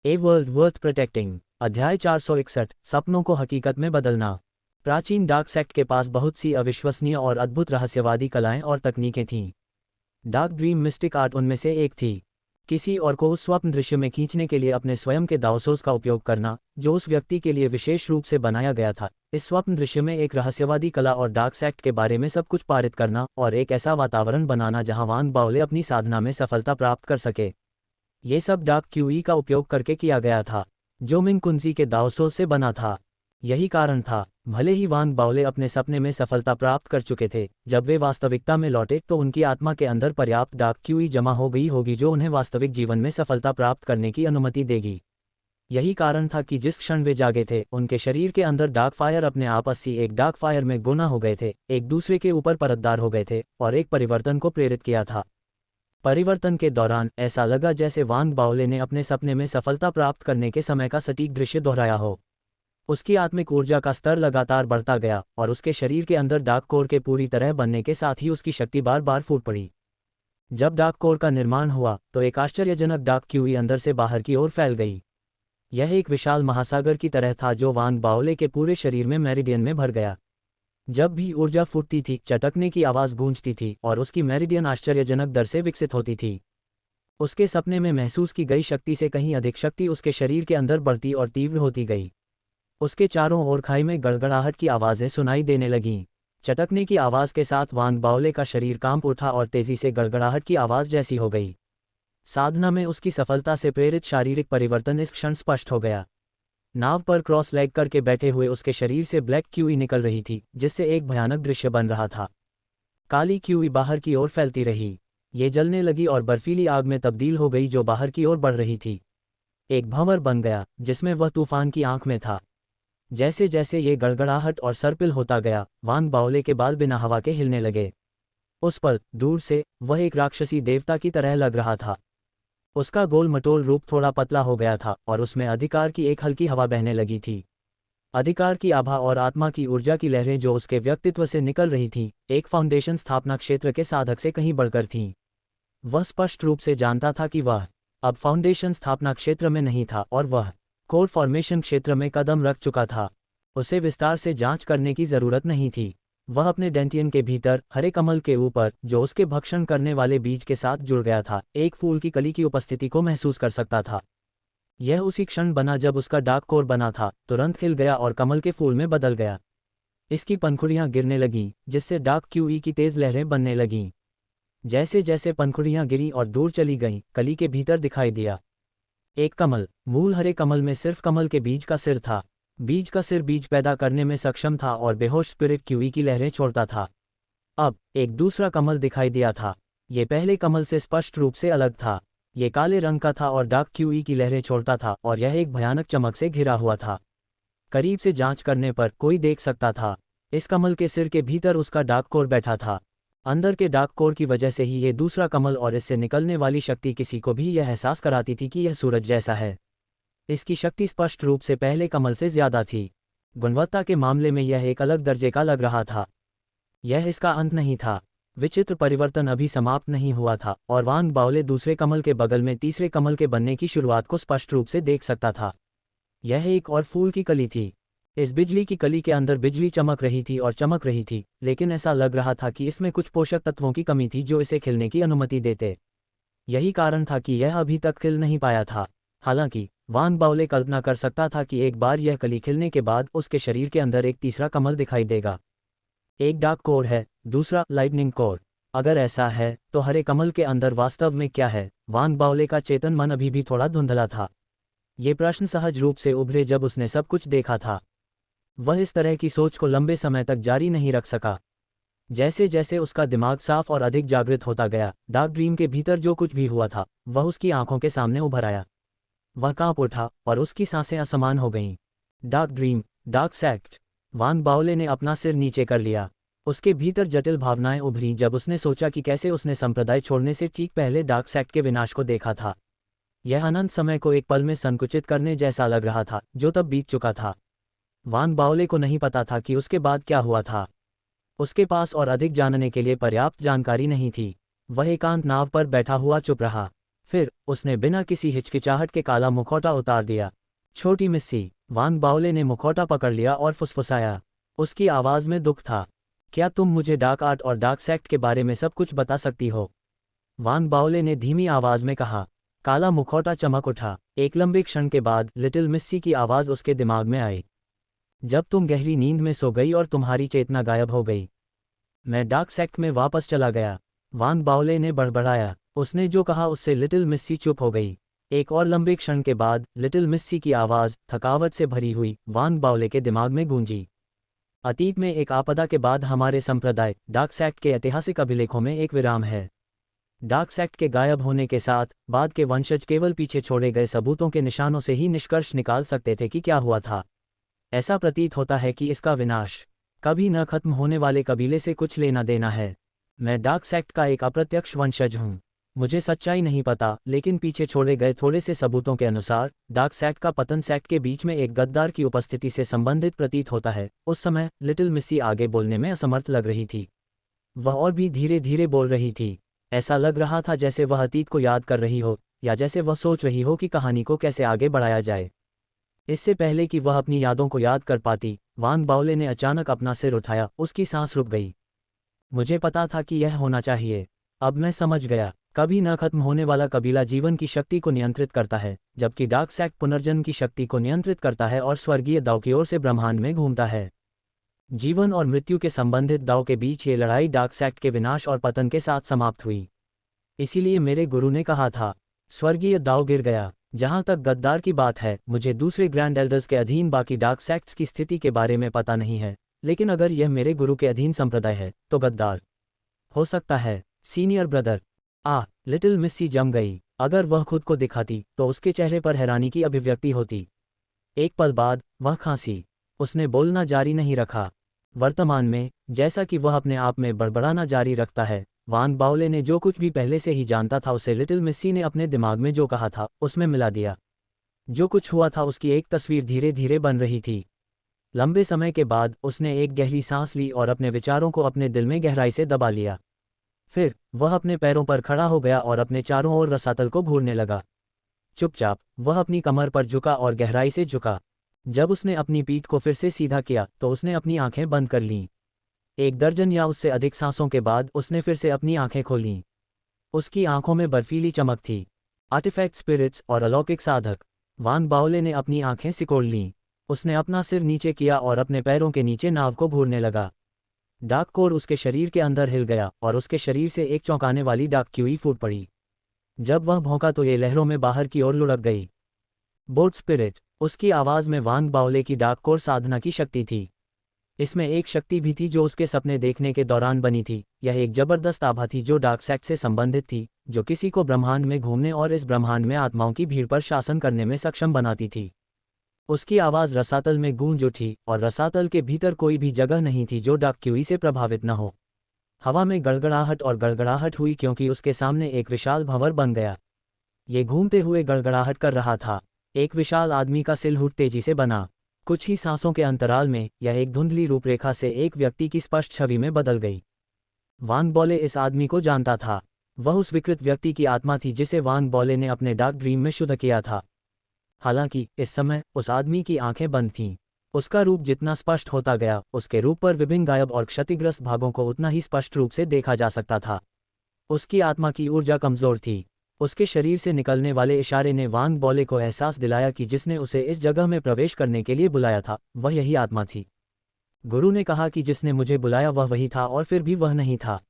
A world worth protecting. अध्याय 461, सपनों को हकीकत में बदलना। प्राचीन डार्क सेक्ट के पास बहुत सी अविश्वसनीय और अद्भुत रहस्यवादी कलाएं और तकनीकें थीं। डार्क ड्रीम मिस्टिक आर्ट उनमें से एक थी। किसी और को उस स्वप्न दृश्य में खींचने के लिए अपने स्वयं के दावसोस का उपयोग करना, जो उस व्यक्ति के लिए विशेष रूप से बनाया गया था। इस स्वप्न दृश्य में एक रहस्यवादी कला और डार्क सेक्ट के बारे में सब कुछ पारित करना और एक ऐसा वातावरण बनाना जहां वांग बाओले अपनी साधना में सफलता प्राप्त कर सके। ये सब डार्क क्यूई का उपयोग करके किया गया था, जो मिंग कुंजी के दावसों से बना था। यही कारण था, भले ही वांग बाओले अपने सपने में सफलता प्राप्त कर चुके थे, जब वे वास्तविकता में लौटे तो उनकी आत्मा के अंदर पर्याप्त डार्क क्यूई जमा हो गई होगी जो उन्हें वास्तविक जीवन में सफलता प्राप्त करने की अनुमति देगी। यही कारण था कि जिस क्षण वे जागे थे, उनके शरीर के अंदर डार्क फायर अपने आप 81 डार्क फायर में गुना हो गए थे, एक दूसरे के ऊपर परतदार हो गए थे और एक परिवर्तन को प्रेरित किया था। परिवर्तन के दौरान ऐसा लगा जैसे वांग बाओले ने अपने सपने में सफलता प्राप्त करने के समय का सटीक दृश्य दोहराया हो। उसकी आत्मिक ऊर्जा का स्तर लगातार बढ़ता गया और उसके शरीर के अंदर डार्क कोर के पूरी तरह बनने के साथ ही उसकी शक्ति बार बार फूट पड़ी। जब डार्क कोर का निर्माण हुआ तो एक आश्चर्यजनक डार्क क्यूई अंदर से बाहर की ओर फैल गई। यह एक विशाल महासागर की तरह था जो वांग बाओले के पूरे शरीर में मेरिडियन में भर गया। जब भी ऊर्जा फूटती थी, चटकने की आवाज़ गूंजती थी और उसकी मेरिडियन आश्चर्यजनक दर से विकसित होती थी। उसके सपने में महसूस की गई शक्ति से कहीं अधिक शक्ति उसके शरीर के अंदर बढ़ती और तीव्र होती गई। उसके चारों ओर खाई में गड़गड़ाहट की आवाज़ें सुनाई देने लगीं। चटकने की आवाज़ के साथ वांग बाओले का शरीर कांप उठा और तेजी से गड़गड़ाहट की आवाज़ जैसी हो गई। साधना में उसकी सफलता से प्रेरित शारीरिक परिवर्तन इस क्षण स्पष्ट हो गया। नाव पर क्रॉस लेग करके बैठे हुए उसके शरीर से ब्लैक क्यूई निकल रही थी, जिससे एक भयानक दृश्य बन रहा था। काली क्यूई बाहर की ओर फैलती रही। ये जलने लगी और बर्फीली आग में तब्दील हो गई जो बाहर की ओर बढ़ रही थी। एक भंवर बन गया जिसमें वह तूफान की आंख में था। जैसे जैसे ये गड़गड़ाहट और सर्पिल होता गया, वांग बाओले के बाल बिना हवा के हिलने लगे। उस पल दूर से वह एक राक्षसी देवता की तरह लग रहा था। उसका गोल मटोल रूप थोड़ा पतला हो गया था और उसमें अधिकार की एक हल्की हवा बहने लगी थी। अधिकार की आभा और आत्मा की ऊर्जा की लहरें जो उसके व्यक्तित्व से निकल रही थीं, एक फाउंडेशन स्थापना क्षेत्र के साधक से कहीं बढ़कर थीं। वह स्पष्ट रूप से जानता था कि वह अब फाउंडेशन स्थापना क्षेत्र में नहीं था और वह कोर फॉर्मेशन क्षेत्र में कदम रख चुका था। उसे विस्तार से जांच करने की जरूरत नहीं थी। वह अपने डेंटियन के भीतर हरे कमल के ऊपर, जो उसके भक्षण करने वाले बीज के साथ जुड़ गया था, एक फूल की कली की उपस्थिति को महसूस कर सकता था। यह उसी क्षण बना जब उसका डार्क कोर बना था, तुरंत खिल गया और कमल के फूल में बदल गया। इसकी पंखुड़ियां गिरने लगीं, जिससे डार्क क्यूई की तेज लहरें बनने लगीं। जैसे जैसे पंखुड़ियां गिरी और दूर चली गईं, कली के भीतर दिखाई दिया एक कमल। मूल हरे कमल में सिर्फ कमल के बीज का सिर था। बीज का सिर बीज पैदा करने में सक्षम था और बेहोश स्पिरिट क्यूई की लहरें छोड़ता था। अब एक दूसरा कमल दिखाई दिया था। ये पहले कमल से स्पष्ट रूप से अलग था। ये काले रंग का था और डार्क क्यूई की लहरें छोड़ता था और यह एक भयानक चमक से घिरा हुआ था। करीब से जांच करने पर कोई देख सकता था, इस कमल के सिर के भीतर उसका डार्क कोर बैठा था। अंदर के डार्क कोर की वजह से ही ये दूसरा कमल और इससे निकलने वाली शक्ति किसी को भी यह एहसास कराती थी कि यह सूरज जैसा है। इसकी शक्ति स्पष्ट रूप से पहले कमल से ज्यादा थी। गुणवत्ता के मामले में यह एक अलग दर्जे का लग रहा था। यह इसका अंत नहीं था। विचित्र परिवर्तन अभी समाप्त नहीं हुआ था और वांग बाओले दूसरे कमल के बगल में तीसरे कमल के बनने की शुरुआत को स्पष्ट रूप से देख सकता था। यह एक और फूल की कली थी। इस बिजली की कली के अंदर बिजली चमक रही थी और चमक रही थी, लेकिन ऐसा लग रहा था कि इसमें कुछ पोषक तत्वों की कमी थी जो इसे खिलने की अनुमति देते। यही कारण था कि यह अभी तक खिल नहीं पाया था। हालांकि वांग बाओले कल्पना कर सकता था कि एक बार यह कली खिलने के बाद उसके शरीर के अंदर एक तीसरा कमल दिखाई देगा। एक डार्क कोर है, दूसरा लाइटनिंग कोर। अगर ऐसा है तो हरे कमल के अंदर वास्तव में क्या है? वांग बाओले का चेतन मन अभी भी थोड़ा धुंधला था। ये प्रश्न सहज रूप से उभरे जब उसने सब कुछ देखा था। वह इस तरह की सोच को लंबे समय तक जारी नहीं रख सका। जैसे जैसे उसका दिमाग साफ और अधिक जागृत होता गया, डार्क ड्रीम के भीतर जो कुछ भी हुआ था वह उसकी आंखों के सामने उभर आया। वह कांप उठा और उसकी सांसें असमान हो गईं। Dark dream, dark sect. Wang Baole ने अपना सिर नीचे कर लिया। उसके भीतर जटिल भावनाएं उभरीं जब उसने सोचा कि कैसे उसने संप्रदाय छोड़ने से ठीक पहले डार्क सेक्ट के विनाश को देखा था। यह अनंत समय को एक पल में संकुचित करने जैसा लग रहा था जो तब बीत चुका था। वांग बाओले को नहीं पता था कि उसके बाद क्या हुआ था। उसके पास और अधिक जानने के लिए पर्याप्त जानकारी नहीं थी। वह एकांत नाव पर बैठा हुआ चुप रहा। फिर उसने बिना किसी हिचकिचाहट के काला मुखौटा उतार दिया। छोटी मिस्सी, वांग बाओले ने मुखौटा पकड़ लिया और फुसफुसाया। उसकी आवाज़ में दुख था। क्या तुम मुझे डार्क आर्ट और डार्क सेक्ट के बारे में सब कुछ बता सकती हो? वांग बाओले ने धीमी आवाज़ में कहा। काला मुखौटा चमक उठा। एक लंबे क्षण के बाद लिटिल मिस्सी की आवाज़ उसके दिमाग में आई। जब तुम गहरी नींद में सो गई और तुम्हारी चेतना गायब हो गई, मैं डार्क सेक्ट में वापस चला गया, वांग बाओले ने बड़बड़ाया। उसने जो कहा उससे लिटिल मिस्सी चुप हो गई। एक और लंबे क्षण के बाद लिटिल मिस्सी की आवाज़ थकावट से भरी हुई वांग बाओले के दिमाग में गूंजी। अतीत में एक आपदा के बाद हमारे संप्रदाय डार्क सेक्ट के ऐतिहासिक अभिलेखों में एक विराम है। डार्क सेक्ट के गायब होने के साथ बाद के वंशज केवल पीछे छोड़े गए सबूतों के निशानों से ही निष्कर्ष निकाल सकते थे कि क्या हुआ था। ऐसा प्रतीत होता है कि इसका विनाश कभी न खत्म होने वाले कबीले से कुछ लेना देना है। मैं डार्क सेक्ट का एक अप्रत्यक्ष वंशज हूँ। मुझे सच्चाई नहीं पता, लेकिन पीछे छोड़े गए थोड़े से सबूतों के अनुसार डार्क सेक्ट का पतन सेक्ट के बीच में एक गद्दार की उपस्थिति से संबंधित प्रतीत होता है। उस समय लिटिल मिस्सी आगे बोलने में असमर्थ लग रही थी। वह और भी धीरे धीरे बोल रही थी। ऐसा लग रहा था जैसे वह अतीत को याद कर रही हो, या जैसे वह सोच रही हो कि कहानी को कैसे आगे बढ़ाया जाए। इससे पहले कि वह अपनी यादों को याद कर पाती, वांग बाओले ने अचानक अपना सिर उठाया। उसकी सांस रुक गई। मुझे पता था कि यह होना चाहिए। अब मैं समझ गया। कभी न खत्म होने वाला कबीला जीवन की शक्ति को नियंत्रित करता है, जबकि डार्क सेक्ट पुनर्जन्म की शक्ति को नियंत्रित करता है और स्वर्गीय दाव की ओर से ब्रह्मांड में घूमता है। जीवन और मृत्यु के संबंधित दाव के बीच ये लड़ाई डार्क सेक्ट के विनाश और पतन के साथ समाप्त हुई। इसीलिए मेरे गुरु ने कहा था, स्वर्गीय दाव गिर गया। जहां तक गद्दार की बात है, मुझे दूसरे ग्रैंड एल्डर्स के अधीन बाकी डार्क सेक्ट्स की स्थिति के बारे में पता नहीं है, लेकिन अगर यह मेरे गुरु के अधीन संप्रदाय है तो गद्दार हो सकता है। Senior brother. लिटिल मिस्सी जम गई। अगर वह खुद को दिखाती तो उसके चेहरे पर हैरानी की अभिव्यक्ति होती। एक पल बाद वह खांसी। उसने बोलना जारी नहीं रखा। वर्तमान में, जैसा कि वह अपने आप में बड़बड़ाना जारी रखता है, वांग बाओले ने जो कुछ भी पहले से ही जानता था उसे लिटिल मिस्सी ने अपने दिमाग में जो कहा था उसमें मिला दिया। जो कुछ हुआ था उसकी एक तस्वीर धीरे धीरे बन रही थी। लंबे समय के बाद उसने एक गहरी सांस ली और अपने विचारों को अपने दिल में गहराई से दबा लिया। फिर वह अपने पैरों पर खड़ा हो गया और अपने चारों ओर रसातल को घूरने लगा। चुपचाप वह अपनी कमर पर झुका और गहराई से झुका। जब उसने अपनी पीठ को फिर से सीधा किया तो उसने अपनी आंखें बंद कर लीं। एक दर्जन या उससे अधिक सांसों के बाद उसने फिर से अपनी आंखें खोलीं। उसकी आंखों में बर्फीली चमक थी। आर्टिफैक्ट स्पिरिट्स और अलौकिक साधक। वांग बाओले ने अपनी आंखें सिकोड़ लीं। उसने अपना सिर नीचे किया और अपने पैरों के नीचे नाव को घूरने लगा। डार्क कोर उसके शरीर के अंदर हिल गया और उसके शरीर से एक चौंकाने वाली डार्क क्यूई फूट पड़ी। जब वह भौंका तो ये लहरों में बाहर की ओर लुढ़क गई। Boat spirit. उसकी आवाज़ में वांग बाओले की डार्क कोर साधना की शक्ति थी। इसमें एक शक्ति भी थी जो उसके सपने देखने के दौरान बनी थी। यह एक जबरदस्त आभा थी जो डार्क सेक्ट से संबंधित थी, जो किसी को ब्रह्मांड में घूमने और इस ब्रह्मांड में आत्माओं की भीड़ पर शासन करने में सक्षम बनाती थी। उसकी आवाज़ रसातल में गूंज उठी और रसातल के भीतर कोई भी जगह नहीं थी जो डार्क क्यूई से प्रभावित न हो। हवा में गड़गड़ाहट और गड़गड़ाहट हुई क्योंकि उसके सामने एक विशाल भंवर बन गया। ये घूमते हुए गड़गड़ाहट कर रहा था। एक विशाल आदमी का सिलहुट तेजी से बना। कुछ ही सांसों के अंतराल में यह एक धुंधली रूपरेखा से एक व्यक्ति की स्पष्ट छवि में बदल गई। वांग बाओले इस आदमी को जानता था। वह उस विकृत व्यक्ति की आत्मा थी जिसे वांग बाओले ने अपने डार्क ड्रीम में शुद्ध किया था। हालांकि इस समय उस आदमी की आंखें बंद थीं। उसका रूप जितना स्पष्ट होता गया, उसके रूप पर विभिन्न गायब और क्षतिग्रस्त भागों को उतना ही स्पष्ट रूप से देखा जा सकता था। उसकी आत्मा की ऊर्जा कमजोर थी। उसके शरीर से निकलने वाले इशारे ने वांग बाओले को एहसास दिलाया कि जिसने उसे इस जगह में प्रवेश करने के लिए बुलाया था वह यही आत्मा थी। गुरु ने कहा कि जिसने मुझे बुलाया वह वही था और फिर भी वह नहीं था।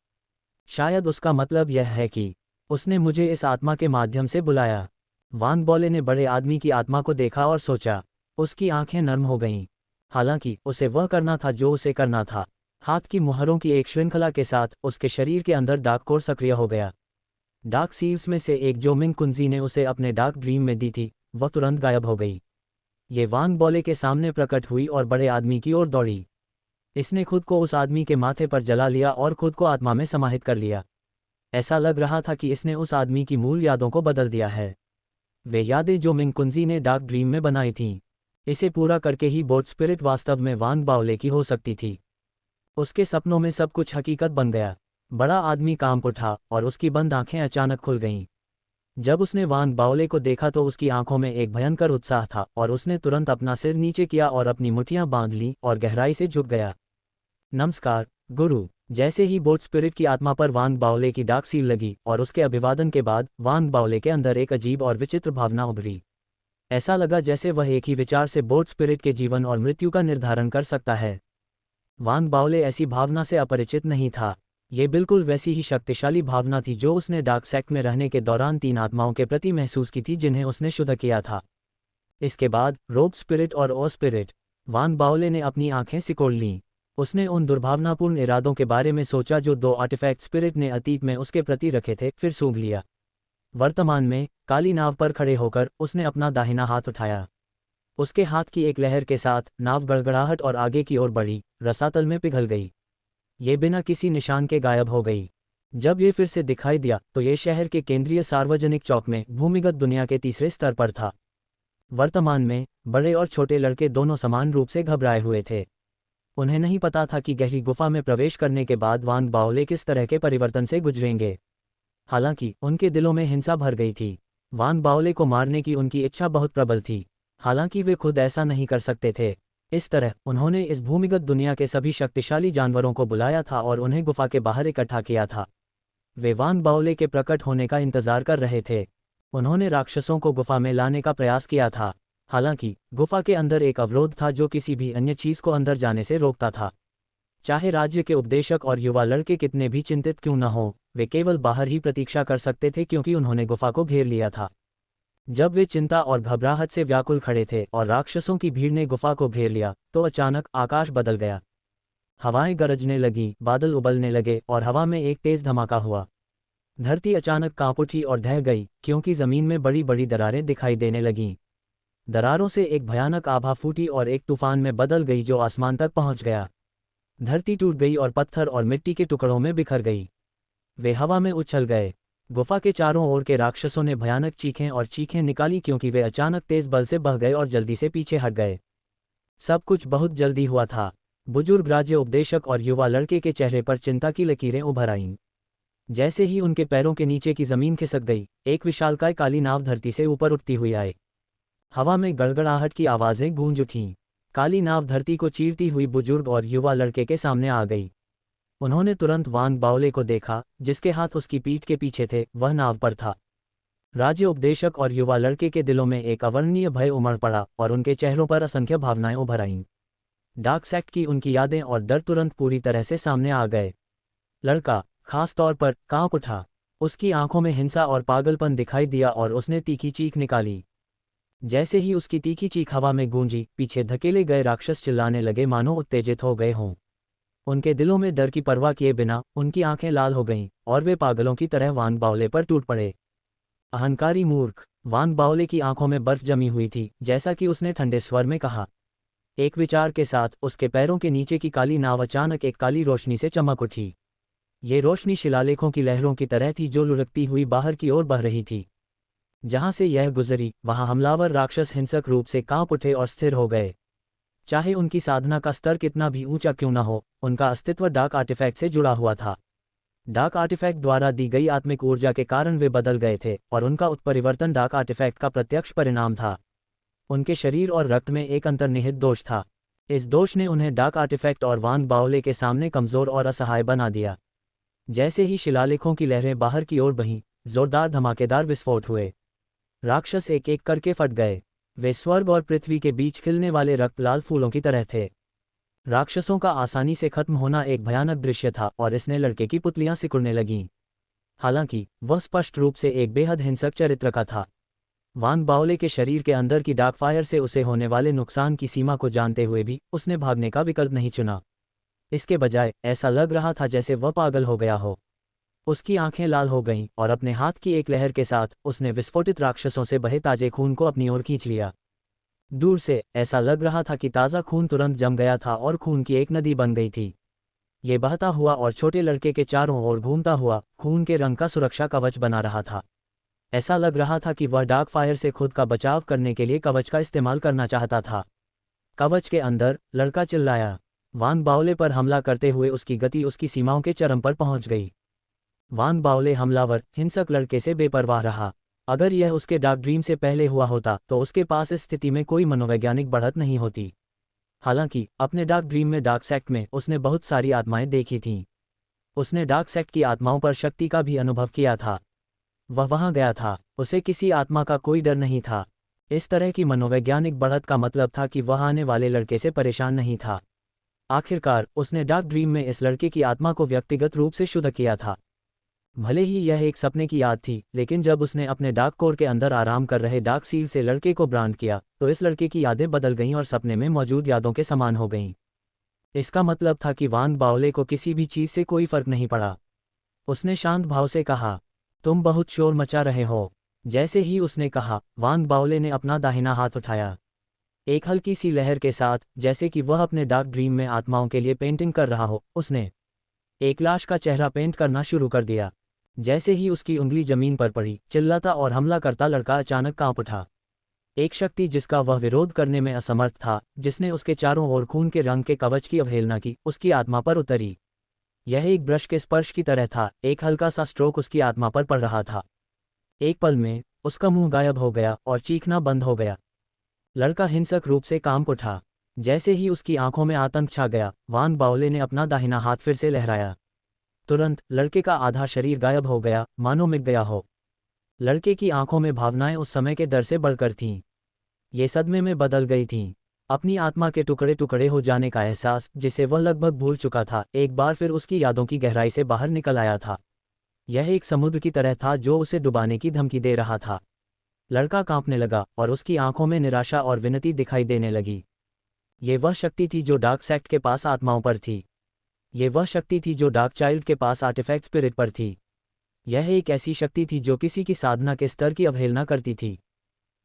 शायद उसका मतलब यह है कि उसने मुझे इस आत्मा के माध्यम से बुलाया। वांग बाओले ने बड़े आदमी की आत्मा को देखा और सोचा। उसकी आंखें नर्म हो गईं। हालांकि उसे वह करना था जो उसे करना था। हाथ की मुहरों की एक श्रृंखला के साथ उसके शरीर के अंदर डार्क कोर सक्रिय हो गया। डार्क सील्स में से एक जो मिंग कुंजी ने उसे अपने डार्क ड्रीम में दी थी वह तुरंत गायब हो गई। ये वांग बाओले के सामने प्रकट हुई और बड़े आदमी की ओर दौड़ी। इसने खुद को उस आदमी के माथे पर जला लिया और खुद को आत्मा में समाहित कर लिया। ऐसा लग रहा था कि इसने उस आदमी की मूल यादों को बदल दिया है। वे यादें जो मिंग कुंजी ने डार्क ड्रीम में बनाई थीं। इसे पूरा करके ही बोट स्पिरिट वास्तव में वांग बाओले की हो सकती थी। उसके सपनों में सब कुछ हकीकत बन गया। बड़ा आदमी कांप उठा और उसकी बंद आंखें अचानक खुल गईं। जब उसने वांग बाओले को देखा तो उसकी आंखों में एक भयंकर उत्साह था और उसने तुरंत अपना सिर नीचे किया और अपनी मुट्ठियां बांध लीं और गहराई से झुक गया। नमस्कार गुरु। जैसे ही बोट स्पिरिट की आत्मा पर वांग बाओले की डाक सील लगी और उसके अभिवादन के बाद वांग बाओले के अंदर एक अजीब और विचित्र भावना उभरी। ऐसा लगा जैसे वह एक ही विचार से बोट स्पिरिट के जीवन और मृत्यु का निर्धारण कर सकता है। वांग बाओले ऐसी भावना से अपरिचित नहीं था। ये बिल्कुल वैसी ही शक्तिशाली भावना थी जो उसने डार्क सेक्ट में रहने के दौरान 3 आत्माओं के प्रति महसूस की थी जिन्हें उसने शुद्ध किया था। इसके बाद रोब स्पिरिट और ओ स्पिरिट। वांग बाओले ने अपनी आंखें सिकोड़ लीं। उसने उन दुर्भावनापूर्ण इरादों के बारे में सोचा जो 2 आर्टिफैक्ट स्पिरिट ने अतीत में उसके प्रति रखे थे, फिर सूंघ लिया। वर्तमान में काली नाव पर खड़े होकर उसने अपना दाहिना हाथ उठाया। उसके हाथ की एक लहर के साथ नाव गड़गड़ाहट और आगे की ओर बढ़ी, रसातल में पिघल गई। ये बिना किसी निशान के गायब हो गई। जब ये फिर से दिखाई दिया तो ये शहर के केंद्रीय सार्वजनिक चौक में भूमिगत दुनिया के तीसरे स्तर पर था। वर्तमान में बड़े और छोटे लड़के दोनों समान रूप से घबराए हुए थे। उन्हें नहीं पता था कि गहरी गुफा में प्रवेश करने के बाद वांग बाओले किस तरह के परिवर्तन से गुजरेंगे। हालांकि उनके दिलों में हिंसा भर गई थी। वांग बाओले को मारने की उनकी इच्छा बहुत प्रबल थी, हालांकि वे खुद ऐसा नहीं कर सकते थे। इस तरह उन्होंने इस भूमिगत दुनिया के सभी शक्तिशाली जानवरों को बुलाया था और उन्हें गुफा के बाहर इकट्ठा किया था। वे वांग बाओले के प्रकट होने का इंतजार कर रहे थे। उन्होंने राक्षसों को गुफा में लाने का प्रयास किया था। हालांकि गुफा के अंदर एक अवरोध था जो किसी भी अन्य चीज को अंदर जाने से रोकता था। चाहे राज्य के उपदेशक और युवा लड़के कितने भी चिंतित क्यों न हो, वे केवल बाहर ही प्रतीक्षा कर सकते थे क्योंकि उन्होंने गुफा को घेर लिया था। जब वे चिंता और घबराहट से व्याकुल खड़े थे और राक्षसों की भीड़ ने गुफा को घेर लिया तो अचानक आकाश बदल गया। हवाएं गरजने लगीं, बादल उबलने लगे और हवा में एक तेज धमाका हुआ। धरती अचानक कांप उठी और ढह गई क्योंकि जमीन में बड़ी बड़ी दरारें दिखाई देने लगीं। दरारों से एक भयानक आभा फूटी और एक तूफान में बदल गई जो आसमान तक पहुंच गया। धरती टूट गई और पत्थर और मिट्टी के टुकड़ों में बिखर गई। वे हवा में उछल गए। गुफा के चारों ओर के राक्षसों ने भयानक चीखें निकाली क्योंकि वे अचानक तेज बल से बह गए और जल्दी से पीछे हट गए। सब कुछ बहुत जल्दी हुआ था। बुजुर्ग राज्य उपदेशक और युवा लड़के के चेहरे पर चिंता की लकीरें उभर आईं। जैसे ही उनके पैरों के नीचे की जमीन खिसक गई, एक विशालकाय काली नाव धरती से ऊपर उठती हुई आई। हवा में गड़गड़ाहट की आवाजें गूंज उठीं। काली नाव धरती को चीरती हुई बुजुर्ग और युवा लड़के के सामने आ गई। उन्होंने तुरंत वांग बाओले को देखा, जिसके हाथ उसकी पीठ के पीछे थे। वह नाव पर था। राज्य उपदेशक और युवा लड़के के दिलों में एक अवर्णनीय भय उमड़ पड़ा और उनके चेहरों पर असंख्य भावनाएं उभर आईं। डार्क सेक्ट की उनकी यादें और डर तुरंत पूरी तरह से सामने आ गए। लड़का खास तौर पर कांप उठा। उसकी आंखों में हिंसा और पागलपन दिखाई दिया और उसने तीखी चीख निकाली। जैसे ही उसकी तीखी चीख हवा में गूंजी, पीछे धकेले गए राक्षस चिल्लाने लगे मानो उत्तेजित हो गए हों। उनके दिलों में डर की परवाह किए बिना उनकी आंखें लाल हो गईं और वे पागलों की तरह वांग बाओले पर टूट पड़े। अहंकारी मूर्ख। वांग बाओले की आंखों में बर्फ जमी हुई थी, जैसा कि उसने ठंडे स्वर में कहा। एक विचार के साथ उसके पैरों के नीचे की काली नाव अचानक एक काली रोशनी से चमक उठी। ये रोशनी शिलालेखों की लहरों की तरह थी जो लुढ़कती हुई बाहर की ओर बह रही थी। जहां से यह गुजरी वहां हमलावर राक्षस हिंसक रूप से कांप उठे और स्थिर हो गए। चाहे उनकी साधना का स्तर कितना भी ऊंचा क्यों न हो, उनका अस्तित्व डार्क आर्टिफैक्ट से जुड़ा हुआ था। डार्क आर्टिफैक्ट द्वारा दी गई आत्मिक ऊर्जा के कारण वे बदल गए थे और उनका उत्परिवर्तन डार्क आर्टिफैक्ट का प्रत्यक्ष परिणाम था। उनके शरीर और रक्त में एक अंतर्निहित दोष था। इस दोष ने उन्हें डार्क आर्टिफैक्ट और वांग बाओले के सामने कमजोर और असहाय बना दिया। जैसे ही शिलालेखों की लहरें बाहर की ओर बहीं, जोरदार धमाकेदार विस्फोट हुए। राक्षस एक एक करके फट गए। वे स्वर्ग और पृथ्वी के बीच खिलने वाले रक्त लाल फूलों की तरह थे। राक्षसों का आसानी से खत्म होना एक भयानक दृश्य था और इसने लड़के की पुतलियां सिकुड़ने लगीं। हालांकि वह स्पष्ट रूप से एक बेहद हिंसक चरित्र का था। वांग बाओले के शरीर के अंदर की डार्क फायर से उसे होने वाले नुकसान की सीमा को जानते हुए भी उसने भागने का विकल्प नहीं चुना। इसके बजाय ऐसा लग रहा था जैसे वह पागल हो गया हो। उसकी आंखें लाल हो गईं और अपने हाथ की एक लहर के साथ उसने विस्फोटित राक्षसों से बहे ताजे खून को अपनी ओर खींच लिया। दूर से ऐसा लग रहा था कि ताज़ा खून तुरंत जम गया था और खून की एक नदी बन गई थी। ये बहता हुआ और छोटे लड़के के चारों ओर घूमता हुआ खून के रंग का सुरक्षा कवच बना रहा था। ऐसा लग रहा था कि वह डार्क फायर से खुद का बचाव करने के लिए कवच का इस्तेमाल करना चाहता था। कवच के अंदर लड़का चिल्लाया। वांग बाओले पर हमला करते हुए उसकी गति उसकी सीमाओं के चरम पर पहुंच गई। वांग बाओले हमलावर हिंसक लड़के से बेपरवाह रहा। अगर यह उसके डार्क ड्रीम से पहले हुआ होता तो उसके पास इस स्थिति में कोई मनोवैज्ञानिक बढ़त नहीं होती। हालांकि अपने डार्क ड्रीम में डार्क सेक्ट में उसने बहुत सारी आत्माएं देखी थीं। उसने डार्क सेक्ट की आत्माओं पर शक्ति का भी अनुभव किया था। वह वहां गया था, उसे किसी आत्मा का कोई डर नहीं था। इस तरह की मनोवैज्ञानिक बढ़त का मतलब था कि वह आने वाले लड़के से परेशान नहीं था। आखिरकार उसने डार्क ड्रीम में इस लड़के की आत्मा को व्यक्तिगत रूप से शुद्ध किया था। भले ही यह एक सपने की याद थी, लेकिन जब उसने अपने डार्क कोर के अंदर आराम कर रहे डार्क सील से लड़के को ब्रांड किया तो इस लड़के की यादें बदल गईं और सपने में मौजूद यादों के समान हो गईं। इसका मतलब था कि वांग बाओले को किसी भी चीज़ से कोई फर्क नहीं पड़ा। उसने शांत भाव से कहा, तुम बहुत शोर मचा रहे हो। जैसे ही उसने कहा, वांग बाओले ने अपना दाहिना हाथ उठाया। एक हल्की सी लहर के साथ, जैसे कि वह अपने डार्क ड्रीम में आत्माओं के लिए पेंटिंग कर रहा हो, उसने एक लाश का चेहरा पेंट करना शुरू कर दिया। जैसे ही उसकी उंगली जमीन पर पड़ी, चिल्लाता और हमला करता लड़का अचानक कांप उठा। एक शक्ति जिसका वह विरोध करने में असमर्थ था, जिसने उसके चारों ओर खून के रंग के कवच की अवहेलना की, उसकी आत्मा पर उतरी। यह एक ब्रश के स्पर्श की तरह था, एक हल्का सा स्ट्रोक उसकी आत्मा पर पड़ रहा था। एक पल में उसका मुंह गायब हो गया और चीखना बंद हो गया। लड़का हिंसक रूप से कांप उठा। जैसे ही उसकी आंखों में आतंक छा गया, वांग बाओले ने अपना दाहिना हाथ फिर से लहराया। तुरंत लड़के का आधा शरीर गायब हो गया, मानो मिट गया हो। लड़के की आंखों में भावनाएं उस समय के डर से बढ़कर थीं। ये सदमे में बदल गई थीं। अपनी आत्मा के टुकड़े टुकड़े हो जाने का एहसास, जिसे वह लगभग भूल चुका था, एक बार फिर उसकी यादों की गहराई से बाहर निकल आया था। यह एक समुद्र की तरह था जो उसे डुबाने की धमकी दे रहा था। लड़का कांपने लगा और उसकी आंखों में निराशा और विनती दिखाई देने लगी। ये वह शक्ति थी जो डार्क सेक्ट के पास आत्माओं पर थी। ये वह शक्ति थी जो डार्क चाइल्ड के पास आर्टिफैक्ट स्पिरिट पर थी। यह एक ऐसी शक्ति थी जो किसी की साधना के स्तर की अवहेलना करती थी।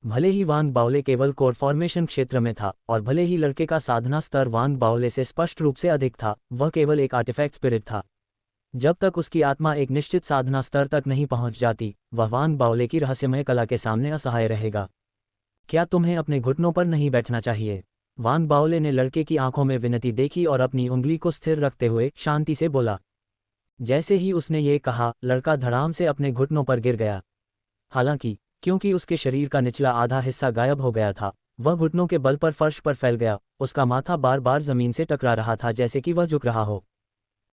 भले ही वांग बाओले केवल कोर फॉर्मेशन क्षेत्र में था और भले ही लड़के का साधना स्तर वांग बाओले से स्पष्ट रूप से अधिक था, वह केवल एक आर्टिफैक्ट स्पिरिट था। जब तक उसकी आत्मा एक निश्चित साधना स्तर तक नहीं पहुंच जाती, वह वांग बाओले की रहस्यमय कला के सामने असहाय रहेगा। क्या तुम्हें अपने घुटनों पर नहीं बैठना चाहिए? वांग बाओले ने लड़के की आंखों में विनती देखी और अपनी उंगली को स्थिर रखते हुए शांति से बोला। जैसे ही उसने ये कहा, लड़का धड़ाम से अपने घुटनों पर गिर गया। हालांकि क्योंकि उसके शरीर का निचला आधा हिस्सा गायब हो गया था, वह घुटनों के बल पर फर्श पर फैल गया। उसका माथा बार बार जमीन से टकरा रहा था, जैसे कि वह झुक रहा हो।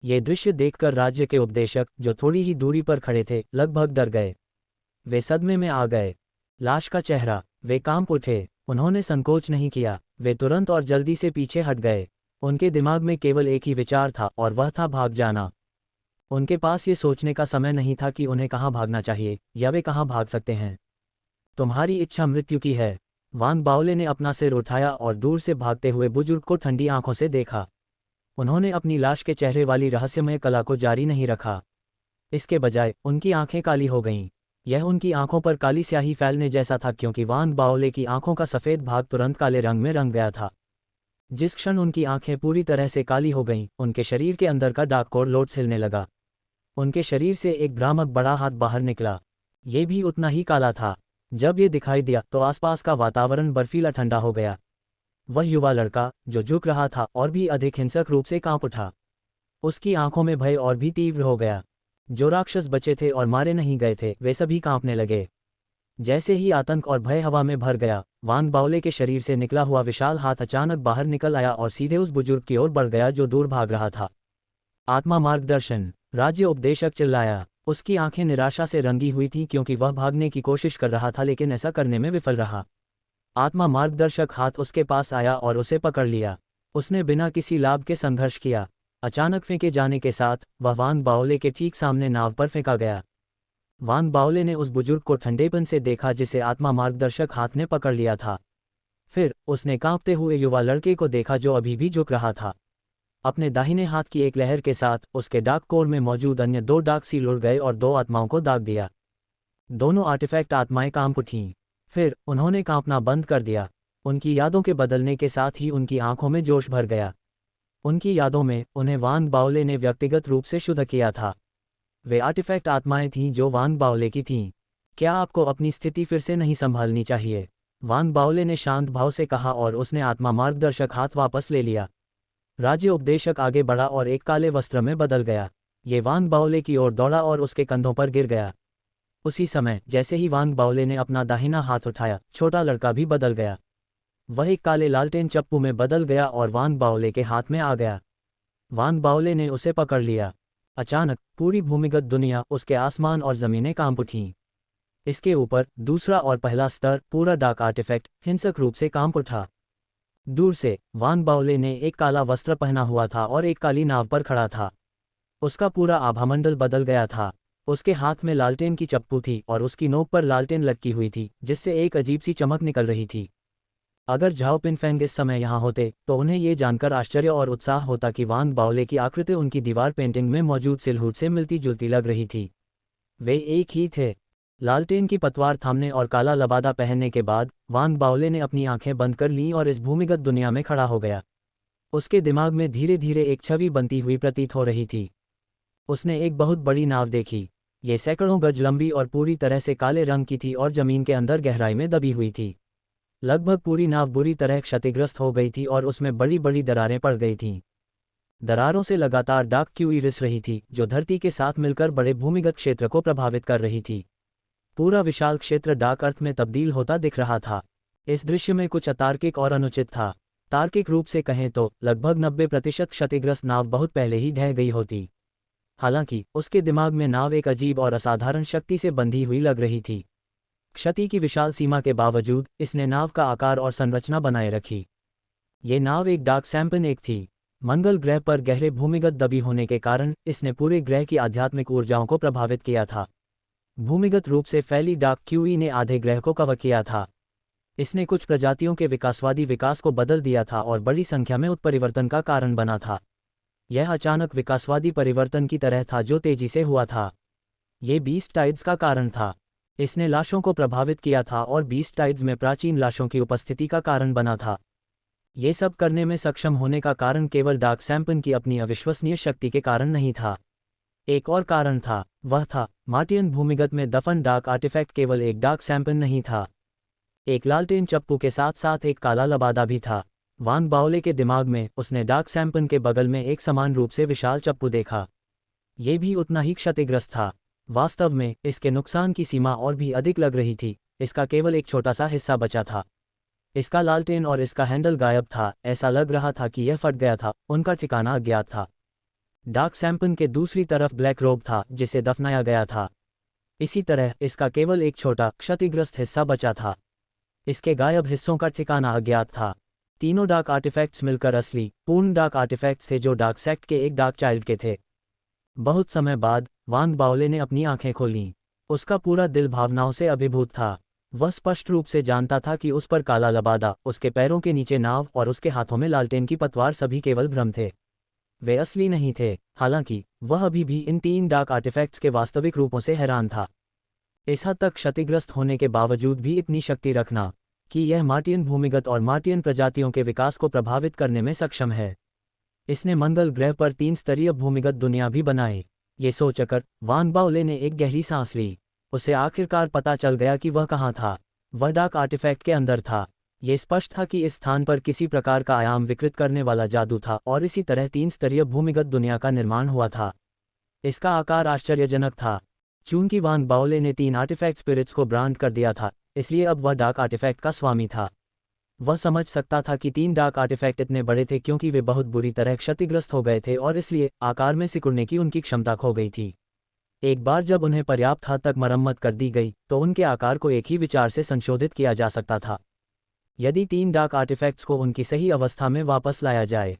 ये दृश्य देखकर राज्य के उपदेशक, जो थोड़ी ही दूरी पर खड़े थे, लगभग डर गए। वे सदमे में आ गए। लाश का चेहरा, वे कांप उठे। उन्होंने संकोच नहीं किया, वे तुरंत और जल्दी से पीछे हट गए। उनके दिमाग में केवल एक ही विचार था और वह था भाग जाना। उनके पास ये सोचने का समय नहीं था कि उन्हें कहाँ भागना चाहिए या वे कहाँ भाग सकते हैं। तुम्हारी इच्छा मृत्यु की है। वांग बाओले ने अपना सिर उठाया और दूर से भागते हुए बुजुर्ग को ठंडी आंखों से देखा। उन्होंने अपनी लाश के चेहरे वाली रहस्यमय कला को जारी नहीं रखा। इसके बजाय उनकी आंखें काली हो गईं। यह उनकी आंखों पर काली स्याही फैलने जैसा था, क्योंकि वांग बाओले की आंखों का सफ़ेद भाग तुरंत काले रंग में रंग गया था। जिस क्षण उनकी आंखें पूरी तरह से काली हो गईं, उनके शरीर के अंदर का डार्क कोर लोड हिलने लगा। उनके शरीर से एक भ्रामक बड़ा हाथ बाहर निकला। ये भी उतना ही काला था। जब ये दिखाई दिया तो आसपास का वातावरण बर्फीला ठंडा हो गया। वह युवा लड़का, जो झुक रहा था, और भी अधिक हिंसक रूप से कांप उठा। उसकी आंखों में भय और भी तीव्र हो गया। जो राक्षस बचे थे और मारे नहीं गए थे, वे सभी कांपने लगे। जैसे ही आतंक और भय हवा में भर गया, वांग बाओले के शरीर से निकला हुआ विशाल हाथ अचानक बाहर निकल आया और सीधे उस बुजुर्ग की ओर बढ़ गया जो दूर भाग रहा था। आत्मा मार्गदर्शन, राज्य उपदेशक चिल्लाया। उसकी आंखें निराशा से रंगी हुई थीं, क्योंकि वह भागने की कोशिश कर रहा था लेकिन ऐसा करने में विफल रहा। आत्मा मार्गदर्शक हाथ उसके पास आया और उसे पकड़ लिया। उसने बिना किसी लाभ के संघर्ष किया। अचानक फेंके जाने के साथ वह वांग बाओले के ठीक सामने नाव पर फेंका गया। वांग बाओले ने उस बुजुर्ग को ठंडेपन से देखा जिसे आत्मा मार्गदर्शक हाथ ने पकड़ लिया था। फिर उसने कांपते हुए युवा लड़के को देखा जो अभी भी झुक रहा था। अपने दाहिने हाथ की एक लहर के साथ उसके डार्क कोर में मौजूद अन्य 2 डार्क सील उड़ गए और 2 आत्माओं को दाग दिया। दोनों आर्टिफैक्ट आत्माएं कांप उठीं। फिर उन्होंने कांपना बंद कर दिया। उनकी यादों के बदलने के साथ ही उनकी आंखों में जोश भर गया। उनकी यादों में उन्हें वांग बाओले ने व्यक्तिगत रूप से शुद्ध किया था। वे आर्टिफैक्ट आत्माएं थीं जो वांग बाओले की थीं। क्या आपको अपनी स्थिति फिर से नहीं संभालनी चाहिए? वांग बाओले ने शांत भाव से कहा और उसने आत्मा मार्गदर्शक हाथ वापस ले लिया। राज्य उपदेशक आगे बढ़ा और एक काले वस्त्र में बदल गया। ये वांग बाओले की ओर दौड़ा और उसके कंधों पर गिर गया। उसी समय जैसे ही वांग बाओले ने अपना दाहिना हाथ उठाया, छोटा लड़का भी बदल गया। वह एक काले लालटेन चप्पू में बदल गया और वांग बाओले के हाथ में आ गया। वांग बाओले ने उसे पकड़ लिया। अचानक पूरी भूमिगत दुनिया, उसके आसमान और ज़मीनें कांप उठीं। इसके ऊपर दूसरा और पहला स्तर, पूरा डार्क आर्टिफैक्ट, हिंसक रूप से कांप उठा। दूर से वांग बाओले ने एक काला वस्त्र पहना हुआ था और एक काली नाव पर खड़ा था। उसका पूरा आभामंडल बदल गया था। उसके हाथ में लालटेन की चप्पू थी और उसकी नोक पर लालटेन लटकी हुई थी, जिससे एक अजीब सी चमक निकल रही थी। अगर झाओ पिनफेंग इस समय यहाँ होते तो उन्हें ये जानकर आश्चर्य और उत्साह होता कि वांग बाओले की आकृति उनकी दीवार पेंटिंग में मौजूद सिलहूट से मिलती जुलती लग रही थी। वे एक ही थे। लालटेन की पतवार थामने और काला लबादा पहनने के बाद वांग बाओले ने अपनी आंखें बंद कर लीं और इस भूमिगत दुनिया में खड़ा हो गया। उसके दिमाग में धीरे धीरे एक छवि बनती हुई प्रतीत हो रही थी। उसने एक बहुत बड़ी नाव देखी। ये सैकड़ों गज लंबी और पूरी तरह से काले रंग की थी और जमीन के अंदर गहराई में दबी हुई थी। लगभग पूरी नाव बुरी तरह क्षतिग्रस्त हो गई थी और उसमें बड़ी बड़ी दरारें पड़ गई थीं। दरारों से लगातार डार्क क्यूई रिस रही थी, जो धरती के साथ मिलकर बड़े भूमिगत क्षेत्र को प्रभावित कर रही थी। पूरा विशाल क्षेत्र डार्क अर्थ में तब्दील होता दिख रहा था। इस दृश्य में कुछ अतार्किक और अनुचित था। तार्किक रूप से कहें तो लगभग 90% क्षतिग्रस्त नाव बहुत पहले ही ढह गई होती। हालांकि उसके दिमाग में नाव एक अजीब और असाधारण शक्ति से बंधी हुई लग रही थी। क्षति की विशाल सीमा के बावजूद इसने नाव का आकार और संरचना बनाए रखी। ये नाव एक डार्क सैम्पन एक थी। मंगल ग्रह पर गहरे भूमिगत दबी होने के कारण इसने पूरे ग्रह की आध्यात्मिक ऊर्जाओं को प्रभावित किया था। भूमिगत रूप से फैली डार्क क्यूई ने आधे ग्रह को कवर किया था। इसने कुछ प्रजातियों के विकासवादी विकास को बदल दिया था और बड़ी संख्या में उत्परिवर्तन का कारण बना था। यह अचानक विकासवादी परिवर्तन की तरह था जो तेजी से हुआ था। ये बीस्ट टाइड्स का कारण था। इसने लाशों को प्रभावित किया था और बीस्ट टाइड्स में प्राचीन लाशों की उपस्थिति का कारण बना था। ये सब करने में सक्षम होने का कारण केवल डार्क सैम्पन की अपनी अविश्वसनीय शक्ति के कारण नहीं था। एक और कारण था, वह था मार्टियन भूमिगत में दफन डार्क आर्टिफैक्ट केवल एक डार्क सैम्पन नहीं था। एक लालटेन चप्पू के साथ साथ एक काला लबादा भी था। वांग बाओले के दिमाग में उसने डार्क सैम्पन के बगल में एक समान रूप से विशाल चप्पू देखा। ये भी उतना ही क्षतिग्रस्त था। वास्तव में इसके नुकसान की सीमा और भी अधिक लग रही थी। इसका केवल एक छोटा सा हिस्सा बचा था। इसका लालटेन और इसका हैंडल गायब था। ऐसा लग रहा था कि यह फट गया था। उनका ठिकाना अज्ञात था। डार्क सैम्पन के दूसरी तरफ ब्लैक रोब था जिसे दफनाया गया था। इसी तरह इसका केवल एक छोटा क्षतिग्रस्त हिस्सा बचा था। इसके गायब हिस्सों का ठिकाना अज्ञात था। तीनों डार्क आर्टिफैक्ट्स मिलकर असली पूर्ण डार्क आर्टिफैक्ट्स थे जो डार्क सेक्ट के एक डार्क चाइल्ड के थे। बहुत समय बाद वांग बाओले ने अपनी आंखें खोलीं। उसका पूरा दिल भावनाओं से अभिभूत था। वह स्पष्ट रूप से जानता था कि उस पर काला लबादा, उसके पैरों के नीचे नाव और उसके हाथों में लालटेन की पतवार सभी केवल भ्रम थे। वे असली नहीं थे। हालांकि वह अभी भी इन तीन डार्क आर्टिफैक्ट्स के वास्तविक रूपों से हैरान था। इस हद तक क्षतिग्रस्त होने के बावजूद भी इतनी शक्ति रखना कि यह मार्टियन भूमिगत और मार्टियन प्रजातियों के विकास को प्रभावित करने में सक्षम है। इसने मंगल ग्रह पर 3 स्तरीय भूमिगत दुनिया भी बनाए। ये सोचकर वांग बाओले ने एक गहरी सांस ली। उसे आखिरकार पता चल गया कि वह कहाँ था। वह डार्क आर्टिफैक्ट के अंदर था। ये स्पष्ट था कि इस स्थान पर किसी प्रकार का आयाम विकृत करने वाला जादू था और इसी तरह 3 स्तरीय भूमिगत दुनिया का निर्माण हुआ था। इसका आकार आश्चर्यजनक था। चूंकि वांग बाओले ने 3 आर्टिफैक्ट स्पिरिट्स को ब्रांड कर दिया था, इसलिए अब वह डार्क आर्टिफैक्ट का स्वामी था। वह समझ सकता था कि 3 डार्क आर्टिफैक्ट इतने बड़े थे क्योंकि वे बहुत बुरी तरह क्षतिग्रस्त हो गए थे और इसलिए आकार में सिकुड़ने की उनकी क्षमता खो गई थी। एक बार जब उन्हें पर्याप्त हद तक मरम्मत कर दी गई तो उनके आकार को एक ही विचार से संशोधित किया जा सकता था। यदि 3 डार्क आर्टिफैक्ट्स को उनकी सही अवस्था में वापस लाया जाए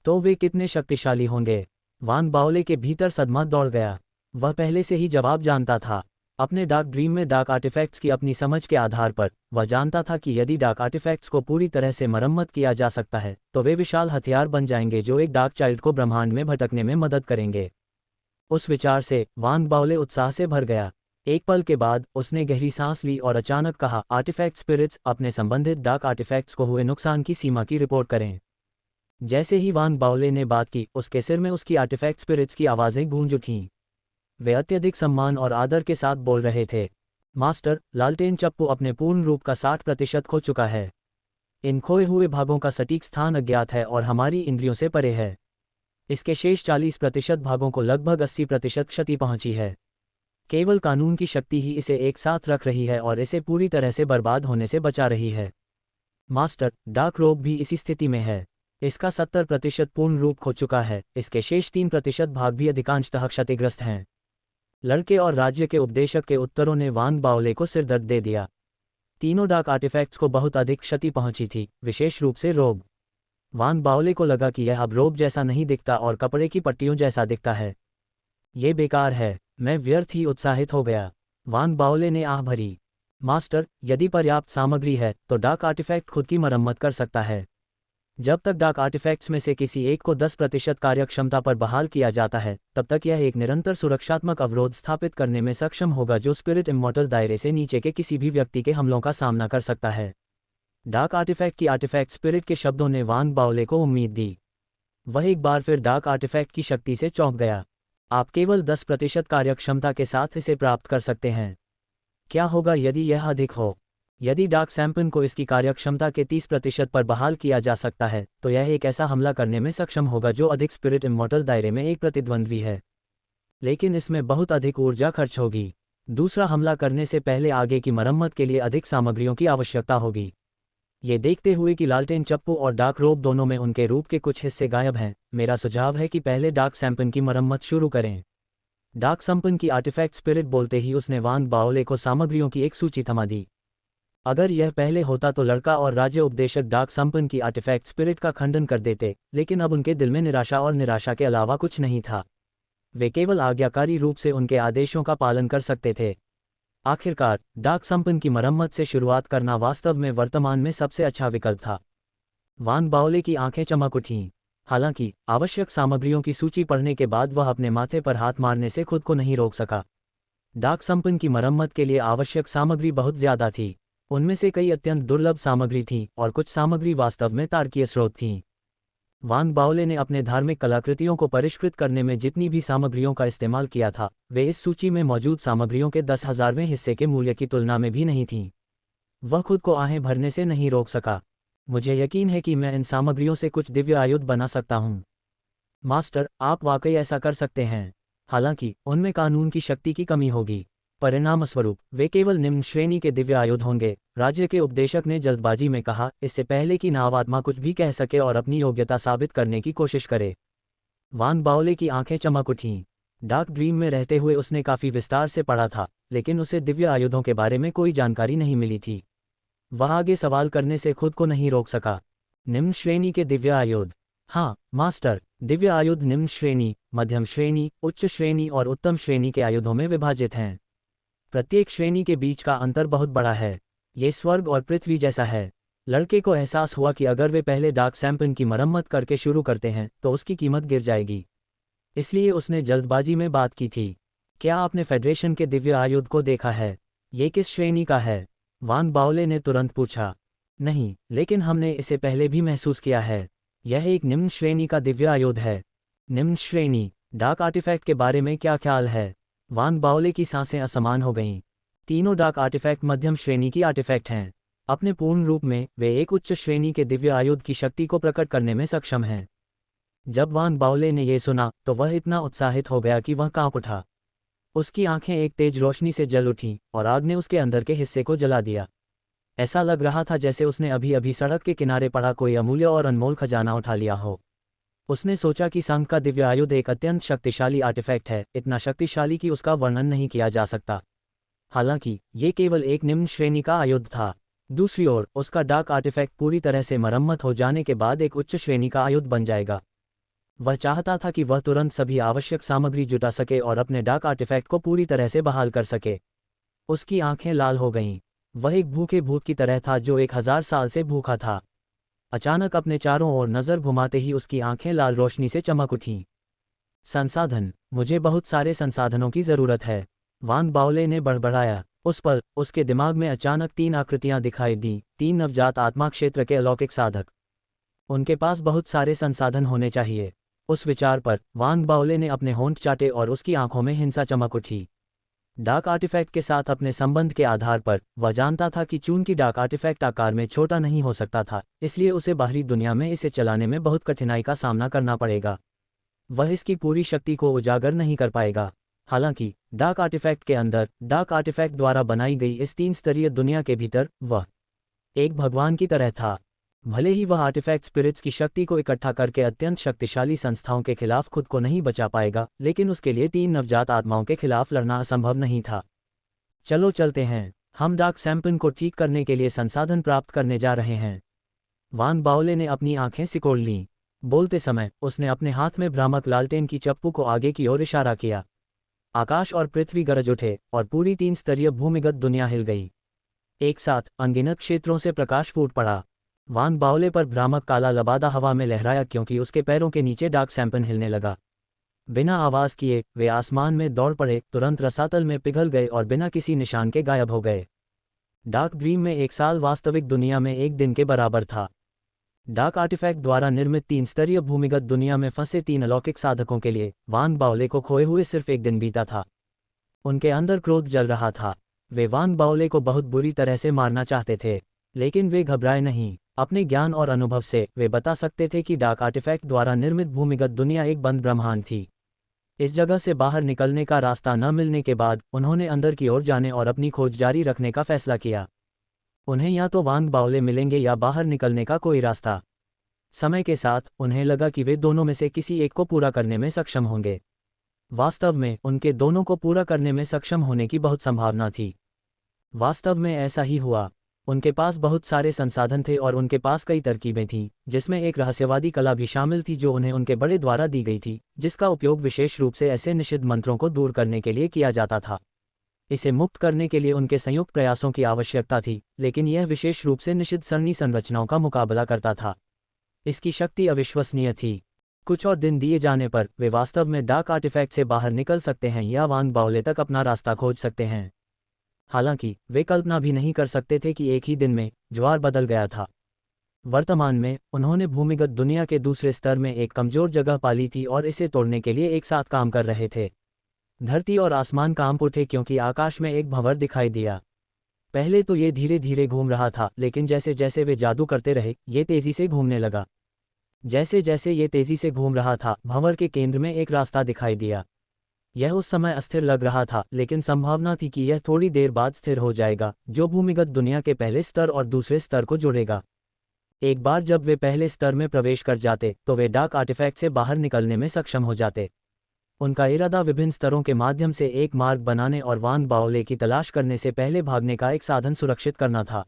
तो वे कितने शक्तिशाली होंगे। वांग बाओले के भीतर सदमा दौड़ गया। वह पहले से ही जवाब जानता था। अपने डार्क ड्रीम में डार्क आर्टिफैक्ट्स की अपनी समझ के आधार पर वह जानता था कि यदि डार्क आर्टिफैक्ट्स को पूरी तरह से मरम्मत किया जा सकता है तो वे विशाल हथियार बन जाएंगे जो एक डार्क चाइल्ड को ब्रह्मांड में भटकने में मदद करेंगे। उस विचार से वांग बाओले उत्साह से भर गया। एक पल के बाद उसने गहरी सांस ली और अचानक कहा, आर्टिफैक्ट स्पिरिट्स अपने संबंधित डार्क आर्टिफैक्ट्स को हुए नुकसान की सीमा की रिपोर्ट करें। जैसे ही वांग बाओले ने बात की, उसके सिर में उसकी आर्टिफैक्ट स्पिरिट्स की आवाज़ें गूंज उठीं। वे अत्यधिक सम्मान और आदर के साथ बोल रहे थे, मास्टर, लालटेन चप्पू अपने पूर्ण रूप का 60% खो चुका है। इन खोए हुए भागों का सटीक स्थान अज्ञात है और हमारी इंद्रियों से परे है। इसके शेष 40% भागों को लगभग 80% क्षति पहुंची है। केवल कानून की शक्ति ही इसे एक साथ रख रही है और इसे पूरी तरह से बर्बाद होने से बचा रही है। मास्टर, डार्क रोब भी इसी स्थिति में है। इसका 70% पूर्ण रूप खो चुका है, इसके शेष 3% भाग भी अधिकांशतः क्षतिग्रस्त हैं। लड़के और राज्य के उपदेशक के उत्तरों ने वान बाओले को सिरदर्द दे दिया। तीनों डार्क आर्टिफैक्ट्स को बहुत अधिक क्षति पहुंची थी, विशेष रूप से रोब। वान बाओले को लगा कि यह अब रोब जैसा नहीं दिखता और कपड़े की पट्टियों जैसा दिखता है। ये बेकार है, मैं व्यर्थ ही उत्साहित हो गया। वान बाओले ने आह भरी। मास्टर, यदि पर्याप्त सामग्री है तो डार्क आर्टिफैक्ट खुद की मरम्मत कर सकता है। जब तक डार्क आर्टिफैक्ट्स में से किसी एक को 10% कार्यक्षमता पर बहाल किया जाता है, तब तक यह एक निरंतर सुरक्षात्मक अवरोध स्थापित करने में सक्षम होगा जो स्पिरिट इमॉर्टल दायरे से नीचे के किसी भी व्यक्ति के हमलों का सामना कर सकता है। डार्क आर्टिफैक्ट की आर्टिफैक्ट स्पिरिट के शब्दों ने वान बाओले को उम्मीद दी। वह एक बार फिर डार्क आर्टिफैक्ट की शक्ति से चौंक गया। आप केवल 10% कार्यक्षमता के साथ इसे प्राप्त कर सकते हैं। क्या होगा यदि यह अधिक हो? यदि डार्क सैम्पन को इसकी कार्यक्षमता के 30% पर बहाल किया जा सकता है, तो यह एक ऐसा हमला करने में सक्षम होगा जो अधिक स्पिरिट इमॉर्टल दायरे में एक प्रतिद्वंद्वी है। लेकिन इसमें बहुत अधिक ऊर्जा खर्च होगी। दूसरा हमला करने से पहले आगे की मरम्मत के लिए अधिक सामग्रियों की आवश्यकता होगी। ये देखते हुए कि लालटेन चप्पू और डार्क रोब दोनों में उनके रूप के कुछ हिस्से गायब हैं, मेरा सुझाव है कि पहले डार्क सैम्पन की मरम्मत शुरू करें। डार्क सैम्पन की आर्टिफैक्ट स्पिरिट बोलते ही उसने वान बाओले को सामग्रियों की एक सूची थमा दी। अगर यह पहले होता तो लड़का और राज्य उपदेशक डार्क सैम्पन की आर्टिफैक्ट स्पिरिट का खंडन कर देते, लेकिन अब उनके दिल में निराशा और निराशा के अलावा कुछ नहीं था। वे केवल आज्ञाकारी रूप से उनके आदेशों का पालन कर सकते थे। आखिरकार, डार्क सैम्पन की मरम्मत से शुरुआत करना वास्तव में वर्तमान में सबसे अच्छा विकल्प था। वान बाओले की आंखें चमक उठीं। हालांकि, आवश्यक सामग्रियों की सूची पढ़ने के बाद वह अपने माथे पर हाथ मारने से खुद को नहीं रोक सका। डार्क सैम्पन की मरम्मत के लिए आवश्यक सामग्री बहुत ज्यादा थी। उनमें से कई अत्यंत दुर्लभ सामग्री थीं और कुछ सामग्री वास्तव में तारकीय स्रोत थीं। वान बाओले ने अपने धार्मिक कलाकृतियों को परिष्कृत करने में जितनी भी सामग्रियों का इस्तेमाल किया था, वे इस सूची में मौजूद सामग्रियों के 10,000वें हिस्से के मूल्य की तुलना में भी नहीं थीं। वह खुद को आहें भरने से नहीं रोक सका। मुझे यकीन है कि मैं इन सामग्रियों से कुछ दिव्य आयुध बना सकता हूँ। मास्टर, आप वाकई ऐसा कर सकते हैं। हालांकि, उनमें कानून की शक्ति की कमी होगी। परिणामस्वरूप, वे केवल निम्न श्रेणी के दिव्य आयुध होंगे, राज्य के उपदेशक ने जल्दबाजी में कहा, इससे पहले कि नावात्मा कुछ भी कह सके और अपनी योग्यता साबित करने की कोशिश करे। वान बाओले की आंखें चमक उठीं। डार्क ड्रीम में रहते हुए उसने काफी विस्तार से पढ़ा था, लेकिन उसे दिव्य आयुधों के बारे में कोई जानकारी नहीं मिली थी। वह आगे सवाल करने से खुद को नहीं रोक सका। निम्न श्रेणी के दिव्य आयुध? हाँ, मास्टर, दिव्य आयुध निम्न श्रेणी, मध्यम श्रेणी, उच्च श्रेणी और उत्तम श्रेणी के आयुधों में विभाजित हैं। प्रत्येक श्रेणी के बीच का अंतर बहुत बड़ा है। ये स्वर्ग और पृथ्वी जैसा है। लड़के को एहसास हुआ कि अगर वे पहले डार्क सैम्पन की मरम्मत करके शुरू करते हैं तो उसकी कीमत गिर जाएगी। इसलिए उसने जल्दबाजी में बात की थी। क्या आपने फेडरेशन के दिव्य आयुध को देखा है? ये किस श्रेणी का है? वान बाओले ने तुरंत पूछा। नहीं, लेकिन हमने इसे पहले भी महसूस किया है। यह एक निम्न श्रेणी का दिव्य आयुध है। निम्न श्रेणी? डार्क आर्टिफैक्ट के बारे में क्या ख्याल है? वान बाओले की सांसें असमान हो गईं। तीनों डार्क आर्टिफैक्ट मध्यम श्रेणी की आर्टिफैक्ट हैं। अपने पूर्ण रूप में वे एक उच्च श्रेणी के दिव्य आयुध की शक्ति को प्रकट करने में सक्षम हैं। जब वान बाओले ने यह सुना तो वह इतना उत्साहित हो गया कि वह कांप उठा। उसकी आंखें एक तेज रोशनी से जल उठीं और आग ने उसके अंदर के हिस्से को जला दिया। ऐसा लग रहा था जैसे उसने अभी अभी सड़क के किनारे पड़ा कोई अमूल्य और अनमोल खजाना उठा लिया हो। उसने सोचा कि संघ का दिव्य आयुध एक अत्यंत शक्तिशाली आर्टिफैक्ट है, इतना शक्तिशाली कि उसका वर्णन नहीं किया जा सकता। हालांकि, ये केवल एक निम्न श्रेणी का आयुध था। दूसरी ओर, उसका डार्क आर्टिफैक्ट पूरी तरह से मरम्मत हो जाने के बाद एक उच्च श्रेणी का आयुध बन जाएगा। वह चाहता था कि वह तुरंत सभी आवश्यक सामग्री जुटा सके और अपने डार्क आर्टिफैक्ट को पूरी तरह से बहाल कर सके। उसकी आंखें लाल हो गईं। वह एक भूखे भूत की तरह था जो 1000 साल से भूखा था। अचानक अपने चारों ओर नजर घुमाते ही उसकी आंखें लाल रोशनी से चमक उठीं। संसाधन, मुझे बहुत सारे संसाधनों की जरूरत है, वान बाओले ने बड़बड़ाया। उस पल, उसके दिमाग में अचानक 3 आकृतियां दिखाई दी, 3 नवजात आत्मा क्षेत्र के अलौकिक साधक। उनके पास बहुत सारे संसाधन होने चाहिए। उस विचार पर, वान बाओले ने अपने होंठ चाटे और उसकी आंखों में हिंसा चमक उठी। डार्क आर्टिफैक्ट के साथ अपने संबंध के आधार पर, वह जानता था कि चूंकि डार्क आर्टिफैक्ट आकार में छोटा नहीं हो सकता था, इसलिए उसे बाहरी दुनिया में इसे चलाने में बहुत कठिनाई का सामना करना पड़ेगा। वह इसकी पूरी शक्ति को उजागर नहीं कर पाएगा। हालांकि डार्क आर्टिफैक्ट के अंदर, डार्क आर्टिफैक्ट द्वारा बनाई गई इस 3 स्तरीय दुनिया के भीतर, वह एक भगवान की तरह था। भले ही वह आर्टिफैक्ट स्पिरिट्स की शक्ति को इकट्ठा करके अत्यंत शक्तिशाली संस्थाओं के खिलाफ खुद को नहीं बचा पाएगा, लेकिन उसके लिए 3 नवजात आत्माओं के खिलाफ लड़ना असंभव नहीं था। चलो चलते हैं, हम डार्क सैम्पन को ठीक करने के लिए संसाधन प्राप्त करने जा रहे हैं। वान बाओले ने अपनी आंखें सिकोड़ लीं। बोलते समय उसने अपने हाथ में भ्रामक लालटेन की चप्पू को आगे की ओर इशारा किया। आकाश और पृथ्वी गरज उठे और पूरी 3 स्तरीय भूमिगत दुनिया हिल गई। एक साथ अनगिनत क्षेत्रों से प्रकाश फूट पड़ा। वान बाओले पर भ्रामक काला लबादा हवा में लहराया क्योंकि उसके पैरों के नीचे डार्क सैम्पन हिलने लगा। बिना आवाज किए वे आसमान में दौड़ पड़े, तुरंत रसातल में पिघल गए और बिना किसी निशान के गायब हो गए। डार्क ड्रीम में 1 साल वास्तविक दुनिया में 1 दिन के बराबर था। डार्क आर्टिफैक्ट द्वारा निर्मित 3 स्तरीय भूमिगत दुनिया में फंसे 3 अलौकिक साधकों के लिए वान बाओले को खोए हुए सिर्फ 1 दिन बीता था। उनके अंदर क्रोध जल रहा था। वे वान बाओले को बहुत बुरी तरह से मारना चाहते थे, लेकिन वे घबराए नहीं। अपने ज्ञान और अनुभव से वे बता सकते थे कि डार्क आर्टिफैक्ट द्वारा निर्मित भूमिगत दुनिया एक बंद ब्रह्मांड थी। इस जगह से बाहर निकलने का रास्ता न मिलने के बाद उन्होंने अंदर की ओर जाने और अपनी खोज जारी रखने का फैसला किया। उन्हें या तो वान बाओले मिलेंगे या बाहर निकलने का कोई रास्ता। समय के साथ उन्हें लगा कि वे दोनों में से किसी एक को पूरा करने में सक्षम होंगे। वास्तव में उनके दोनों को पूरा करने में सक्षम होने की बहुत संभावना थी। वास्तव में ऐसा ही हुआ। उनके पास बहुत सारे संसाधन थे और उनके पास कई तरकीबें थीं, जिसमें एक रहस्यवादी कला भी शामिल थी जो उन्हें उनके बड़े द्वारा दी गई थी, जिसका उपयोग विशेष रूप से ऐसे निषिद्ध मंत्रों को दूर करने के लिए किया जाता था। इसे मुक्त करने के लिए उनके संयुक्त प्रयासों की आवश्यकता थी, लेकिन यह विशेष रूप से निषिद्ध सरणी संरचनाओं का मुकाबला करता था। इसकी शक्ति अविश्वसनीय थी। कुछ और दिन दिए जाने पर वे वास्तव में डार्क आर्टिफैक्ट से बाहर निकल सकते हैं या वान बाओले तक अपना रास्ता खोज सकते हैं। हालांकि वे कल्पना भी नहीं कर सकते थे कि एक ही दिन में ज्वार बदल गया था। वर्तमान में उन्होंने भूमिगत दुनिया के दूसरे स्तर में एक कमजोर जगह पाली थी और इसे तोड़ने के लिए एक साथ काम कर रहे थे। धरती और आसमान कांप उठे क्योंकि आकाश में एक भंवर दिखाई दिया। पहले तो ये धीरे धीरे घूम रहा था, लेकिन जैसे जैसे वे जादू करते रहे ये तेजी से घूमने लगा। जैसे जैसे ये तेजी से घूम रहा था, भंवर के केंद्र में एक रास्ता दिखाई दिया। यह उस समय अस्थिर लग रहा था, लेकिन संभावना थी कि यह थोड़ी देर बाद स्थिर हो जाएगा, जो भूमिगत दुनिया के पहले स्तर और दूसरे स्तर को जोड़ेगा। एक बार जब वे पहले स्तर में प्रवेश कर जाते तो वे डार्क आर्टिफैक्ट से बाहर निकलने में सक्षम हो जाते। उनका इरादा विभिन्न स्तरों के माध्यम से एक मार्ग बनाने और वान बाओले की तलाश करने से पहले भागने का एक साधन सुरक्षित करना था।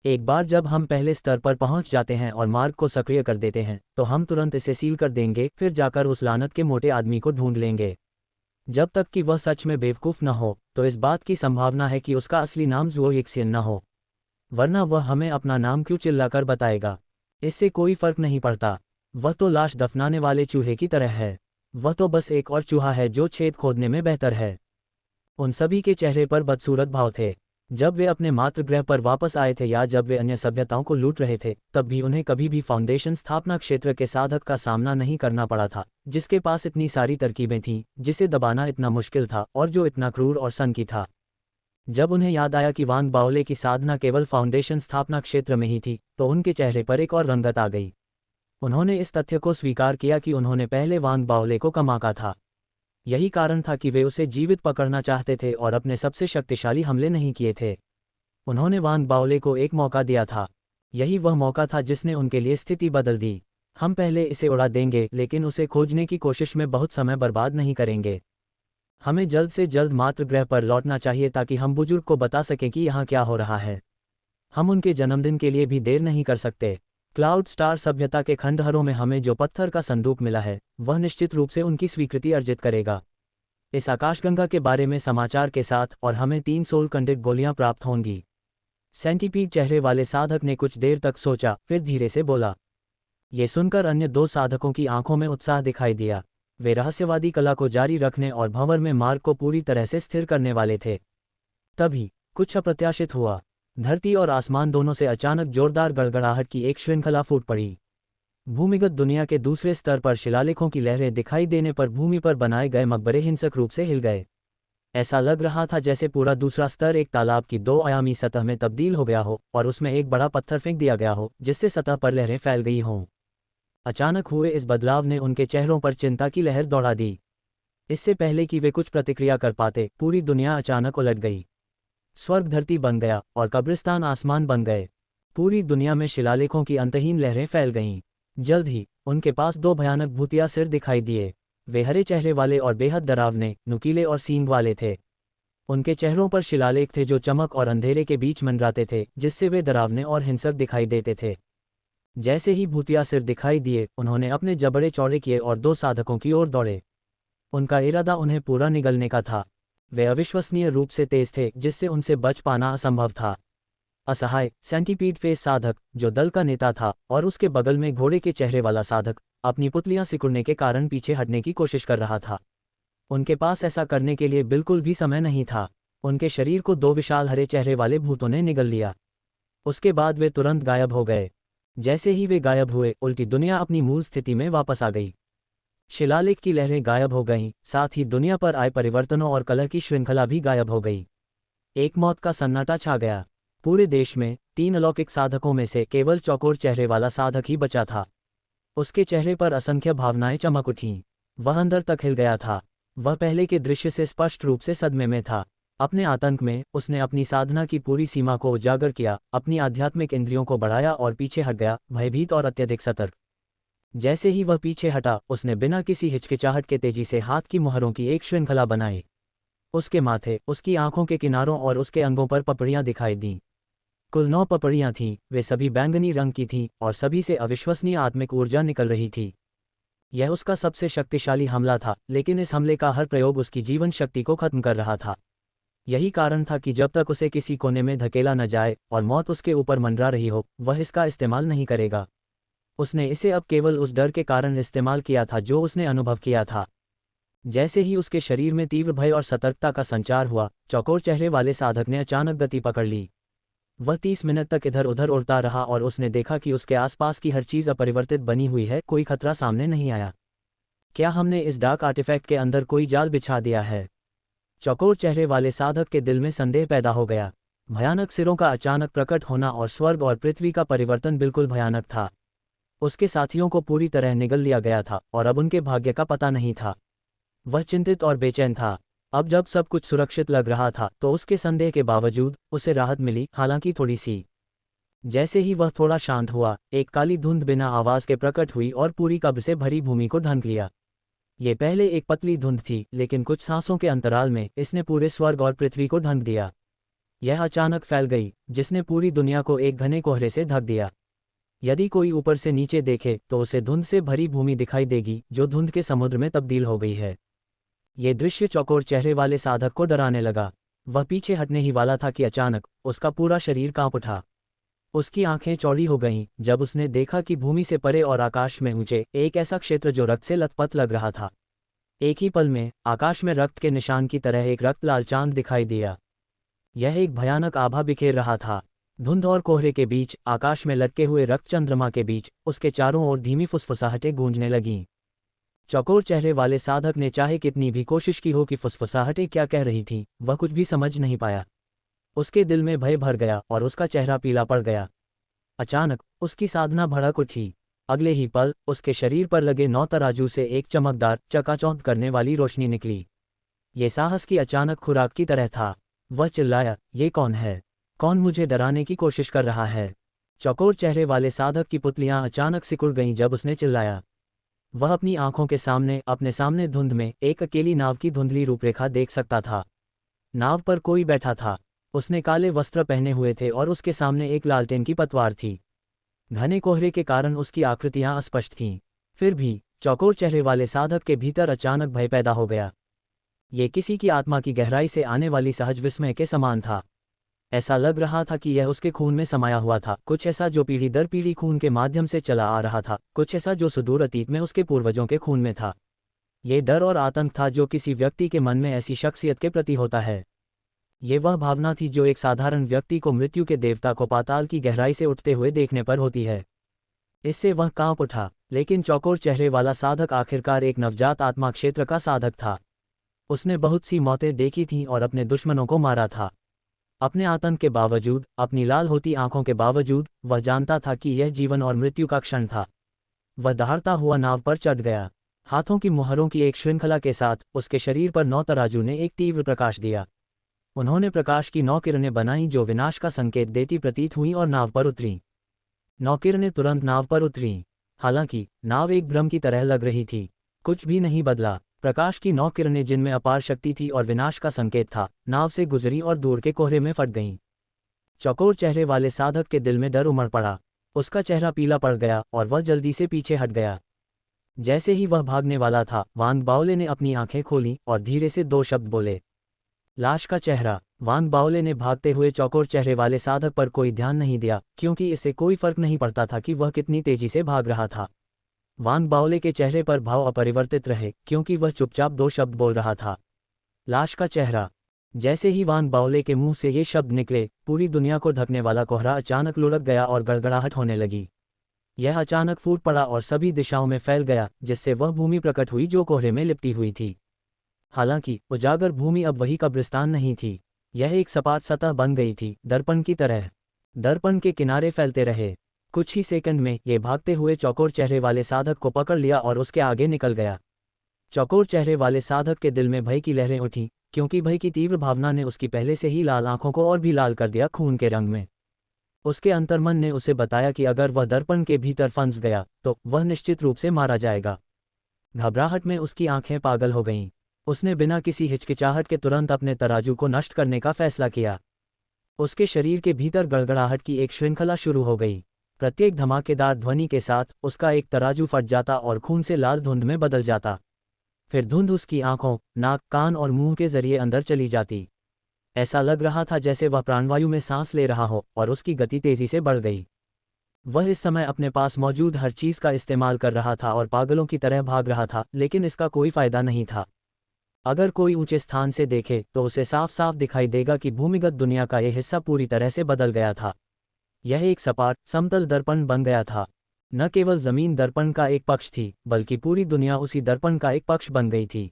एक बार जब हम पहले स्तर पर पहुंच जाते हैं और मार्ग को सक्रिय कर देते हैं, तो हम तुरंत इसे सील कर देंगे, फिर जाकर उस लानत के मोटे आदमी को ढूंढ लेंगे। जब तक कि वह सच में बेवकूफ़ न हो, तो इस बात की संभावना है कि उसका असली नाम ज़ुओयिक्सियन न हो, वरना वह हमें अपना नाम क्यों चिल्लाकर बताएगा। इससे कोई फर्क नहीं पड़ता। वह तो लाश दफनाने वाले चूहे की तरह है। वह तो बस एक और चूहा है जो छेद खोदने में बेहतर है। उन सभी के चेहरे पर बदसूरत भाव थे। जब वे अपने मातृगृह पर वापस आए थे या जब वे अन्य सभ्यताओं को लूट रहे थे, तब भी उन्हें कभी भी फाउंडेशन स्थापना क्षेत्र के साधक का सामना नहीं करना पड़ा था, जिसके पास इतनी सारी तरकीबें थीं, जिसे दबाना इतना मुश्किल था और जो इतना क्रूर और सनकी था। जब उन्हें याद आया कि वान बाओले की साधना केवल फाउंडेशन स्थापना क्षेत्र में ही थी, तो उनके चेहरे पर एक और रंगत आ गई। उन्होंने इस तथ्य को स्वीकार किया कि उन्होंने पहले वान बाओले को कम आंका था। यही कारण था कि वे उसे जीवित पकड़ना चाहते थे और अपने सबसे शक्तिशाली हमले नहीं किए थे। उन्होंने वान बाओले को एक मौका दिया था। यही वह मौका था जिसने उनके लिए स्थिति बदल दी। हम पहले इसे उड़ा देंगे, लेकिन उसे खोजने की कोशिश में बहुत समय बर्बाद नहीं करेंगे। हमें जल्द से जल्द मातृगृह पर लौटना चाहिए ताकि हम बुजुर्ग को बता सकें कि यहाँ क्या हो रहा है। हम उनके जन्मदिन के लिए भी देर नहीं कर सकते। क्लाउड स्टार सभ्यता के खंडहरों में हमें जो पत्थर का संदूक मिला है, वह निश्चित रूप से उनकी स्वीकृति अर्जित करेगा। इस आकाशगंगा के बारे में समाचार के साथ और हमें 3 सोल कंडित गोलियां प्राप्त होंगी। सेंटीपीड चेहरे वाले साधक ने कुछ देर तक सोचा, फिर धीरे से बोला। ये सुनकर अन्य 2 साधकों की आंखों में उत्साह दिखाई दिया। वे रहस्यवादी कला को जारी रखने और भंवर में मार्ग को पूरी तरह से स्थिर करने वाले थे। तभी कुछ अप्रत्याशित हुआ। धरती और आसमान दोनों से अचानक जोरदार गड़गड़ाहट की एक श्रृंखला फूट पड़ी। भूमिगत दुनिया के दूसरे स्तर पर शिलालेखों की लहरें दिखाई देने पर भूमि पर बनाए गए मकबरे हिंसक रूप से हिल गए। ऐसा लग रहा था जैसे पूरा दूसरा स्तर एक तालाब की 2 आयामी सतह में तब्दील हो गया हो और उसमें एक बड़ा पत्थर फेंक दिया गया हो, जिससे सतह पर लहरें फैल गई हों। अचानक हुए इस बदलाव ने उनके चेहरों पर चिंता की लहर दौड़ा दी। इससे पहले कि वे कुछ प्रतिक्रिया कर पाते, पूरी दुनिया अचानक उलट गई। स्वर्ग धरती बन गया और कब्रिस्तान आसमान बन गए। पूरी दुनिया में शिलालेखों की अंतहीन लहरें फैल गईं। जल्द ही उनके पास दो भयानक भूतिया सिर दिखाई दिए। वे हरे चेहरे वाले और बेहद डरावने, नुकीले और सींग वाले थे। उनके चेहरों पर शिलालेख थे जो चमक और अंधेरे के बीच मंडराते थे, जिससे वे डरावने और हिंसक दिखाई देते थे। जैसे ही भूतिया सिर दिखाई दिए, उन्होंने अपने जबड़े चौड़े किए और दो साधकों की ओर दौड़े। उनका इरादा उन्हें पूरा निगलने का था। वे अविश्वसनीय रूप से तेज थे, जिससे उनसे बच पाना असंभव था। असहाय सेंटीपीड फेस साधक, जो दल का नेता था, और उसके बगल में घोड़े के चेहरे वाला साधक, अपनी पुतलियां सिकुड़ने के कारण पीछे हटने की कोशिश कर रहा था। उनके पास ऐसा करने के लिए बिल्कुल भी समय नहीं था। उनके शरीर को दो विशाल हरे चेहरे वाले भूतों ने निगल लिया। उसके बाद वे तुरंत गायब हो गए। जैसे ही वे गायब हुए, उल्टी दुनिया अपनी मूल स्थिति में वापस आ गई। शिलालेख की लहरें गायब हो गईं, साथ ही दुनिया पर आए परिवर्तनों और कलह की श्रृंखला भी गायब हो गई। एक मौत का सन्नाटा छा गया। पूरे देश में 3 अलौकिक साधकों में से केवल चौकोर चेहरे वाला साधक ही बचा था। उसके चेहरे पर असंख्य भावनाएं चमक उठीं। वह अंदर तक हिल गया था। वह पहले के दृश्य से स्पष्ट रूप से सदमे में था। अपने आतंक में उसने अपनी साधना की पूरी सीमा को उजागर किया, अपनी आध्यात्मिक इंद्रियों को बढ़ाया और पीछे हट गया, भयभीत और अत्यधिक सतर्क। जैसे ही वह पीछे हटा, उसने बिना किसी हिचकिचाहट के तेजी से हाथ की मुहरों की एक श्रृंखला बनाई। उसके माथे, उसकी आंखों के किनारों और उसके अंगों पर पपड़ियां दिखाई दीं। कुल 9 पपड़ियां थीं। वे सभी बैंगनी रंग की थीं और सभी से अविश्वसनीय आत्मिक ऊर्जा निकल रही थी। यह उसका सबसे शक्तिशाली हमला था, लेकिन इस हमले का हर प्रयोग उसकी जीवन शक्ति को खत्म कर रहा था। यही कारण था कि जब तक उसे किसी कोने में धकेला न जाए और मौत उसके ऊपर मंडरा रही हो, वह इसका इस्तेमाल नहीं करेगा। उसने इसे अब केवल उस डर के कारण इस्तेमाल किया था जो उसने अनुभव किया था। जैसे ही उसके शरीर में तीव्र भय और सतर्कता का संचार हुआ, चौकोर चेहरे वाले साधक ने अचानक गति पकड़ ली। वह 30 मिनट तक इधर उधर उड़ता रहा और उसने देखा कि उसके आसपास की हर चीज़ अपरिवर्तित बनी हुई है, कोई खतरा सामने नहीं आया। क्या हमने इस डार्क आर्टिफैक्ट के अंदर कोई जाल बिछा दिया है? चौकोर चेहरे वाले साधक के दिल में संदेह पैदा हो गया। भयानक सिरों का अचानक प्रकट होना और स्वर्ग और पृथ्वी का परिवर्तन बिल्कुल भयानक था। उसके साथियों को पूरी तरह निगल लिया गया था और अब उनके भाग्य का पता नहीं था। वह चिंतित और बेचैन था। अब जब सब कुछ सुरक्षित लग रहा था, तो उसके संदेह के बावजूद उसे राहत मिली, हालांकि थोड़ी सी। जैसे ही वह थोड़ा शांत हुआ, एक काली धुंध बिना आवाज के प्रकट हुई और पूरी कब्र से भरी भूमि को ढक लिया। ये पहले एक पतली धुंध थी, लेकिन कुछ सांसों के अंतराल में इसने पूरे स्वर्ग और पृथ्वी को ढक दिया। यह अचानक फैल गई, जिसने पूरी दुनिया को एक घने कोहरे से ढक दिया। यदि कोई ऊपर से नीचे देखे तो उसे धुंध से भरी भूमि दिखाई देगी, जो धुंध के समुद्र में तब्दील हो गई है। ये दृश्य चौकोर चेहरे वाले साधक को डराने लगा। वह पीछे हटने ही वाला था कि अचानक उसका पूरा शरीर कांप उठा। उसकी आंखें चौड़ी हो गईं जब उसने देखा कि भूमि से परे और आकाश में ऊंचे एक ऐसा क्षेत्र जो रक्त से लथपथ लग रहा था। एक ही पल में आकाश में रक्त के निशान की तरह एक रक्त लाल चांद दिखाई दिया। यह एक भयानक आभा बिखेर रहा था। धुंध और कोहरे के बीच, आकाश में लटके हुए रक्त चंद्रमा के बीच, उसके चारों ओर धीमी फुसफुसाहटें गूंजने लगीं। चौकोर चेहरे वाले साधक ने चाहे कितनी भी कोशिश की हो कि फुसफुसाहटें क्या कह रही थीं, वह कुछ भी समझ नहीं पाया। उसके दिल में भय भर गया और उसका चेहरा पीला पड़ गया। अचानक उसकी साधना भड़क उठी। अगले ही पल उसके शरीर पर लगे 9 तराजू से एक चमकदार, चकाचौंध करने वाली रोशनी निकली। ये साहस की अचानक खुराक की तरह था। वह चिल्लाया, ये कौन है? कौन मुझे डराने की कोशिश कर रहा है? चौकोर चेहरे वाले साधक की पुतलियां अचानक सिकुड़ गईं जब उसने चिल्लाया। वह अपनी आंखों के सामने, अपने सामने धुंध में एक अकेली नाव की धुंधली रूपरेखा देख सकता था। नाव पर कोई बैठा था। उसने काले वस्त्र पहने हुए थे और उसके सामने एक लालटेन की पतवार थी। घने कोहरे के कारण उसकी आकृतियां अस्पष्ट थीं। फिर भी चौकोर चेहरे वाले साधक के भीतर अचानक भय पैदा हो गया। ये किसी की आत्मा की गहराई से आने वाली सहज विस्मय के समान था। ऐसा लग रहा था कि यह उसके खून में समाया हुआ था, कुछ ऐसा जो पीढ़ी दर पीढ़ी खून के माध्यम से चला आ रहा था, कुछ ऐसा जो सुदूर अतीत में उसके पूर्वजों के खून में था। ये डर और आतंक था जो किसी व्यक्ति के मन में ऐसी शख्सियत के प्रति होता है। ये वह भावना थी जो एक साधारण व्यक्ति को मृत्यु के देवता को पाताल की गहराई से उठते हुए देखने पर होती है। इससे वह कांप उठा। लेकिन चौकोर चेहरे वाला साधक आखिरकार एक नवजात आत्मा क्षेत्र का साधक था। उसने बहुत सी मौतें देखी थीं और अपने दुश्मनों को मारा था। अपने आतंक के बावजूद, अपनी लाल होती आंखों के बावजूद, वह जानता था कि यह जीवन और मृत्यु का क्षण था। वह दहाड़ता हुआ नाव पर चढ़ गया। हाथों की मुहरों की एक श्रृंखला के साथ उसके शरीर पर 9 तराजू ने एक तीव्र प्रकाश दिया। उन्होंने प्रकाश की 9 किरणें बनाईं जो विनाश का संकेत देती प्रतीत हुईं और नाव पर उतरीं। 9 किरणें तुरंत नाव पर उतरीं। हालांकि नाव एक भ्रम की तरह लग रही थी। कुछ भी नहीं बदला। प्रकाश की 9 किरणें जिनमें अपार शक्ति थी और विनाश का संकेत था, नाव से गुजरी और दूर के कोहरे में फट गईं। चौकोर चेहरे वाले साधक के दिल में डर उमड़ पड़ा। उसका चेहरा पीला पड़ गया और वह जल्दी से पीछे हट गया। जैसे ही वह भागने वाला था, वांग बाओले ने अपनी आंखें खोलीं और धीरे से 2 शब्द बोले। लाश का चेहरा। वांग बाओले ने भागते हुए चौकोर चेहरे वाले साधक पर कोई ध्यान नहीं दिया, क्योंकि इससे कोई फर्क नहीं पड़ता था कि वह कितनी तेजी से भाग रहा था। वांग बाओले के चेहरे पर भाव अपरिवर्तित रहे, क्योंकि वह चुपचाप 2 शब्द बोल रहा था। लाश का चेहरा। जैसे ही वांग बाओले के मुंह से ये शब्द निकले, पूरी दुनिया को ढकने वाला कोहरा अचानक लुढ़क गया और गड़गड़ाहट होने लगी। यह अचानक फूट पड़ा और सभी दिशाओं में फैल गया, जिससे वह भूमि प्रकट हुई जो कोहरे में लिपटी हुई थी। हालांकि उजागर भूमि अब वही कब्रिस्तान नहीं थी। यह एक सपाट सतह बन गई थी, दर्पण की तरह। दर्पण के किनारे फैलते रहे। कुछ ही सेकंड में ये भागते हुए चौकोर चेहरे वाले साधक को पकड़ लिया और उसके आगे निकल गया। चौकोर चेहरे वाले साधक के दिल में भय की लहरें उठीं, क्योंकि भय की तीव्र भावना ने उसकी पहले से ही लाल आंखों को और भी लाल कर दिया खून के रंग में। उसके अंतर्मन ने उसे बताया कि अगर वह दर्पण के भीतर फंस गया तो वह निश्चित रूप से मारा जाएगा। घबराहट में उसकी आंखें पागल हो गईं। उसने बिना किसी हिचकिचाहट के तुरंत अपने तराजू को नष्ट करने का फैसला किया। उसके शरीर के भीतर गड़गड़ाहट की एक श्रृंखला शुरू हो गई। प्रत्येक धमाकेदार ध्वनि के साथ उसका एक तराजू फट जाता और खून से लाल धुंध में बदल जाता। फिर धुंध उसकी आंखों, नाक, कान और मुंह के जरिए अंदर चली जाती। ऐसा लग रहा था जैसे वह प्राणवायु में सांस ले रहा हो, और उसकी गति तेजी से बढ़ गई। वह इस समय अपने पास मौजूद हर चीज का इस्तेमाल कर रहा था और पागलों की तरह भाग रहा था, लेकिन इसका कोई फायदा नहीं था। अगर कोई ऊंचे स्थान से देखे तो उसे साफ साफ दिखाई देगा कि भूमिगत दुनिया का यह हिस्सा पूरी तरह से बदल गया था। यह एक सपाट, समतल दर्पण बन गया था। न केवल जमीन दर्पण का एक पक्ष थी, बल्कि पूरी दुनिया उसी दर्पण का एक पक्ष बन गई थी।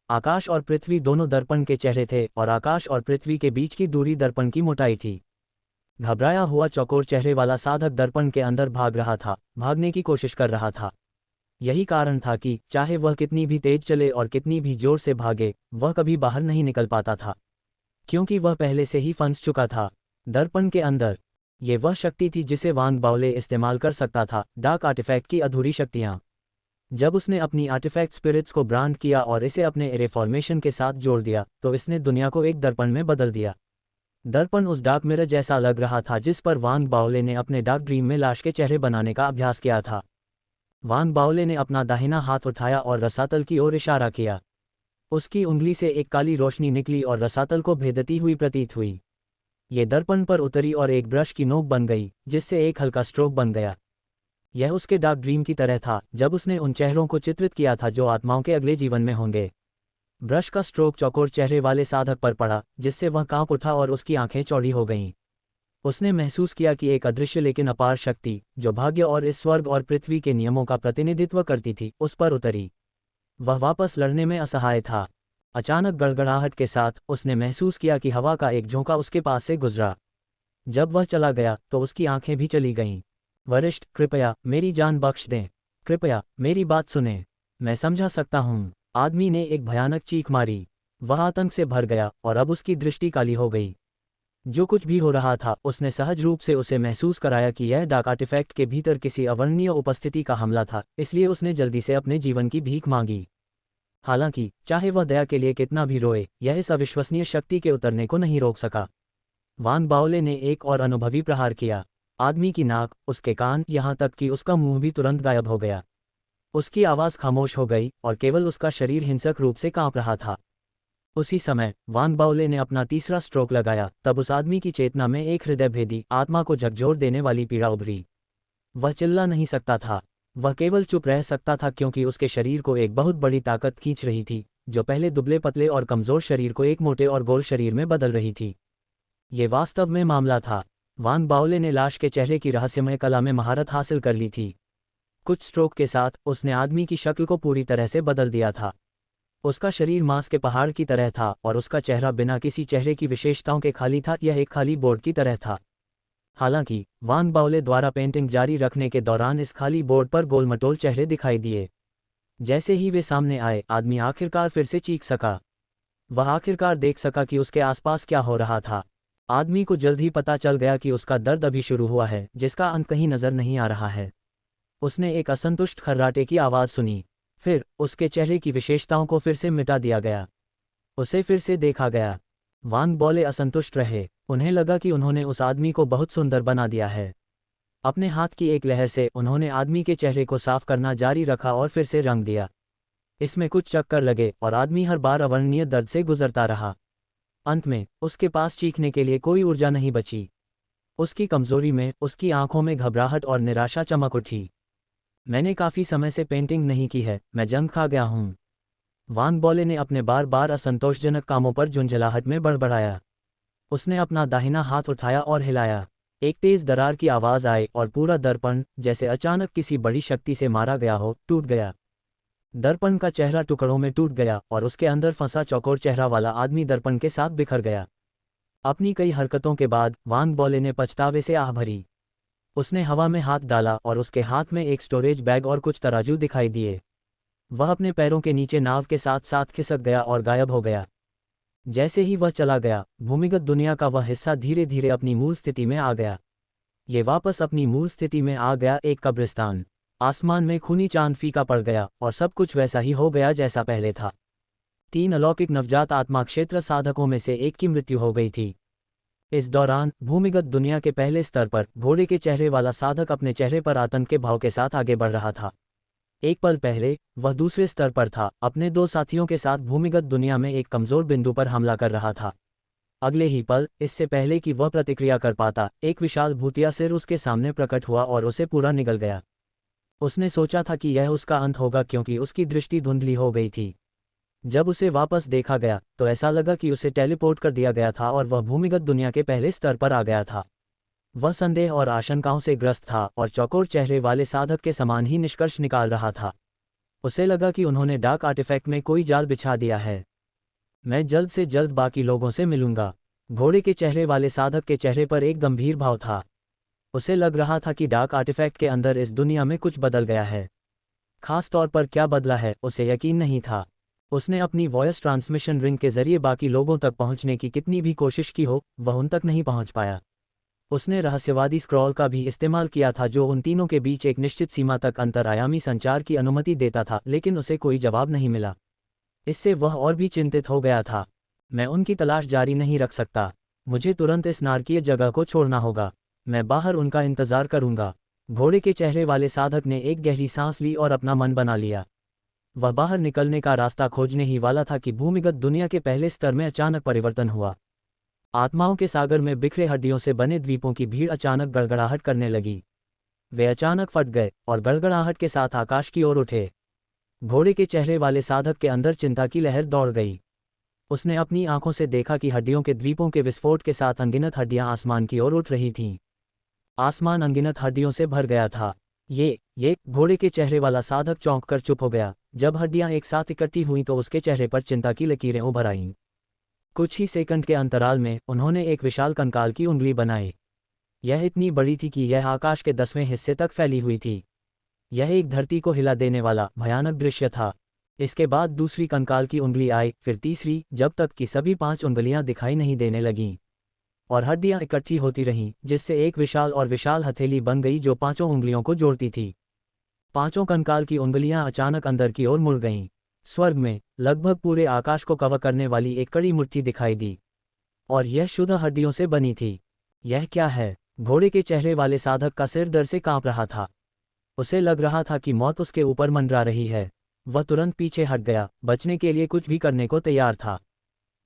आकाश और पृथ्वी दोनों दर्पण के चेहरे थे, और आकाश और पृथ्वी के बीच की दूरी दर्पण की मोटाई थी। घबराया हुआ चौकोर चेहरे वाला साधक दर्पण के अंदर भाग रहा था, भागने की कोशिश कर रहा था। यही कारण था कि चाहे वह कितनी भी तेज चले और कितनी भी जोर से भागे, वह कभी बाहर नहीं निकल पाता था, क्योंकि वह पहले से ही फंस चुका था दर्पण के अंदर। ये वह शक्ति थी जिसे वांग बाओले इस्तेमाल कर सकता था, डार्क आर्टिफैक्ट की अधूरी शक्तियाँ। जब उसने अपनी आर्टिफैक्ट स्पिरिट्स को ब्रांड किया और इसे अपने एरे फॉर्मेशन के साथ जोड़ दिया, तो इसने दुनिया को एक दर्पण में बदल दिया। दर्पण उस डार्क मिरर जैसा लग रहा था जिस पर वांग बाओले ने अपने डार्क ड्रीम में लाश के चेहरे बनाने का अभ्यास किया था। वांग बाओले ने अपना दाहिना हाथ उठाया और रसातल की ओर इशारा किया। उसकी उंगली से एक काली रोशनी निकली और रसातल को भेदती हुई प्रतीत हुई। ये दर्पण पर उतरी और एक ब्रश की नोक बन गई, जिससे एक हल्का स्ट्रोक बन गया। यह उसके डार्क ड्रीम की तरह था, जब उसने उन चेहरों को चित्रित किया था जो आत्माओं के अगले जीवन में होंगे। ब्रश का स्ट्रोक चौकोर चेहरे वाले साधक पर पड़ा, जिससे वह कांप उठा और उसकी आंखें चौड़ी हो गईं। उसने महसूस किया कि एक अदृश्य लेकिन अपार शक्ति, जो भाग्य और इस स्वर्ग और पृथ्वी के नियमों का प्रतिनिधित्व करती थी, उस पर उतरी। वह वापस लड़ने में असहाय था। अचानक गड़गड़ाहट के साथ उसने महसूस किया कि हवा का एक झोंका उसके पास से गुजरा। जब वह चला गया तो उसकी आंखें भी चली गईं। वरिष्ठ, कृपया मेरी जान बख्श दें। कृपया मेरी बात सुनें। मैं समझा सकता हूँ। आदमी ने एक भयानक चीख मारी। वह आतंक से भर गया और अब उसकी दृष्टि काली हो गई। जो कुछ भी हो रहा था, उसने सहज रूप से उसे महसूस कराया कि यह डार्क आर्टिफैक्ट के भीतर किसी अवर्णनीय उपस्थिति का हमला था, इसलिए उसने जल्दी से अपने जीवन की भीख मांगी। हालांकि चाहे वह दया के लिए कितना भी रोए, यह इस अविश्वसनीय शक्ति के उतरने को नहीं रोक सका। वांग बाओले ने एक और अनुभवी प्रहार किया। आदमी की नाक, उसके कान, यहाँ तक कि उसका मुंह भी तुरंत गायब हो गया। उसकी आवाज़ खामोश हो गई और केवल उसका शरीर हिंसक रूप से कांप रहा था। उसी समय वांग बाओले ने अपना तीसरा स्ट्रोक लगाया। तब उस आदमी की चेतना में एक हृदयभेदी, आत्मा को झकझोर देने वाली पीड़ा उभरी। वह चिल्ला नहीं सकता था। वह केवल चुप रह सकता था, क्योंकि उसके शरीर को एक बहुत बड़ी ताकत खींच रही थी, जो पहले दुबले पतले और कमज़ोर शरीर को एक मोटे और गोल शरीर में बदल रही थी। ये वास्तव में मामला था। वांग बाओले ने लाश के चेहरे की रहस्यमय कला में महारत हासिल कर ली थी। कुछ स्ट्रोक के साथ उसने आदमी की शक्ल को पूरी तरह से बदल दिया था। उसका शरीर मांस के पहाड़ की तरह था और उसका चेहरा बिना किसी चेहरे की विशेषताओं के खाली था। यह एक खाली बोर्ड की तरह था। हालांकि वांग बाओले द्वारा पेंटिंग जारी रखने के दौरान इस खाली बोर्ड पर गोलमटोल चेहरे दिखाई दिए। जैसे ही वे सामने आए, आदमी आखिरकार फिर से चीख सका। वह आखिरकार देख सका कि उसके आसपास क्या हो रहा था। आदमी को जल्द ही पता चल गया कि उसका दर्द अभी शुरू हुआ है, जिसका अंत कहीं नजर नहीं आ रहा है। उसने एक असंतुष्ट खर्राटे की आवाज़ सुनी। फिर उसके चेहरे की विशेषताओं को फिर से मिटा दिया गया। उसे फिर से देखा गया। वांग बॉले असंतुष्ट रहे। उन्हें लगा कि उन्होंने उस आदमी को बहुत सुंदर बना दिया है। अपने हाथ की एक लहर से उन्होंने आदमी के चेहरे को साफ करना जारी रखा और फिर से रंग दिया। इसमें कुछ चक्कर लगे और आदमी हर बार अवर्णनीय दर्द से गुजरता रहा। अंत में उसके पास चीखने के लिए कोई ऊर्जा नहीं बची। उसकी कमजोरी में उसकी आंखों में घबराहट और निराशा चमक उठी। मैंने काफी समय से पेंटिंग नहीं की है, मैं जंग खा गया हूँ। वांग बॉले ने अपने बार बार असंतोषजनक कामों पर झुंझलाहट में बड़बड़ाया। उसने अपना दाहिना हाथ उठाया और हिलाया। एक तेज दरार की आवाज आई और पूरा दर्पण, जैसे अचानक किसी बड़ी शक्ति से मारा गया हो, टूट गया। दर्पण का चेहरा टुकड़ों में टूट गया और उसके अंदर फंसा चौकोर चेहरा वाला आदमी दर्पण के साथ बिखर गया। अपनी कई हरकतों के बाद वांग बॉले ने पछतावे से आह भरी। उसने हवा में हाथ डाला और उसके हाथ में एक स्टोरेज बैग और कुछ तराजू दिखाई दिए। वह अपने पैरों के नीचे नाव के साथ साथ खिसक गया और गायब हो गया। जैसे ही वह चला गया, भूमिगत दुनिया का वह हिस्सा धीरे धीरे अपनी मूल स्थिति में आ गया। ये वापस अपनी मूल स्थिति में आ गया, एक कब्रिस्तान। आसमान में खूनी चांद फीका पड़ गया और सब कुछ वैसा ही हो गया जैसा पहले था। 3 अलौकिक नवजात आत्मा क्षेत्र साधकों में से एक की मृत्यु हो गई थी। इस दौरान भूमिगत दुनिया के पहले स्तर पर घोड़े के चेहरे वाला साधक अपने चेहरे पर आतंक के भाव के साथ आगे बढ़ रहा था। एक पल पहले वह दूसरे स्तर पर था, अपने 2 साथियों के साथ भूमिगत दुनिया में एक कमजोर बिंदु पर हमला कर रहा था। अगले ही पल, इससे पहले कि वह प्रतिक्रिया कर पाता, एक विशाल भूतिया सिर उसके सामने प्रकट हुआ और उसे पूरा निगल गया। उसने सोचा था कि यह उसका अंत होगा क्योंकि उसकी दृष्टि धुंधली हो गई थी। जब उसे वापस देखा गया तो ऐसा लगा कि उसे टेलीपोर्ट कर दिया गया था और वह भूमिगत दुनिया के पहले स्तर पर आ गया था। वह संदेह और आशंकाओं से ग्रस्त था और चौकोर चेहरे वाले साधक के समान ही निष्कर्ष निकाल रहा था। उसे लगा कि उन्होंने डार्क आर्टिफैक्ट में कोई जाल बिछा दिया है। मैं जल्द से जल्द बाकी लोगों से मिलूंगा। घोड़े के चेहरे वाले साधक के चेहरे पर एक गंभीर भाव था। उसे लग रहा था कि डार्क आर्टिफैक्ट के अंदर इस दुनिया में कुछ बदल गया है। खास तौर पर क्या बदला है, उसे यकीन नहीं था। उसने अपनी वॉयस ट्रांसमिशन रिंग के जरिए बाकी लोगों तक पहुंचने की कितनी भी कोशिश की हो, वह उन तक नहीं पहुंच पाया। उसने रहस्यवादी स्क्रॉल का भी इस्तेमाल किया था जो उन तीनों के बीच एक निश्चित सीमा तक अंतरआयामी संचार की अनुमति देता था, लेकिन उसे कोई जवाब नहीं मिला। इससे वह और भी चिंतित हो गया था। मैं उनकी तलाश जारी नहीं रख सकता। मुझे तुरंत इस नारकीय जगह को छोड़ना होगा। मैं बाहर उनका इंतजार करूंगा। घोड़े के चेहरे वाले साधक ने एक गहरी सांस ली और अपना मन बना लिया। वह बाहर निकलने का रास्ता खोजने ही वाला था कि भूमिगत दुनिया के पहले स्तर में अचानक परिवर्तन हुआ। आत्माओं के सागर में बिखरे हड्डियों से बने द्वीपों की भीड़ अचानक गड़गड़ाहट करने लगी। वे अचानक फट गए और गड़गड़ाहट के साथ आकाश की ओर उठे। घोड़े के चेहरे वाले साधक के अंदर चिंता की लहर दौड़ गई। उसने अपनी आंखों से देखा कि हड्डियों के द्वीपों के विस्फोट के साथ अनगिनत हड्डियां आसमान की ओर उठ रही थीं। आसमान अनगिनत हड्डियों से भर गया था। ये घोड़े के चेहरे वाला साधक चौंक कर चुप हो गया। जब हड्डियां एक साथ इकट्ठी हुईं तो उसके चेहरे पर चिंता की लकीरें उभर आईं। कुछ ही सेकंड के अंतराल में उन्होंने एक विशाल कंकाल की उंगली बनाई। यह इतनी बड़ी थी कि यह आकाश के 10वें हिस्से तक फैली हुई थी। यह एक धरती को हिला देने वाला भयानक दृश्य था। इसके बाद दूसरी कंकाल की उंगली आई, फिर तीसरी, जब तक कि सभी 5 उंगलियां दिखाई नहीं देने लगीं और हड्डियां इकट्ठी होती रहीं, जिससे एक विशाल और विशाल हथेली बन गई जो 5 उंगलियों को जोड़ती थी। 5 कंकाल की उंगलियां अचानक अंदर की ओर मुड़ गईं। स्वर्ग में लगभग पूरे आकाश को कवर करने वाली एक कड़ी मुट्ठी दिखाई दी और यह शुद्ध हड्डियों से बनी थी। यह क्या है? घोड़े के चेहरे वाले साधक का सिर डर से कांप रहा था। उसे लग रहा था कि मौत उसके ऊपर मंडरा रही है। वह तुरंत पीछे हट गया, बचने के लिए कुछ भी करने को तैयार था।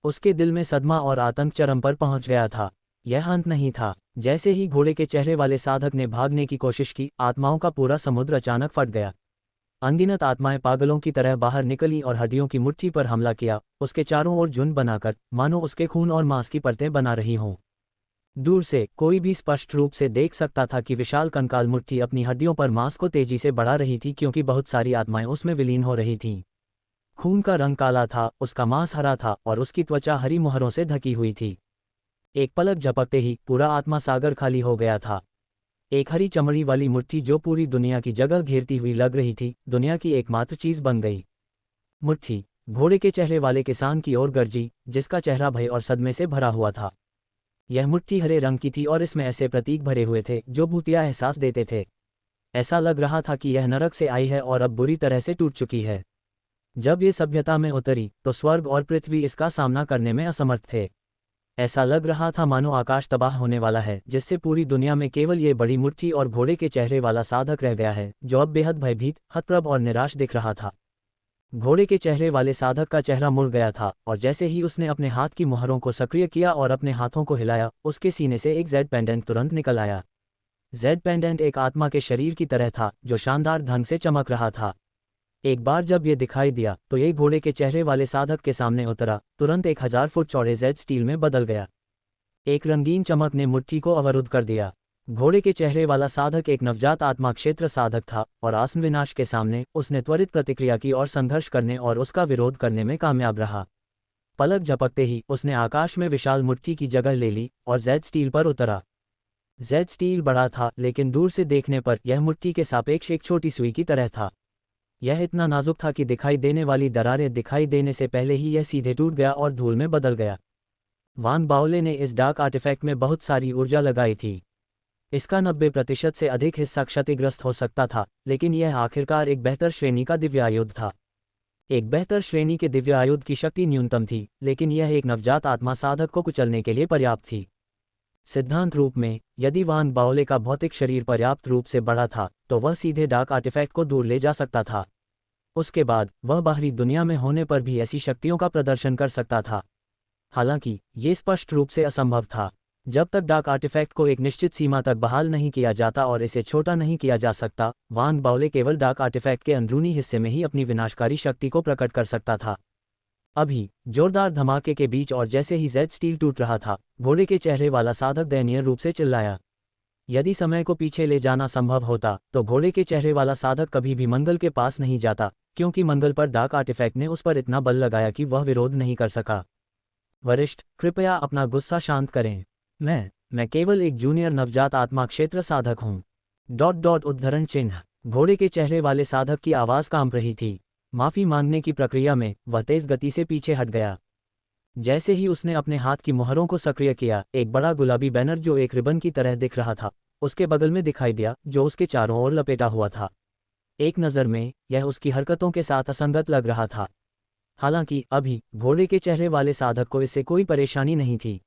उसके दिल में सदमा और आतंक चरम पर पहुंच गया था। यह अंत नहीं था। जैसे ही घोड़े के चेहरे वाले साधक ने भागने की कोशिश की, आत्माओं का पूरा समुद्र अचानक फट गया। अनगिनत आत्माएं पागलों की तरह बाहर निकलीं और हड्डियों की मुट्ठी पर हमला किया, उसके चारों ओर झुंड बनाकर, मानो उसके खून और मांस की परतें बना रही हों। दूर से कोई भी स्पष्ट रूप से देख सकता था कि विशाल कंकाल मुट्ठी अपनी हड्डियों पर मांस को तेजी से बढ़ा रही थी क्योंकि बहुत सारी आत्माएं उसमें विलीन हो रही थीं। खून का रंग काला था, उसका मांस हरा था और उसकी त्वचा हरी मुहरों से ढकी हुई थी। एक पलक झपकते ही पूरा आत्मा सागर खाली हो गया था। एक हरी चमड़ी वाली मुट्ठी जो पूरी दुनिया की जगह घेरती हुई लग रही थी, दुनिया की एकमात्र चीज बन गई। मुट्ठी घोड़े के चेहरे वाले किसान की ओर गरजी, जिसका चेहरा भय और सदमे से भरा हुआ था। यह मुट्ठी हरे रंग की थी और इसमें ऐसे प्रतीक भरे हुए थे जो भूतिया एहसास देते थे। ऐसा लग रहा था कि यह नरक से आई है और अब बुरी तरह से टूट चुकी है। जब ये सभ्यता में उतरी तो स्वर्ग और पृथ्वी इसका सामना करने में असमर्थ थे। ऐसा लग रहा था मानो आकाश तबाह होने वाला है, जिससे पूरी दुनिया में केवल ये बड़ी मुट्ठी और घोड़े के चेहरे वाला साधक रह गया है, जो अब बेहद भयभीत, हतप्रभ और निराश दिख रहा था। घोड़े के चेहरे वाले साधक का चेहरा मुड़ गया था और जैसे ही उसने अपने हाथ की मुहरों को सक्रिय किया और अपने हाथों को हिलाया, उसके सीने से एक जेड पेंडेंट तुरंत निकल आया। जेड पेंडेंट एक आत्मा के शरीर की तरह था जो शानदार ढंग से चमक रहा था। एक बार जब ये दिखाई दिया तो ये घोड़े के चेहरे वाले साधक के सामने उतरा, तुरंत 1000 फुट चौड़े जेड स्टील में बदल गया। एक रंगीन चमक ने मुट्ठी को अवरुद्ध कर दिया। घोड़े के चेहरे वाला साधक एक नवजात आत्मा क्षेत्र साधक था और आसन्न विनाश के सामने उसने त्वरित प्रतिक्रिया की और संघर्ष करने और उसका विरोध करने में कामयाब रहा। पलक झपकते ही उसने आकाश में विशाल मुट्ठी की जगह ले ली और जेड स्टील पर उतरा। जेड स्टील बड़ा था, लेकिन दूर से देखने पर यह मुट्ठी के सापेक्ष एक छोटी सुई की तरह था। यह इतना नाजुक था कि दिखाई देने वाली दरारें दिखाई देने से पहले ही यह सीधे टूट गया और धूल में बदल गया। वान बाओले ने इस डार्क आर्टिफैक्ट में बहुत सारी ऊर्जा लगाई थी। इसका 90% से अधिक हिस्सा क्षतिग्रस्त हो सकता था, लेकिन यह आखिरकार एक बेहतर श्रेणी का दिव्यायुध था। एक बेहतर श्रेणी के दिव्यायुध की शक्ति न्यूनतम थी, लेकिन यह एक नवजात आत्मा साधक को कुचलने के लिए पर्याप्त थी। सिद्धांत रूप में, यदि वान बाओले का भौतिक शरीर पर्याप्त रूप से बड़ा था तो वह सीधे डार्क आर्टिफैक्ट को दूर ले जा सकता था। उसके बाद वह बाहरी दुनिया में होने पर भी ऐसी शक्तियों का प्रदर्शन कर सकता था। हालांकि ये स्पष्ट रूप से असंभव था। जब तक डार्क आर्टिफैक्ट को एक निश्चित सीमा तक बहाल नहीं किया जाता और इसे छोटा नहीं किया जा सकता, वान बाओले केवल डार्क आर्टिफैक्ट के अंदरूनी हिस्से में ही अपनी विनाशकारी शक्ति को प्रकट कर सकता था। अभी जोरदार धमाके के बीच और जैसे ही जेड स्टील टूट रहा था, घोड़े के चेहरे वाला साधक दयनीय रूप से चिल्लाया। यदि समय को पीछे ले जाना संभव होता तो घोड़े के चेहरे वाला साधक कभी भी मंगल के पास नहीं जाता, क्योंकि मंगल पर डार्क आर्टिफैक्ट ने उस पर इतना बल लगाया कि वह विरोध नहीं कर सका। वरिष्ठ, कृपया अपना गुस्सा शांत करें। मैं केवल एक जूनियर नवजात आत्मा क्षेत्र साधक हूँ। उद्धरण चिन्ह। घोड़े के चेहरे वाले साधक की आवाज़ कांप रही थी। माफ़ी मांगने की प्रक्रिया में वह तेज़ गति से पीछे हट गया। जैसे ही उसने अपने हाथ की मुहरों को सक्रिय किया, एक बड़ा गुलाबी बैनर जो एक रिबन की तरह दिख रहा था उसके बगल में दिखाई दिया, जो उसके चारों ओर लपेटा हुआ था। एक नज़र में यह उसकी हरकतों के साथ असंगत लग रहा था। हालांकि अभी घोड़े के चेहरे वाले साधक को इससे कोई परेशानी नहीं थी।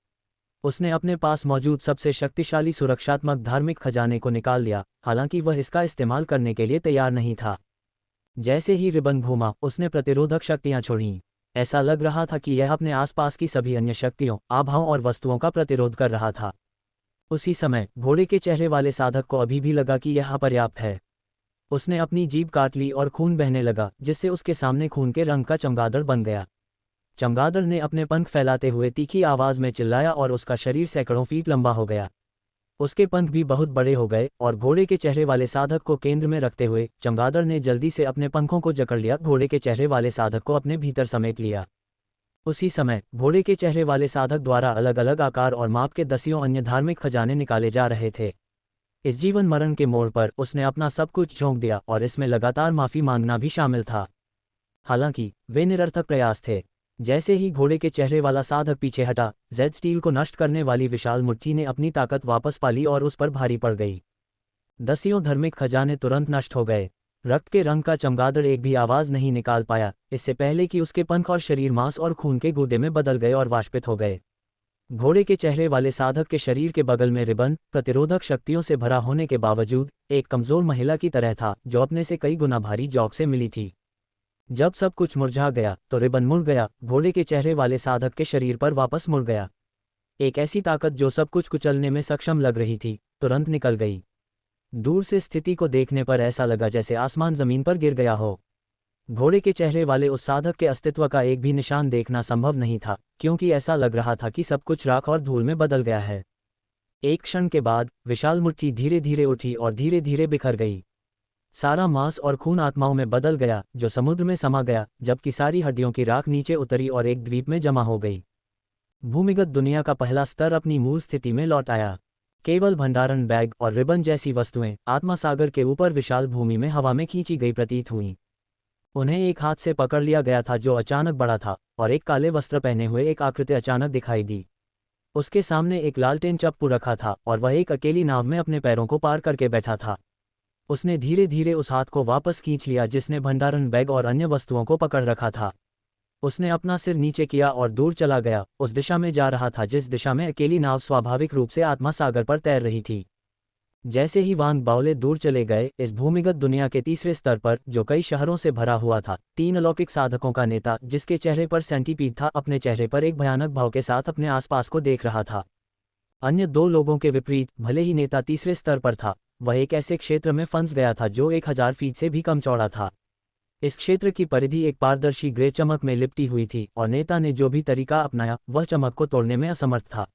उसने अपने पास मौजूद सबसे शक्तिशाली सुरक्षात्मक धार्मिक खजाने को निकाल लिया, हालांकि वह इसका इस्तेमाल करने के लिए तैयार नहीं था। जैसे ही रिबन घूमा, उसने प्रतिरोधक शक्तियां छोड़ीं। ऐसा लग रहा था कि यह अपने आसपास की सभी अन्य शक्तियों, आभाओं और वस्तुओं का प्रतिरोध कर रहा था। उसी समय घोड़े के चेहरे वाले साधक को अभी भी लगा कि यह अपर्याप्त है। उसने अपनी जीभ काट ली और खून बहने लगा, जिससे उसके सामने खून के रंग का चमगादड़ बन गया। चमगादड़ ने अपने पंख फैलाते हुए तीखी आवाज़ में चिल्लाया और उसका शरीर सैकड़ों फीट लंबा हो गया। उसके पंख भी बहुत बड़े हो गए और घोड़े के चेहरे वाले साधक को केंद्र में रखते हुए चमगादड़ ने जल्दी से अपने पंखों को जकड़ लिया, घोड़े के चेहरे वाले साधक को अपने भीतर समेट लिया। उसी समय घोड़े के चेहरे वाले साधक द्वारा अलग अलग आकार और माप के दसियों अन्य धार्मिक खजाने निकाले जा रहे थे। इस जीवन मरण के मोड़ पर उसने अपना सब कुछ झोंक दिया और इसमें लगातार माफ़ी मांगना भी शामिल था। हालांकि वे निरर्थक प्रयास थे। जैसे ही घोड़े के चेहरे वाला साधक पीछे हटा, जेड स्टील को नष्ट करने वाली विशाल मुट्ठी ने अपनी ताकत वापस पा ली और उस पर भारी पड़ गई। दसियों धार्मिक खजाने तुरंत नष्ट हो गए। रक्त के रंग का चमगादड़ एक भी आवाज़ नहीं निकाल पाया, इससे पहले कि उसके पंख और शरीर मांस और खून के गूदे में बदल गए और वाष्पित हो गए। घोड़े के चेहरे वाले साधक के शरीर के बगल में रिबन, प्रतिरोधक शक्तियों से भरा होने के बावजूद, एक कमज़ोर महिला की तरह था जो अपने से कई गुना भारी जॉक से मिली थी। जब सब कुछ मुरझा गया तो रिबन मुड़ गया, घोड़े के चेहरे वाले साधक के शरीर पर वापस मुड़ गया। एक ऐसी ताकत जो सब कुछ कुचलने में सक्षम लग रही थी, तुरंत निकल गई। दूर से स्थिति को देखने पर ऐसा लगा जैसे आसमान जमीन पर गिर गया हो। घोड़े के चेहरे वाले उस साधक के अस्तित्व का एक भी निशान देखना संभव नहीं था, क्योंकि ऐसा लग रहा था कि सब कुछ राख और धूल में बदल गया है। एक क्षण के बाद विशाल मुट्ठी धीरे धीरे उठी और धीरे धीरे बिखर गई। सारा मांस और खून आत्माओं में बदल गया, जो समुद्र में समा गया, जबकि सारी हड्डियों की राख नीचे उतरी और एक द्वीप में जमा हो गई। भूमिगत दुनिया का पहला स्तर अपनी मूल स्थिति में लौट आया। केवल भंडारण बैग और रिबन जैसी वस्तुएं आत्मा सागर के ऊपर विशाल भूमि में हवा में खींची गई प्रतीत हुईं। उन्हें एक हाथ से पकड़ लिया गया था जो अचानक बड़ा था, और एक काले वस्त्र पहने हुए एक आकृति अचानक दिखाई दी। उसके सामने एक लालटेन चप्पू रखा था और वह एक अकेली नाव में अपने पैरों को पार करके बैठा था। उसने धीरे धीरे उस हाथ को वापस खींच लिया जिसने भंडारण बैग और अन्य वस्तुओं को पकड़ रखा था। उसने अपना सिर नीचे किया और दूर चला गया, उस दिशा में जा रहा था जिस दिशा में अकेली नाव स्वाभाविक रूप से आत्मा सागर पर तैर रही थी। जैसे ही वांग बावले दूर चले गए, इस भूमिगत दुनिया के तीसरे स्तर पर, जो कई शहरों से भरा हुआ था, 3 अलौकिक साधकों का नेता, जिसके चेहरे पर सेंटीपीड था, अपने चेहरे पर एक भयानक भाव के साथ अपने आसपास को देख रहा था। अन्य 2 लोगों के विपरीत, भले ही नेता तीसरे स्तर पर था, वह एक ऐसे क्षेत्र में फंस गया था जो 1000 फीट से भी कम चौड़ा था। इस क्षेत्र की परिधि एक पारदर्शी ग्रे चमक में लिपटी हुई थी, और नेता ने जो भी तरीका अपनाया वह चमक को तोड़ने में असमर्थ था।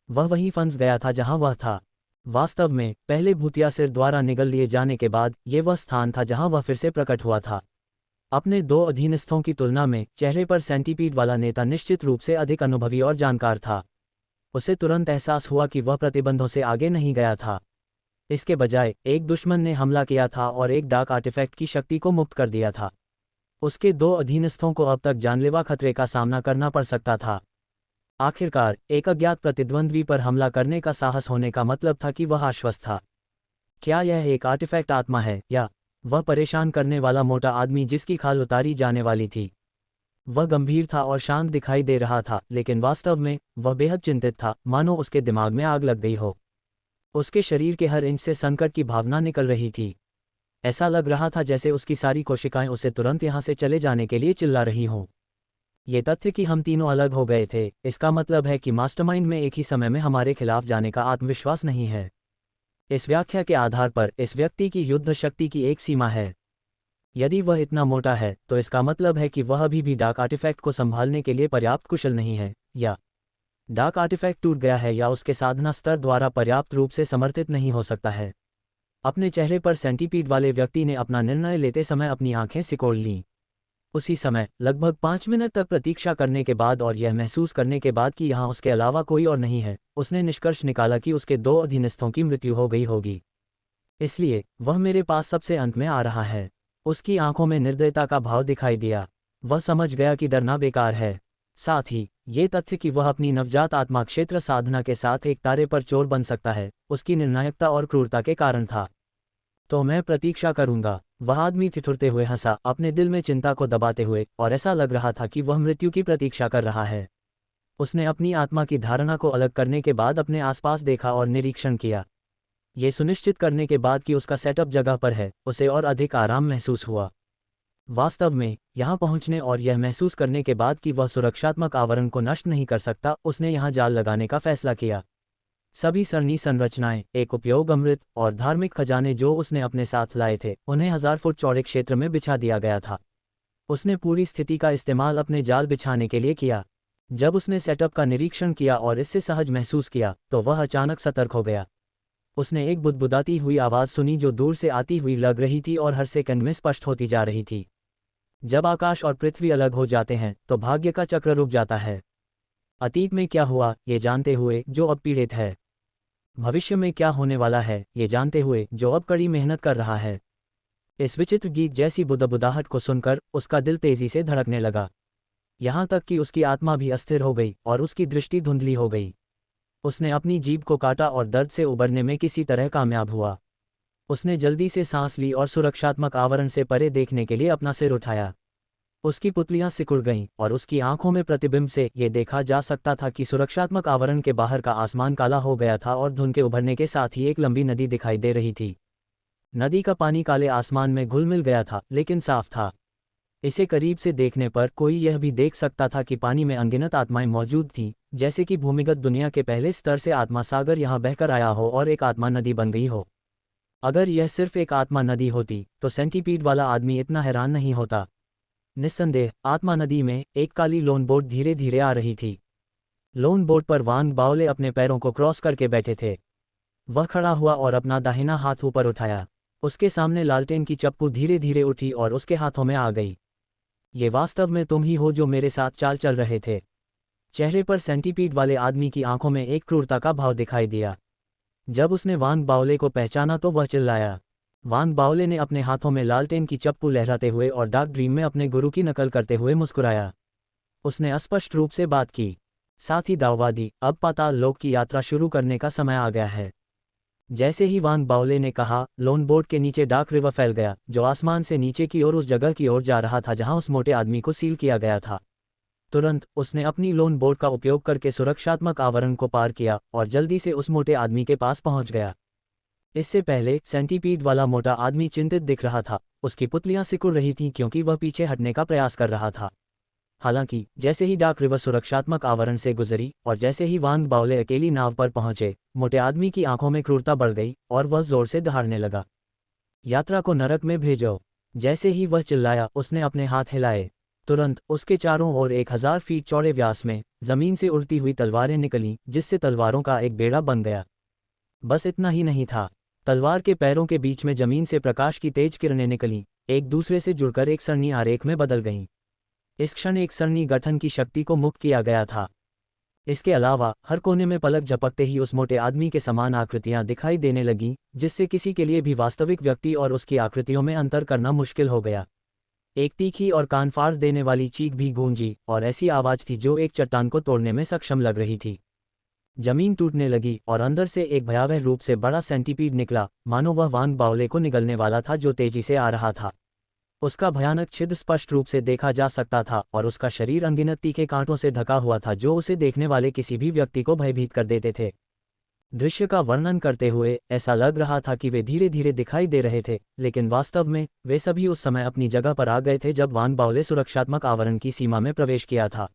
वह वहीं फंस गया था जहां वह था। वास्तव में पहले भूतिया सिर द्वारा निगल लिए जाने के बाद ये वह स्थान था जहां वह फिर से प्रकट हुआ था। अपने 2 अधीनस्थों की तुलना में चेहरे पर सेंटीपीड वाला नेता निश्चित रूप से अधिक अनुभवी और जानकार था। उसे तुरंत एहसास हुआ कि वह प्रतिबंधों से आगे नहीं गया था। इसके बजाय एक दुश्मन ने हमला किया था और एक डार्क आर्टिफैक्ट की शक्ति को मुक्त कर दिया था। उसके 2 अधीनस्थों को अब तक जानलेवा खतरे का सामना करना पड़ सकता था। आखिरकार एक अज्ञात प्रतिद्वंद्वी पर हमला करने का साहस होने का मतलब था कि वह आश्वस्त था। क्या यह एक आर्टिफैक्ट आत्मा है, या वह परेशान करने वाला मोटा आदमी जिसकी खाल उतारी जाने वाली थी? वह गंभीर था और शांत दिखाई दे रहा था, लेकिन वास्तव में वह बेहद चिंतित था, मानो उसके दिमाग में आग लग गई हो। उसके शरीर के हर इंच से संकट की भावना निकल रही थी। ऐसा लग रहा था जैसे उसकी सारी कोशिकाएं उसे तुरंत यहाँ से चले जाने के लिए चिल्ला रही हों। ये तथ्य कि हम तीनों अलग हो गए थे, इसका मतलब है कि मास्टरमाइंड में एक ही समय में हमारे खिलाफ जाने का आत्मविश्वास नहीं है। इस व्याख्या के आधार पर इस व्यक्ति की युद्ध शक्ति की एक सीमा है। यदि वह इतना मोटा है तो इसका मतलब है कि वह अभी भी डार्क आर्टिफैक्ट को संभालने के लिए पर्याप्त कुशल नहीं है, या डार्क आर्टिफैक्ट टूट गया है, या उसके साधना स्तर द्वारा पर्याप्त रूप से समर्थित नहीं हो सकता है। अपने चेहरे पर सेंटीपीड वाले व्यक्ति ने अपना निर्णय लेते समय अपनी आंखें सिकोड़ लीं। उसी समय लगभग 5 मिनट तक प्रतीक्षा करने के बाद और यह महसूस करने के बाद कि यहाँ उसके अलावा कोई और नहीं है, उसने निष्कर्ष निकाला कि उसके 2 अधीनस्थों की मृत्यु हो गई होगी। इसलिए वह मेरे पास सबसे अंत में आ रहा है। उसकी आंखों में निर्दयता का भाव दिखाई दिया। वह समझ गया कि डरना बेकार है। साथ ही ये तथ्य कि वह अपनी नवजात आत्मा क्षेत्र साधना के साथ एक तारे पर चोर बन सकता है, उसकी निर्णायकता और क्रूरता के कारण था। तो मैं प्रतीक्षा करूंगा, वह आदमी ठिठुरते हुए हंसा, अपने दिल में चिंता को दबाते हुए, और ऐसा लग रहा था कि वह मृत्यु की प्रतीक्षा कर रहा है। उसने अपनी आत्मा की धारणा को अलग करने के बाद अपने आसपास देखा और निरीक्षण किया। ये सुनिश्चित करने के बाद कि उसका सेटअप जगह पर है, उसे और अधिक आराम महसूस हुआ। वास्तव में यहाँ पहुँचने और यह महसूस करने के बाद कि वह सुरक्षात्मक आवरण को नष्ट नहीं कर सकता, उसने यहाँ जाल लगाने का फैसला किया। सभी सरनी संरचनाएं, एक उपयोग अमृत और धार्मिक खजाने जो उसने अपने साथ लाए थे, उन्हें 1000 फुट चौड़े क्षेत्र में बिछा दिया गया था। उसने पूरी स्थिति का इस्तेमाल अपने जाल बिछाने के लिए किया। जब उसने सेटअप का निरीक्षण किया और इससे सहज महसूस किया, तो वह अचानक सतर्क हो गया। उसने एक बुदबुदाती हुई आवाज़ सुनी जो दूर से आती हुई लग रही थी और हर सेकंड में स्पष्ट होती जा रही थी। जब आकाश और पृथ्वी अलग हो जाते हैं तो भाग्य का चक्र रुक जाता है। अतीत में क्या हुआ ये जानते हुए जो अब पीड़ित है, भविष्य में क्या होने वाला है ये जानते हुए जो अब कड़ी मेहनत कर रहा है। इस विचित्र गीत जैसी बुदबुदाहट को सुनकर उसका दिल तेजी से धड़कने लगा, यहाँ तक कि उसकी आत्मा भी अस्थिर हो गई और उसकी दृष्टि धुंधली हो गई। उसने अपनी जीभ को काटा और दर्द से उबरने में किसी तरह कामयाब हुआ। उसने जल्दी से सांस ली और सुरक्षात्मक आवरण से परे देखने के लिए अपना सिर उठाया। उसकी पुतलियां सिकुड़ गईं और उसकी आंखों में प्रतिबिंब से ये देखा जा सकता था कि सुरक्षात्मक आवरण के बाहर का आसमान काला हो गया था और धुंध के उभरने के साथ ही एक लंबी नदी दिखाई दे रही थी। नदी का पानी काले आसमान में घुल मिल गया था, लेकिन साफ था। इसे करीब से देखने पर कोई यह भी देख सकता था कि पानी में अनगिनत आत्माएं मौजूद थीं, जैसे कि भूमिगत दुनिया के पहले स्तर से आत्मा सागर यहाँ बहकर आया हो और एक आत्मा नदी बन गई हो। अगर यह सिर्फ एक आत्मा नदी होती तो सेंटीपीड वाला आदमी इतना हैरान नहीं होता। निस्संदेह आत्मा नदी में एक काली लोन बोट धीरे धीरे आ रही थी। लोन बोट पर वांग बावले अपने पैरों को क्रॉस करके बैठे थे। वह खड़ा हुआ और अपना दाहिना हाथ ऊपर उठाया। उसके सामने लालटेन की चप्पू धीरे धीरे उठी और उसके हाथों में आ गई। ये वास्तव में तुम ही हो जो मेरे साथ चाल चल रहे थे। चेहरे पर सेंटीपीड वाले आदमी की आंखों में एक क्रूरता का भाव दिखाई दिया। जब उसने वांग बाओले को पहचाना तो वह चिल्लाया। वांग बाओले ने अपने हाथों में लालटेन की चप्पू लहराते हुए और डार्क ड्रीम में अपने गुरु की नकल करते हुए मुस्कुराया। उसने अस्पष्ट रूप से बात की, साथ ही दावा दी, अब पाताल लोक की यात्रा शुरू करने का समय आ गया है। जैसे ही वांग बाओले ने कहा, लोन बोट के नीचे डार्क रिवर फैल गया, जो आसमान से नीचे की ओर उस जगह की ओर जा रहा था जहां उस मोटे आदमी को सील किया गया था। तुरंत उसने अपनी लोन बोट का उपयोग करके सुरक्षात्मक आवरण को पार किया और जल्दी से उस मोटे आदमी के पास पहुंच गया। इससे पहले सेंटीपीड वाला मोटा आदमी चिंतित दिख रहा था, उसकी पुतलियां सिकुड़ रही थीं क्योंकि वह पीछे हटने का प्रयास कर रहा था। हालांकि जैसे ही डार्क रिवर सुरक्षात्मक आवरण से गुजरी और जैसे ही वांग बाओले अकेली नाव पर पहुंचे, मोटे आदमी की आंखों में क्रूरता बढ़ गई और वह जोर से दहाड़ने लगा। यात्रा को नरक में भेजो। जैसे ही वह चिल्लाया, उसने अपने हाथ हिलाए। तुरंत उसके चारों ओर 1000 फीट चौड़े व्यास में जमीन से उड़ती हुई तलवारें निकलीं, जिससे तलवारों का एक बेड़ा बन गया। बस इतना ही नहीं था, तलवार के पैरों के बीच में जमीन से प्रकाश की तेज किरणें निकलीं, एक दूसरे से जुड़कर एक सरणी आरेख में बदल गईं। इस क्षण एक सरणी गठन की शक्ति को मुक्त किया गया था। इसके अलावा हर कोने में पलक झपकते ही उस मोटे आदमी के समान आकृतियां दिखाई देने लगीं, जिससे किसी के लिए भी वास्तविक व्यक्ति और उसकी आकृतियों में अंतर करना मुश्किल हो गया। एक तीखी और कान फाड़ देने वाली चीख भी गूंजी और ऐसी आवाज थी जो एक चट्टान को तोड़ने में सक्षम लग रही थी। जमीन टूटने लगी और अंदर से एक भयावह रूप से बड़ा सेंटीपीड निकला, मानो वह वांग बाओले को निगलने वाला था जो तेजी से आ रहा था। उसका भयानक छिद्र स्पष्ट रूप से देखा जा सकता था और उसका शरीर अनगिनत तीखे कांटों से ढका हुआ था जो उसे देखने वाले किसी भी व्यक्ति को भयभीत कर देते थे। दृश्य का वर्णन करते हुए ऐसा लग रहा था कि वे धीरे धीरे दिखाई दे रहे थे, लेकिन वास्तव में वे सभी उस समय अपनी जगह पर आ गए थे जब वांग बाओले सुरक्षात्मक आवरण की सीमा में प्रवेश किया था।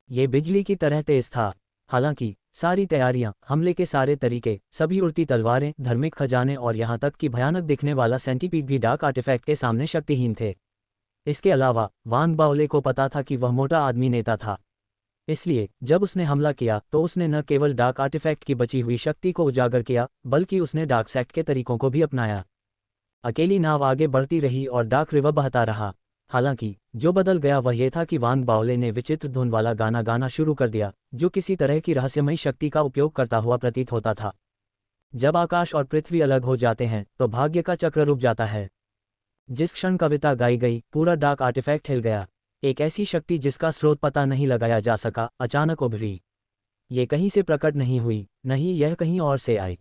ये बिजली की तरह तेज था। हालांकि सारी तैयारियां, हमले के सारे तरीके, सभी उड़ती तलवारें, धार्मिक खजाने और यहां तक कि भयानक दिखने वाला सेंटीपीड भी डार्क आर्टिफैक्ट के सामने शक्तिहीन थे। इसके अलावा वांग बाओले को पता था कि वह मोटा आदमी नेता था, इसलिए जब उसने हमला किया तो उसने न केवल डार्क आर्टिफैक्ट की बची हुई शक्ति को उजागर किया, बल्कि उसने डार्क सेक्ट के तरीकों को भी अपनाया। अकेली नाव आगे बढ़ती रही और डार्क रिवर बहता रहा। हालांकि जो बदल गया वह यह था कि वांग बाओले ने विचित्र धुन वाला गाना गाना शुरू कर दिया, जो किसी तरह की रहस्यमयी शक्ति का उपयोग करता हुआ प्रतीत होता था। जब आकाश और पृथ्वी अलग हो जाते हैं तो भाग्य का चक्र रुक जाता है। जिस क्षण कविता गाई गई, पूरा डार्क आर्टिफैक्ट हिल गया। एक ऐसी शक्ति जिसका स्रोत पता नहीं लगाया जा सका अचानक उभरी। ये कहीं से प्रकट नहीं हुई, नहीं यह कहीं और से आई।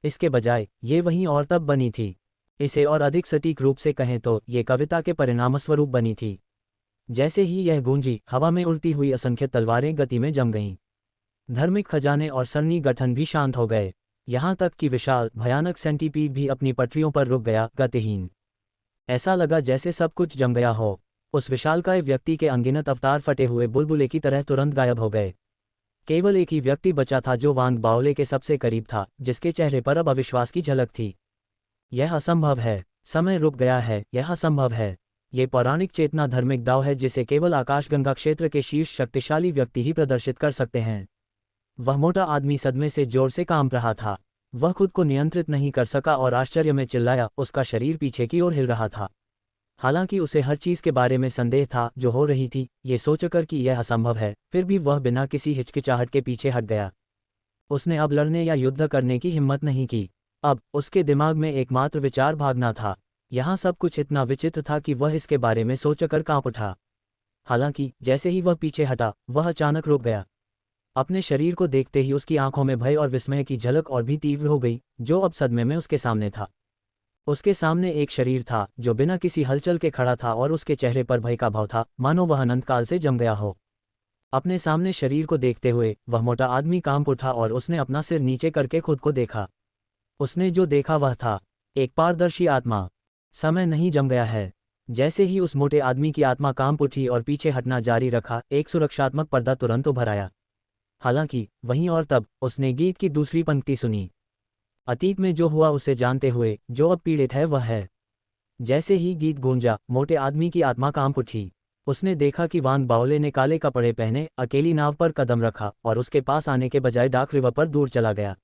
इसके बजाय ये वहीं और तब बनी थी। इसे और अधिक सटीक रूप से कहें तो ये कविता के परिणामस्वरूप बनी थी। जैसे ही यह गूंजी, हवा में उड़ती हुई असंख्य तलवारें गति में जम गईं। धार्मिक खजाने और सरनी गठन भी शांत हो गए, यहाँ तक कि विशाल भयानक सेंटीपीड भी अपनी पटरियों पर रुक गया, गतिहीन। ऐसा लगा जैसे सब कुछ जम गया हो। उस विशालकाय व्यक्ति के अनगिनत अवतार फटे हुए बुलबुले की तरह तुरंत गायब हो गए। केवल एक ही व्यक्ति बचा था जो वांग बाओले के सबसे करीब था, जिसके चेहरे पर अब अविश्वास की झलक थी। यह असंभव है, समय रुक गया है, यह असंभव है। ये पौराणिक चेतना धार्मिक दाव है जिसे केवल आकाशगंगा क्षेत्र के शीर्ष शक्तिशाली व्यक्ति ही प्रदर्शित कर सकते हैं। वह मोटा आदमी सदमे से जोर से कांप रहा था। वह खुद को नियंत्रित नहीं कर सका और आश्चर्य में चिल्लाया, उसका शरीर पीछे की ओर हिल रहा था। हालांकि उसे हर चीज के बारे में संदेह था जो हो रही थी, ये सोचकर कि यह असंभव है, फिर भी वह बिना किसी हिचकिचाहट के पीछे हट गया। उसने अब लड़ने या युद्ध करने की हिम्मत नहीं की। अब उसके दिमाग में एकमात्र विचार भागना था। यहाँ सब कुछ इतना विचित्र था कि वह इसके बारे में सोचकर कांप उठा। हालांकि जैसे ही वह पीछे हटा, वह अचानक रुक गया। अपने शरीर को देखते ही उसकी आंखों में भय और विस्मय की झलक और भी तीव्र हो गई, जो अब सदमे में उसके सामने था। उसके सामने एक शरीर था जो बिना किसी हलचल के खड़ा था और उसके चेहरे पर भय का भाव था, मानो वह अनंतकाल से जम गया हो। अपने सामने शरीर को देखते हुए वह मोटा आदमी कांप उठा और उसने अपना सिर नीचे करके खुद को देखा। उसने जो देखा वह था एक पारदर्शी आत्मा। समय नहीं जम गया है। जैसे ही उस मोटे आदमी की आत्मा कांप उठी और पीछे हटना जारी रखा, एक सुरक्षात्मक पर्दा तुरंत उभर आया। हालांकि वहीं और तब उसने गीत की दूसरी पंक्ति सुनी। अतीत में जो हुआ उसे जानते हुए जो अब पीड़ित है वह है। जैसे ही गीत गूंजा, मोटे आदमी की आत्मा कांप उठी। उसने देखा कि वांग बाओले ने काले कपड़े पहने अकेली नाव पर कदम रखा और उसके पास आने के बजाय डार्क रिवर पर दूर चला गया।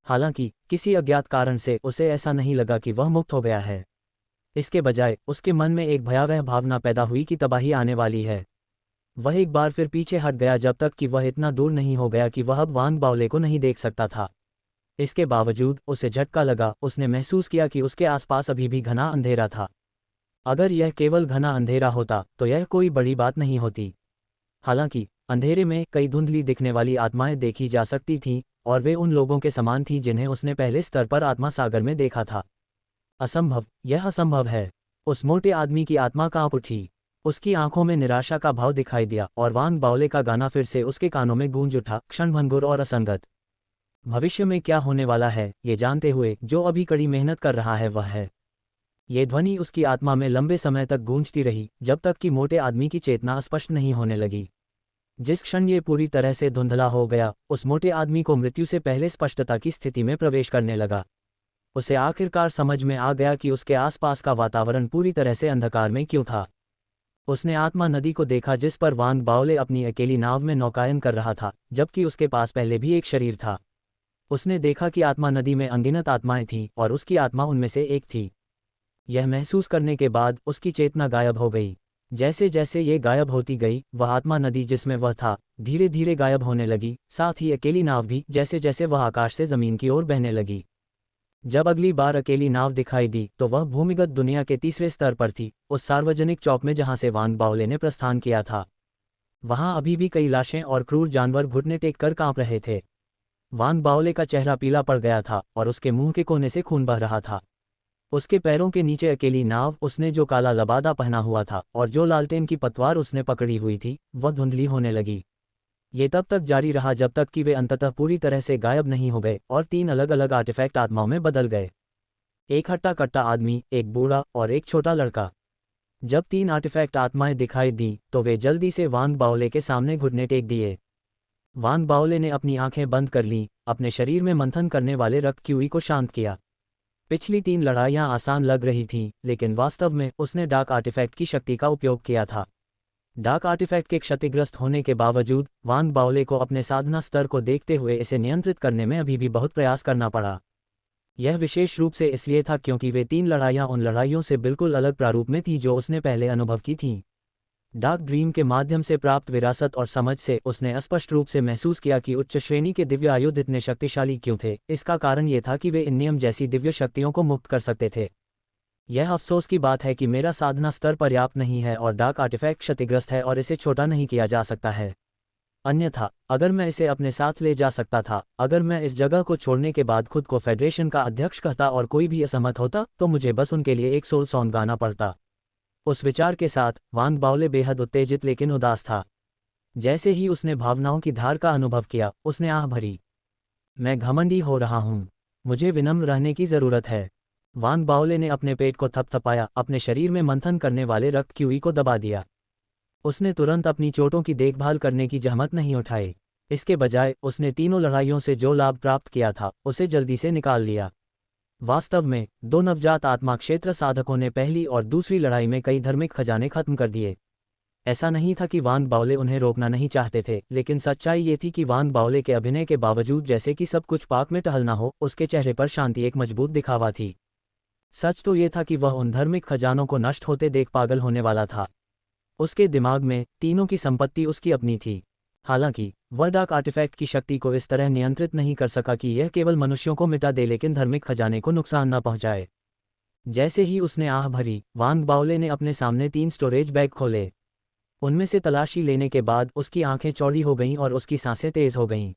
हालांकि किसी अज्ञात कारण से उसे ऐसा नहीं लगा कि वह मुक्त हो गया है। इसके बजाय उसके मन में एक भयावह भावना पैदा हुई कि तबाही आने वाली है। वह एक बार फिर पीछे हट गया जब तक कि वह इतना दूर नहीं हो गया कि वह अब वांग बाओले को नहीं देख सकता था। इसके बावजूद उसे झटका लगा, उसने महसूस किया कि उसके आसपास अभी भी घना अंधेरा था। अगर यह केवल घना अंधेरा होता तो यह कोई बड़ी बात नहीं होती। हालांकि अंधेरे में कई धुंधली दिखने वाली आत्माएं देखी जा सकती थीं, और वे उन लोगों के समान थीं जिन्हें उसने पहले स्तर पर आत्मा सागर में देखा था। असंभव, यह असंभव है। उस मोटे आदमी की आत्मा कांप उठी। उसकी आंखों में निराशा का भाव दिखाई दिया और वांग बाओले का गाना फिर से उसके कानों में गूंज उठा, क्षणभंगुर और असंगत। भविष्य में क्या होने वाला है ये जानते हुए जो अभी कड़ी मेहनत कर रहा है वह है। ये ध्वनि उसकी आत्मा में लंबे समय तक गूंजती रही, जब तक कि मोटे आदमी की चेतना स्पष्ट नहीं होने लगी। जिस क्षण ये पूरी तरह से धुंधला हो गया, उस मोटे आदमी को मृत्यु से पहले स्पष्टता की स्थिति में प्रवेश करने लगा। उसे आखिरकार समझ में आ गया कि उसके आसपास का वातावरण पूरी तरह से अंधकार में क्यों था। उसने आत्मा नदी को देखा जिस पर वांग बाओले अपनी अकेली नाव में नौकायन कर रहा था, जबकि उसके पास पहले भी एक शरीर था। उसने देखा कि आत्मा नदी में अनगिनत आत्माएं थीं और उसकी आत्मा उनमें से एक थी। यह महसूस करने के बाद उसकी चेतना गायब हो गई। जैसे जैसे ये गायब होती गई, वह आत्मा नदी जिसमें वह था धीरे धीरे गायब होने लगी, साथ ही अकेली नाव भी, जैसे जैसे वह आकाश से जमीन की ओर बहने लगी। जब अगली बार अकेली नाव दिखाई दी तो वह भूमिगत दुनिया के तीसरे स्तर पर थी, उस सार्वजनिक चौक में जहां से वांग बाओले ने प्रस्थान किया था। वहां अभी भी कई लाशें और क्रूर जानवर घुटने टेक कर कांप रहे थे। वांग बाओले का चेहरा पीला पड़ गया था और उसके मुंह के कोने से खून बह रहा था। उसके पैरों के नीचे अकेली नाव, उसने जो काला लबादा पहना हुआ था और जो लालटेन की पतवार उसने पकड़ी हुई थी, वह धुंधली होने लगी। ये तब तक जारी रहा जब तक कि वे अंततः पूरी तरह से गायब नहीं हो गए और 3 अलग अलग आर्टिफैक्ट आत्माओं में बदल गए। एक हट्टा कट्टा आदमी, एक बूढ़ा और एक छोटा लड़का। जब 3 आर्टिफैक्ट आत्माएं दिखाई दी तो वे जल्दी से वांग बाओले के सामने घुटने टेक दिए। वांग बाओले ने अपनी आंखें बंद कर लीं, अपने शरीर में मंथन करने वाले रक्त क्यूई को शांत किया। पिछली 3 लड़ाइयां आसान लग रही थीं, लेकिन वास्तव में उसने डार्क आर्टिफैक्ट की शक्ति का उपयोग किया था। डार्क आर्टिफैक्ट के क्षतिग्रस्त होने के बावजूद वांग बाओले को अपने साधना स्तर को देखते हुए इसे नियंत्रित करने में अभी भी बहुत प्रयास करना पड़ा। यह विशेष रूप से इसलिए था क्योंकि वे 3 लड़ाइयां उन लड़ाइयों से बिल्कुल अलग प्रारूप में थीं जो उसने पहले अनुभव की थीं। डार्क ड्रीम के माध्यम से प्राप्त विरासत और समझ से उसने स्पष्ट रूप से महसूस किया कि उच्च श्रेणी के दिव्य आयुध इतने शक्तिशाली क्यों थे। इसका कारण ये था कि वे इन नियम जैसी दिव्य शक्तियों को मुक्त कर सकते थे। यह अफसोस की बात है कि मेरा साधना स्तर पर्याप्त नहीं है और डार्क आर्टिफैक्ट क्षतिग्रस्त है और इसे छोटा नहीं किया जा सकता है। अन्यथा अगर मैं इसे अपने साथ ले जा सकता था, अगर मैं इस जगह को छोड़ने के बाद खुद को फेडरेशन का अध्यक्ष कहता और कोई भी असहमत होता, तो मुझे बस उनके लिए एक सोल सॉन्ग गाना पड़ता। उस विचार के साथ वांग बाओले बेहद उत्तेजित लेकिन उदास था। जैसे ही उसने भावनाओं की धार का अनुभव किया, उसने आह भरी। मैं घमंडी हो रहा हूँ। मुझे विनम्र रहने की जरूरत है। वांग बाओले ने अपने पेट को थपथपाया, अपने शरीर में मंथन करने वाले रक्त क्यूई को दबा दिया। उसने तुरंत अपनी चोटों की देखभाल करने की जहमत नहीं उठाई। इसके बजाय उसने तीनों लड़ाइयों से जो लाभ प्राप्त किया था उसे जल्दी से निकाल लिया। वास्तव में 2 नवजात आत्मा क्षेत्र साधकों ने पहली और दूसरी लड़ाई में कई धार्मिक खजाने खत्म कर दिए। ऐसा नहीं था कि वांग बाओले उन्हें रोकना नहीं चाहते थे, लेकिन सच्चाई ये थी कि वांग बाओले के अभिनय के बावजूद जैसे कि सब कुछ पाक में टहलना हो, उसके चेहरे पर शांति एक मजबूत दिखावा थी। सच तो ये था कि वह उन धार्मिक खजानों को नष्ट होते देख पागल होने वाला था। उसके दिमाग में तीनों की संपत्ति उसकी अपनी थी। हालांकि वह डार्क आर्टिफैक्ट की शक्ति को इस तरह नियंत्रित नहीं कर सका कि यह केवल मनुष्यों को मिटा दे लेकिन धार्मिक खजाने को नुकसान न पहुंचाए। जैसे ही उसने आह भरी, वांग बाओले ने अपने सामने 3 स्टोरेज बैग खोले। उनमें से तलाशी लेने के बाद उसकी आंखें चौड़ी हो गईं और उसकी सांसें तेज हो गईं।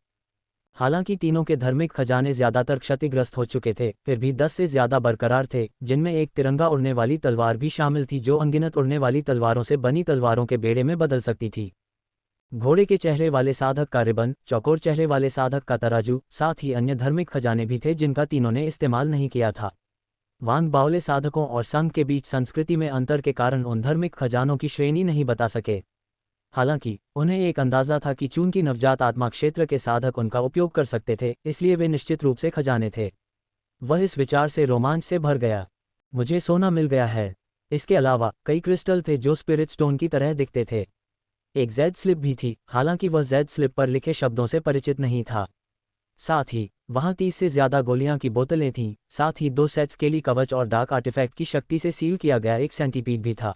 हालांकि तीनों के धार्मिक खजाने ज्यादातर क्षतिग्रस्त हो चुके थे, फिर भी 10 से ज्यादा बरकरार थे, जिनमें एक तिरंगा उड़ने वाली तलवार भी शामिल थी जो अनगिनत उड़ने वाली तलवारों से बनी तलवारों के बेड़े में बदल सकती थी। घोड़े के चेहरे वाले साधक का रिबन, चौकोर चेहरे वाले साधक का तराजू, साथ ही अन्य धार्मिक खजाने भी थे जिनका तीनों ने इस्तेमाल नहीं किया था। वांग बाओले साधकों और संघ के बीच संस्कृति में अंतर के कारण उन धार्मिक खजानों की श्रेणी नहीं बता सके। हालांकि उन्हें एक अंदाजा था कि चूंकि नवजात आत्मा क्षेत्र के साधक उनका उपयोग कर सकते थे, इसलिए वे निश्चित रूप से खजाने थे। वह इस विचार से रोमांच से भर गया। मुझे सोना मिल गया है। इसके अलावा कई क्रिस्टल थे जो स्पिरिट स्टोन की तरह दिखते थे। एक जेड स्लिप भी थी, हालांकि वह जेड स्लिप पर लिखे शब्दों से परिचित नहीं था। साथ ही वहां 30 से ज्यादा गोलियां की बोतलें थीं, साथ ही 2 सेट स्केली कवच और डार्क आर्टिफैक्ट की शक्ति से सील किया गया एक सेंटीपीड भी था।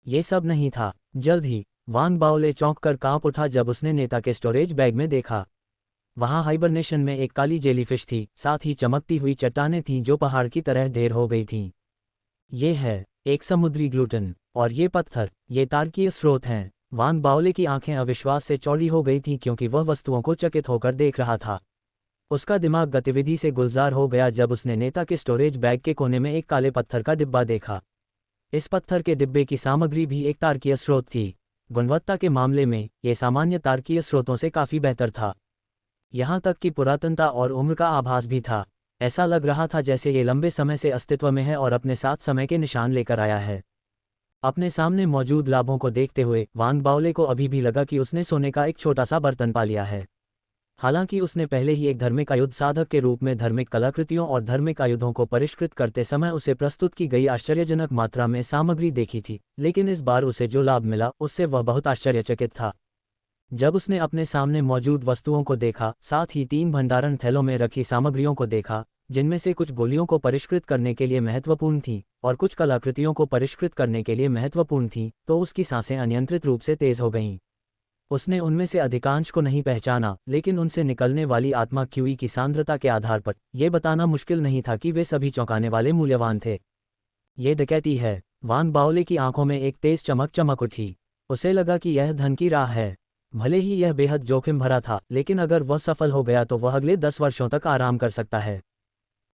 ये सब नहीं था। जल्द ही वांग बाओले चौंक कर कांप उठा जब उसने नेता के स्टोरेज बैग में देखा। वहाँ हाइबरनेशन में एक काली जेलीफिश थी, साथ ही चमकती हुई चट्टानें थीं जो पहाड़ की तरह ढेर हो गई थीं। ये है एक समुद्री ग्लूटन, और ये पत्थर, ये तारकीय स्रोत हैं। वान बाओले की आंखें अविश्वास से चौड़ी हो गई थीं क्योंकि वह वस्तुओं को चकित होकर देख रहा था। उसका दिमाग गतिविधि से गुलजार हो गया जब उसने नेता के स्टोरेज बैग के कोने में एक काले पत्थर का डिब्बा देखा। इस पत्थर के डिब्बे की सामग्री भी एक तारकीय स्रोत थी। गुणवत्ता के मामले में ये सामान्य तारकीय स्रोतों से काफ़ी बेहतर था। यहाँ तक कि पुरातनता और उम्र का आभास भी था। ऐसा लग रहा था जैसे ये लंबे समय से अस्तित्व में है और अपने साथ समय के निशान लेकर आया है। अपने सामने मौजूद लाभों को देखते हुए वान बाओले को अभी भी लगा कि उसने सोने का एक छोटा सा बर्तन पा लिया है। हालांकि उसने पहले ही एक धार्मिक आयुध साधक के रूप में धार्मिक कलाकृतियों और धार्मिक आयुधों को परिष्कृत करते समय उसे प्रस्तुत की गई आश्चर्यजनक मात्रा में सामग्री देखी थी, लेकिन इस बार उसे जो लाभ मिला उससे वह बहुत आश्चर्यचकित था। जब उसने अपने सामने मौजूद वस्तुओं को देखा, साथ ही 3 भंडारण थैलों में रखी सामग्रियों को देखा, जिनमें से कुछ गोलियों को परिष्कृत करने के लिए महत्वपूर्ण थीं और कुछ कलाकृतियों को परिष्कृत करने के लिए महत्वपूर्ण थीं, तो उसकी सांसें अनियंत्रित रूप से तेज हो गईं। उसने उनमें से अधिकांश को नहीं पहचाना, लेकिन उनसे निकलने वाली आत्मा क्यूई की सांद्रता के आधार पर यह बताना मुश्किल नहीं था कि वे सभी चौंकाने वाले मूल्यवान थे। ये डकैती है। वान बाओले की आंखों में एक तेज चमक उठी। उसे लगा कि यह धन की राह है। भले ही यह बेहद जोखिम भरा था, लेकिन अगर वह सफल हो गया तो वह अगले 10 वर्षों तक आराम कर सकता है।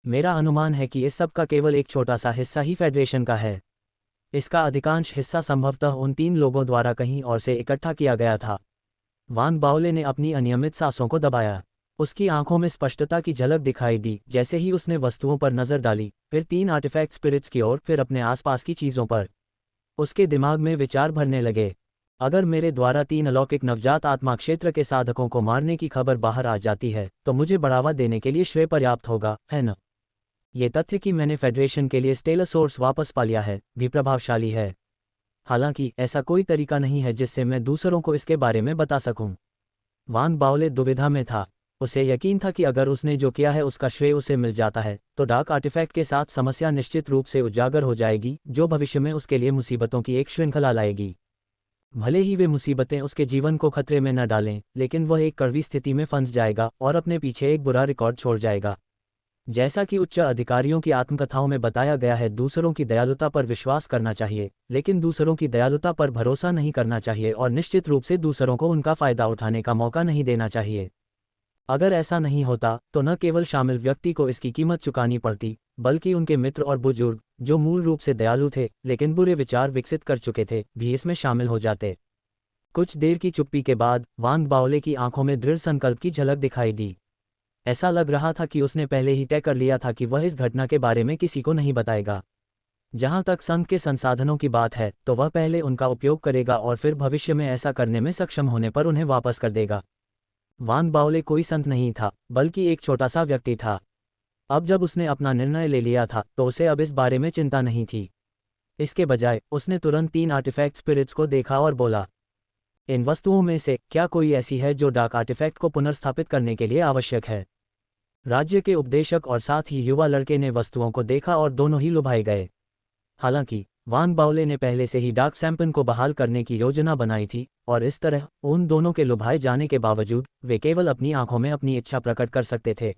मेरा अनुमान है कि इस सब का केवल एक छोटा सा हिस्सा ही फेडरेशन का है। इसका अधिकांश हिस्सा संभवतः उन 3 लोगों द्वारा कहीं और से इकट्ठा किया गया था। वान बाओले ने अपनी अनियमित सांसों को दबाया। उसकी आंखों में स्पष्टता की झलक दिखाई दी जैसे ही उसने वस्तुओं पर नजर डाली, फिर 3 आर्टिफैक्ट स्पिरिट्स की ओर, फिर अपने आसपास की चीज़ों पर। उसके दिमाग में विचार भरने लगे। अगर मेरे द्वारा 3 अलौकिक नवजात आत्मा क्षेत्र के साधकों को मारने की खबर बाहर आ जाती है तो मुझे बढ़ावा देने के लिए श्रेय पर्याप्त होगा, है न? ये तथ्य कि मैंने फेडरेशन के लिए स्टेलर सोर्स वापस पा लिया है भी प्रभावशाली है। हालांकि ऐसा कोई तरीका नहीं है जिससे मैं दूसरों को इसके बारे में बता सकूं। वान बाओले दुविधा में था। उसे यकीन था कि अगर उसने जो किया है उसका श्रेय उसे मिल जाता है तो डार्क आर्टिफैक्ट के साथ समस्या निश्चित रूप से उजागर हो जाएगी, जो भविष्य में उसके लिए मुसीबतों की एक श्रृंखला लाएगी। भले ही वे मुसीबतें उसके जीवन को खतरे में न डालें, लेकिन वह एक कड़वी स्थिति में फंस जाएगा और अपने पीछे एक बुरा रिकॉर्ड छोड़ जाएगा। जैसा कि उच्च अधिकारियों की आत्मकथाओं में बताया गया है, दूसरों की दयालुता पर विश्वास करना चाहिए, लेकिन दूसरों की दयालुता पर भरोसा नहीं करना चाहिए और निश्चित रूप से दूसरों को उनका फ़ायदा उठाने का मौका नहीं देना चाहिए। अगर ऐसा नहीं होता तो न केवल शामिल व्यक्ति को इसकी कीमत चुकानी पड़ती, बल्कि उनके मित्र और बुजुर्ग, जो मूल रूप से दयालु थे लेकिन बुरे विचार विकसित कर चुके थे, भी इसमें शामिल हो जाते। कुछ देर की चुप्पी के बाद वान बाओले की आंखों में दृढ़ संकल्प की झलक दिखाई दी। ऐसा लग रहा था कि उसने पहले ही तय कर लिया था कि वह इस घटना के बारे में किसी को नहीं बताएगा। जहां तक संघ के संसाधनों की बात है तो वह पहले उनका उपयोग करेगा और फिर भविष्य में ऐसा करने में सक्षम होने पर उन्हें वापस कर देगा। वान बाओले कोई संत नहीं था, बल्कि एक छोटा सा व्यक्ति था। अब जब उसने अपना निर्णय ले लिया था तो उसे अब इस बारे में चिंता नहीं थी। इसके बजाय उसने तुरंत 3 आर्टिफैक्ट स्पिरिट्स को देखा और बोला, इन वस्तुओं में से क्या कोई ऐसी है जो डार्क आर्टिफैक्ट को पुनर्स्थापित करने के लिए आवश्यक है? राज्य के उपदेशक और साथ ही युवा लड़के ने वस्तुओं को देखा और दोनों ही लुभाए गए। हालांकि वान बाओले ने पहले से ही डार्क सैम्पन को बहाल करने की योजना बनाई थी, और इस तरह उन दोनों के लुभाए जाने के बावजूद वे केवल अपनी आंखों में अपनी इच्छा प्रकट कर सकते थे।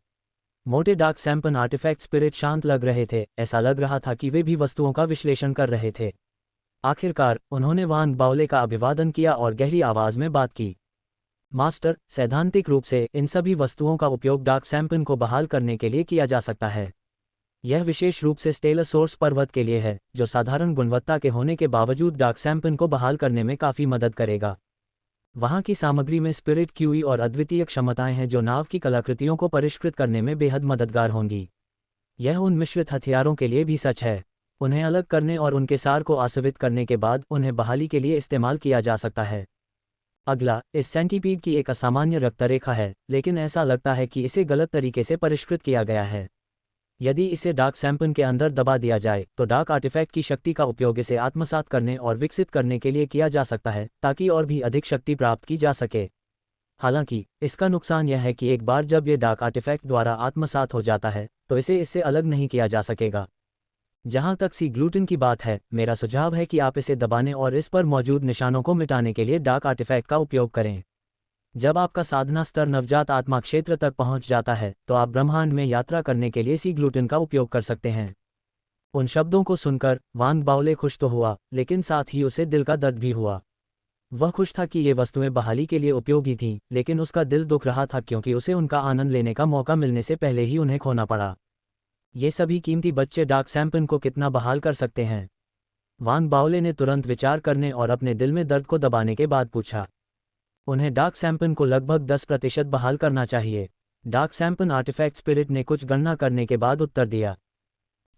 मोटे डार्क सैम्पन आर्टिफैक्ट स्पिरिट शांत लग रहे थे। ऐसा लग रहा था कि वे भी वस्तुओं का विश्लेषण कर रहे थे। आखिरकार उन्होंने वान बाओले का अभिवादन किया और गहरी आवाज में बात की। मास्टर, सैद्धांतिक रूप से इन सभी वस्तुओं का उपयोग डार्क सैम्पन को बहाल करने के लिए किया जा सकता है। यह विशेष रूप से स्टेलर सोर्स पर्वत के लिए है, जो साधारण गुणवत्ता के होने के बावजूद डार्क सैम्पन को बहाल करने में काफ़ी मदद करेगा। वहाँ की सामग्री में स्पिरिट क्यूई और अद्वितीय क्षमताएं हैं जो नाव की कलाकृतियों को परिष्कृत करने में बेहद मददगार होंगी। यह उन मिश्रित हथियारों के लिए भी सच है। उन्हें अलग करने और उनके सार को आसवित करने के बाद उन्हें बहाली के लिए इस्तेमाल किया जा सकता है। अगला, इस सेंटीपीड की एक असामान्य रक्तरेखा है, लेकिन ऐसा लगता है कि इसे गलत तरीके से परिष्कृत किया गया है। यदि इसे डार्क सैम्पन के अंदर दबा दिया जाए तो डार्क आर्टिफैक्ट की शक्ति का उपयोग इसे आत्मसात करने और विकसित करने के लिए किया जा सकता है, ताकि और भी अधिक शक्ति प्राप्त की जा सके। हालांकि इसका नुकसान यह है कि एक बार जब ये डार्क आर्टिफैक्ट द्वारा आत्मसात हो जाता है तो इसे इससे अलग नहीं किया जा सकेगा। जहां तक सी ग्लूटन की बात है, मेरा सुझाव है कि आप इसे दबाने और इस पर मौजूद निशानों को मिटाने के लिए डार्क आर्टिफैक्ट का उपयोग करें। जब आपका साधना स्तर नवजात आत्मा क्षेत्र तक पहुंच जाता है तो आप ब्रह्मांड में यात्रा करने के लिए सी ग्लूटन का उपयोग कर सकते हैं। उन शब्दों को सुनकर वांग बाओले खुश तो हुआ, लेकिन साथ ही उसे दिल का दर्द भी हुआ। वह खुश था कि ये वस्तुएं बहाली के लिए उपयोगी थीं, लेकिन उसका दिल दुख रहा था क्योंकि उसे उनका आनंद लेने का मौका मिलने से पहले ही उन्हें खोना पड़ा। ये सभी कीमती बच्चे डार्क सैम्पन को कितना बहाल कर सकते हैं? वांग बाओले ने तुरंत विचार करने और अपने दिल में दर्द को दबाने के बाद पूछा। उन्हें डार्क सैम्पन को लगभग 10% बहाल करना चाहिए। डार्क सैम्पन आर्टिफैक्ट स्पिरिट ने कुछ गणना करने के बाद उत्तर दिया।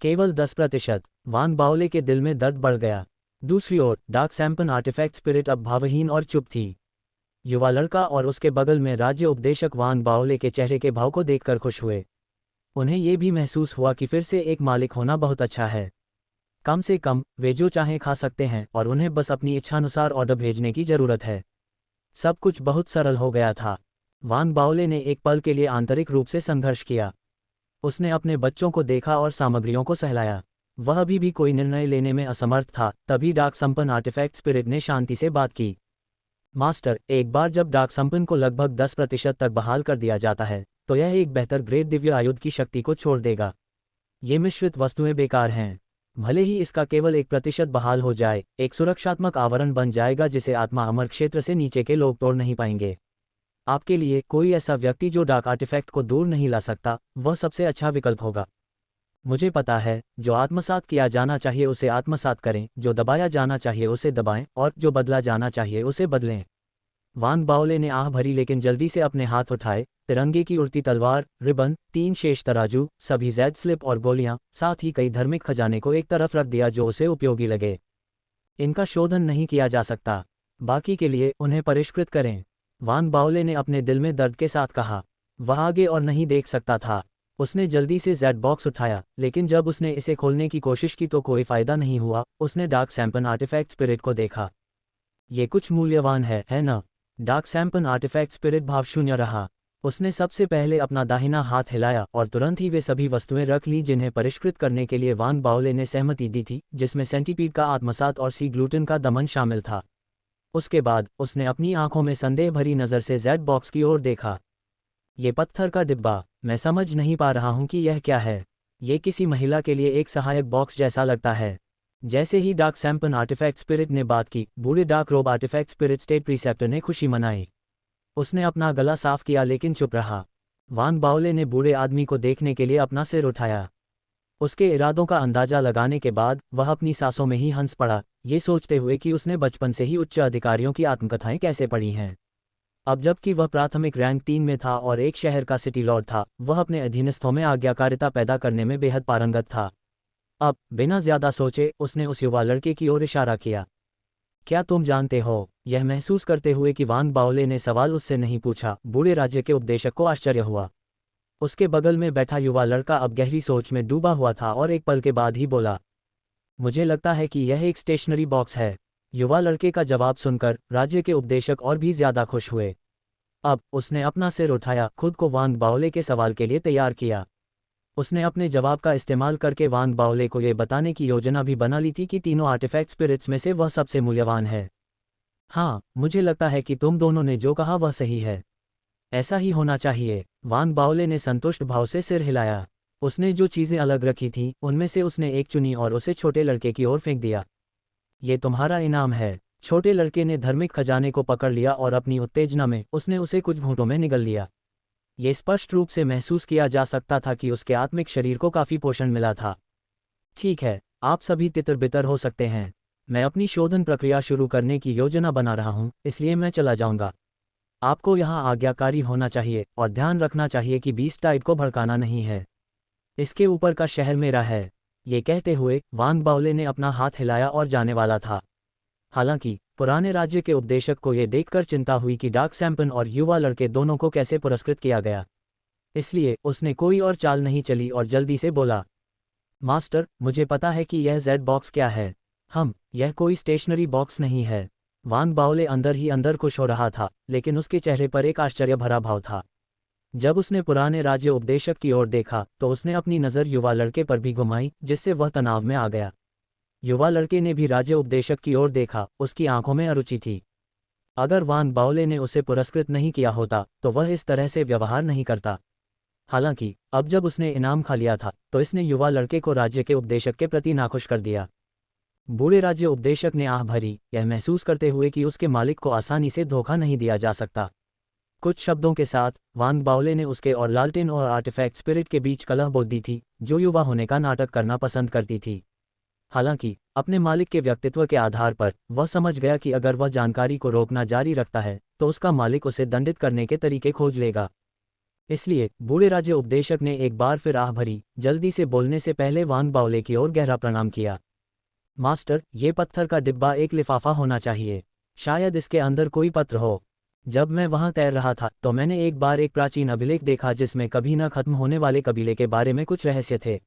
केवल 10%। वांग बाओले के दिल में दर्द बढ़ गया। दूसरी ओर डार्क सैम्पन आर्टिफैक्ट स्पिरिट अब भावहीन और चुप थी। युवा लड़का और उसके बगल में राज्य उपदेशक वांग बाओले के चेहरे के भाव को देखकर खुश हुए। उन्हें ये भी महसूस हुआ कि फिर से एक मालिक होना बहुत अच्छा है। कम से कम वे जो चाहें खा सकते हैं और उन्हें बस अपनी इच्छानुसार ऑर्डर भेजने की जरूरत है। सब कुछ बहुत सरल हो गया था। वांग बाओले ने एक पल के लिए आंतरिक रूप से संघर्ष किया। उसने अपने बच्चों को देखा और सामग्रियों को सहलाया। वह अभी भी कोई निर्णय लेने में असमर्थ था। तभी डार्क संपन्न आर्टिफैक्ट स्पिरिट ने शांति से बात की। मास्टर, एक बार जब डार्क संपन्न को लगभग 10% तक बहाल कर दिया जाता है तो यह एक बेहतर ग्रेड दिव्य आयुध की शक्ति को छोड़ देगा। ये मिश्रित वस्तुएं बेकार हैं। भले ही इसका केवल 1% बहाल हो जाए, एक सुरक्षात्मक आवरण बन जाएगा जिसे आत्मा अमर क्षेत्र से नीचे के लोग तोड़ नहीं पाएंगे। आपके लिए कोई ऐसा व्यक्ति जो डार्क आर्टिफैक्ट को दूर नहीं ला सकता, वह सबसे अच्छा विकल्प होगा। मुझे पता है, जो आत्मसात किया जाना चाहिए उसे आत्मसात करें, जो दबाया जाना चाहिए उसे दबाएं और जो बदला जाना चाहिए उसे बदलें। वांग बाओले ने आह भरी लेकिन जल्दी से अपने हाथ उठाए। तिरंगे की उड़ती तलवार, रिबन, 3 शेष तराजू, सभी जैद स्लिप और गोलियां, साथ ही कई धार्मिक खजाने को एक तरफ रख दिया जो उसे उपयोगी लगे। इनका शोधन नहीं किया जा सकता, बाकी के लिए उन्हें परिष्कृत करें। वांग बाओले ने अपने दिल में दर्द के साथ कहा। वह आगे और नहीं देख सकता था। उसने जल्दी से जेड बॉक्स उठाया, लेकिन जब उसने इसे खोलने की कोशिश की तो कोई फायदा नहीं हुआ। उसने डार्क सैम्पन आर्टिफैक्ट स्पिरिट को देखा। ये कुछ मूल्यवान है ना? डार्क सैम्पन आर्टिफैक्ट स्पिरिट भावशून्य रहा। उसने सबसे पहले अपना दाहिना हाथ हिलाया और तुरंत ही वे सभी वस्तुएं रख लीं जिन्हें परिष्कृत करने के लिए वांग बाओले ने सहमति दी थी, जिसमें सेंटीपीड का आत्मसात और सी ग्लूटन का दमन शामिल था। उसके बाद उसने अपनी आंखों में संदेह भरी नज़र से जेड बॉक्स की ओर देखा। ये पत्थर का डिब्बा, मैं समझ नहीं पा रहा हूं कि यह क्या है। ये किसी महिला के लिए एक सहायक बॉक्स जैसा लगता है। जैसे ही डार्क सैम्पन आर्टिफैक्ट स्पिरिट ने बात की, बूढ़े डार्क रोब आर्टिफैक्ट स्पिरिट स्टेट प्रीसेप्टर ने खुशी मनाई। उसने अपना गला साफ किया लेकिन चुप रहा। वांग बाओले ने बूढ़े आदमी को देखने के लिए अपना सिर उठाया। उसके इरादों का अंदाजा लगाने के बाद वह अपनी सांसों में ही हंस पड़ा, ये सोचते हुए कि उसने बचपन से ही उच्च अधिकारियों की आत्मकथाएं कैसे पढ़ी हैं। अब जबकि वह प्राथमिक रैंक 3 में था और एक शहर का सिटी लॉर्ड था, वह अपने अधीनस्थों में आज्ञाकारिता पैदा करने में बेहद पारंगत था। अब बिना ज्यादा सोचे उसने उस युवा लड़के की ओर इशारा किया। क्या तुम जानते हो? यह महसूस करते हुए कि वांग बाओले ने सवाल उससे नहीं पूछा, बूढ़े राज्य के उपदेशक को आश्चर्य हुआ। उसके बगल में बैठा युवा लड़का अब गहरी सोच में डूबा हुआ था और एक पल के बाद ही बोला, मुझे लगता है कि यह एक स्टेशनरी बॉक्स है। युवा लड़के का जवाब सुनकर राज्य के उपदेशक और भी ज्यादा खुश हुए। अब उसने अपना सिर उठाया, खुद को वांग बाओले के सवाल के लिए तैयार किया। उसने अपने जवाब का इस्तेमाल करके वांग बाओले को यह बताने की योजना भी बना ली थी कि तीनों आर्टिफैक्ट स्पिरिट्स में से वह सबसे मूल्यवान है। हाँ, मुझे लगता है कि तुम दोनों ने जो कहा वह सही है। ऐसा ही होना चाहिए। वांग बाओले ने संतुष्ट भाव से सिर हिलाया। उसने जो चीज़ें अलग रखी थीं उनमें से उसने एक चुनी और उसे छोटे लड़के की ओर फेंक दिया। ये तुम्हारा इनाम है। छोटे लड़के ने धार्मिक खजाने को पकड़ लिया और अपनी उत्तेजना में उसने उसे कुछ घूंटों में निगल लिया। ये स्पष्ट रूप से महसूस किया जा सकता था कि उसके आत्मिक शरीर को काफ़ी पोषण मिला था। ठीक है, आप सभी तितर-बितर हो सकते हैं। मैं अपनी शोधन प्रक्रिया शुरू करने की योजना बना रहा हूं, इसलिए मैं चला जाऊंगा। आपको यहां आज्ञाकारी होना चाहिए और ध्यान रखना चाहिए कि बीस्ट टाइड को भड़काना नहीं है। इसके ऊपर का शहर मेरा है। ये कहते हुए वांग बाओले ने अपना हाथ हिलाया और जाने वाला था। हालांकि पुराने राज्य के उपदेशक को यह देखकर चिंता हुई कि डार्क सैम्पन और युवा लड़के दोनों को कैसे पुरस्कृत किया गया। इसलिए उसने कोई और चाल नहीं चली और जल्दी से बोला, मास्टर, मुझे पता है कि यह जेड बॉक्स क्या है। यह कोई स्टेशनरी बॉक्स नहीं है। वांग बाओले अंदर ही अंदर खुश हो रहा था, लेकिन उसके चेहरे पर एक आश्चर्य भरा भाव था। जब उसने पुराने राज्य उपदेशक की ओर देखा तो उसने अपनी नज़र युवा लड़के पर भी घुमाई, जिससे वह तनाव में आ गया। युवा लड़के ने भी राज्य उपदेशक की ओर देखा, उसकी आंखों में अरुचि थी। अगर वान बाओले ने उसे पुरस्कृत नहीं किया होता तो वह इस तरह से व्यवहार नहीं करता। हालांकि अब जब उसने इनाम खा लिया था तो इसने युवा लड़के को राज्य के उपदेशक के प्रति नाखुश कर दिया। बूढ़े राज्य उपदेशक ने आह भरी, यह महसूस करते हुए कि उसके मालिक को आसानी से धोखा नहीं दिया जा सकता। कुछ शब्दों के साथ वान बाओले ने उसके और लालटेन और आर्टिफैक्ट स्पिरिट के बीच कलह बोल दी थी, जो युवा होने का नाटक करना पसंद करती थी। हालांकि अपने मालिक के व्यक्तित्व के आधार पर वह समझ गया कि अगर वह जानकारी को रोकना जारी रखता है तो उसका मालिक उसे दंडित करने के तरीके खोज लेगा। इसलिए बूढ़े राज्य उपदेशक ने एक बार फिर आह भरी, जल्दी से बोलने से पहले वान बाओले की ओर गहरा प्रणाम किया। मास्टर, ये पत्थर का डिब्बा एक लिफाफा होना चाहिए। शायद इसके अंदर कोई पत्र हो। जब मैं वहां तैर रहा था तो मैंने एक बार एक प्राचीन अभिलेख देखा जिसमें कभी न खत्म होने वाले कबीले के बारे में कुछ रहस्य थे।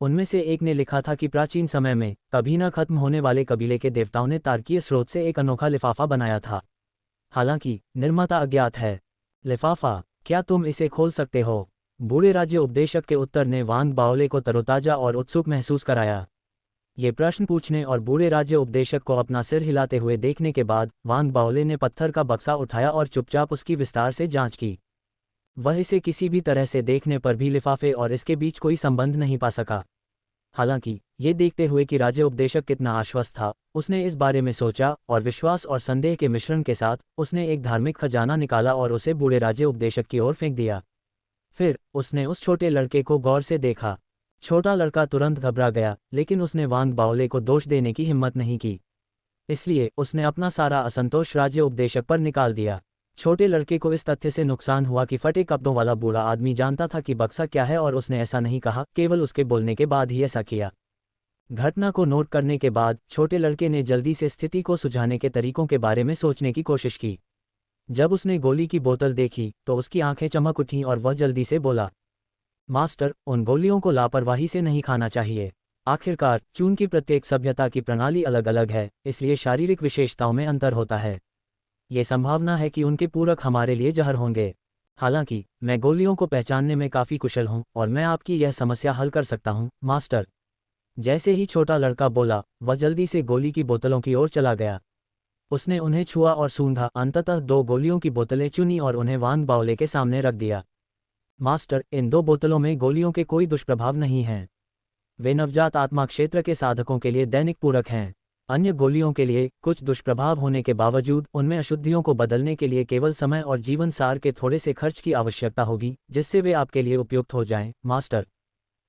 उनमें से एक ने लिखा था कि प्राचीन समय में कभी न खत्म होने वाले कबीले के देवताओं ने तारकीय स्रोत से एक अनोखा लिफाफा बनाया था। हालांकि निर्माता अज्ञात है। लिफाफा, क्या तुम इसे खोल सकते हो? बूढ़े राज्य उपदेशक के उत्तर ने वान बाओले को तरोताजा और उत्सुक महसूस कराया। ये प्रश्न पूछने और बूढ़े राज्य उपदेशक को अपना सिर हिलाते हुए देखने के बाद वान बाओले ने पत्थर का बक्सा उठाया और चुपचाप उसकी विस्तार से जांच की। वह इसे किसी भी तरह से देखने पर भी लिफाफे और इसके बीच कोई संबंध नहीं पा सका। हालांकि ये देखते हुए कि राज्य उपदेशक कितना आश्वस्त था, उसने इस बारे में सोचा और विश्वास और संदेह के मिश्रण के साथ उसने एक धार्मिक खजाना निकाला और उसे बूढ़े राज्य उपदेशक की ओर फेंक दिया। फिर उसने उस छोटे लड़के को गौर से देखा। छोटा लड़का तुरंत घबरा गया, लेकिन उसने वान बाओले को दोष देने की हिम्मत नहीं की। इसलिए उसने अपना सारा असंतोष राज्य उपदेशक पर निकाल दिया। छोटे लड़के को इस तथ्य से नुकसान हुआ कि फटे कपड़ों वाला बूढ़ा आदमी जानता था कि बक्सा क्या है और उसने ऐसा नहीं कहा, केवल उसके बोलने के बाद ही ऐसा किया। घटना को नोट करने के बाद छोटे लड़के ने जल्दी से स्थिति को सुझाने के तरीकों के बारे में सोचने की कोशिश की। जब उसने गोली की बोतल देखी तो उसकी आंखें चमक उठीं और वह जल्दी से बोला, मास्टर, उन गोलियों को लापरवाही से नहीं खाना चाहिए। आखिरकार चून की प्रत्येक सभ्यता की प्रणाली अलग अलग है, इसलिए शारीरिक विशेषताओं में अंतर होता है। ये संभावना है कि उनके पूरक हमारे लिए जहर होंगे। हालांकि मैं गोलियों को पहचानने में काफ़ी कुशल हूं और मैं आपकी यह समस्या हल कर सकता हूं, मास्टर। जैसे ही छोटा लड़का बोला, वह जल्दी से गोली की बोतलों की ओर चला गया। उसने उन्हें छुआ और सूंघा, अंततः 2 गोलियों की बोतलें चुनी और उन्हें वान बाओले के सामने रख दिया। मास्टर, इन 2 बोतलों में गोलियों के कोई दुष्प्रभाव नहीं हैं। वे नवजात आत्मा क्षेत्र के साधकों के लिए दैनिक पूरक हैं। अन्य गोलियों के लिए कुछ दुष्प्रभाव होने के बावजूद उनमें अशुद्धियों को बदलने के लिए केवल समय और जीवन सार के थोड़े से खर्च की आवश्यकता होगी, जिससे वे आपके लिए उपयुक्त हो जाएं, मास्टर।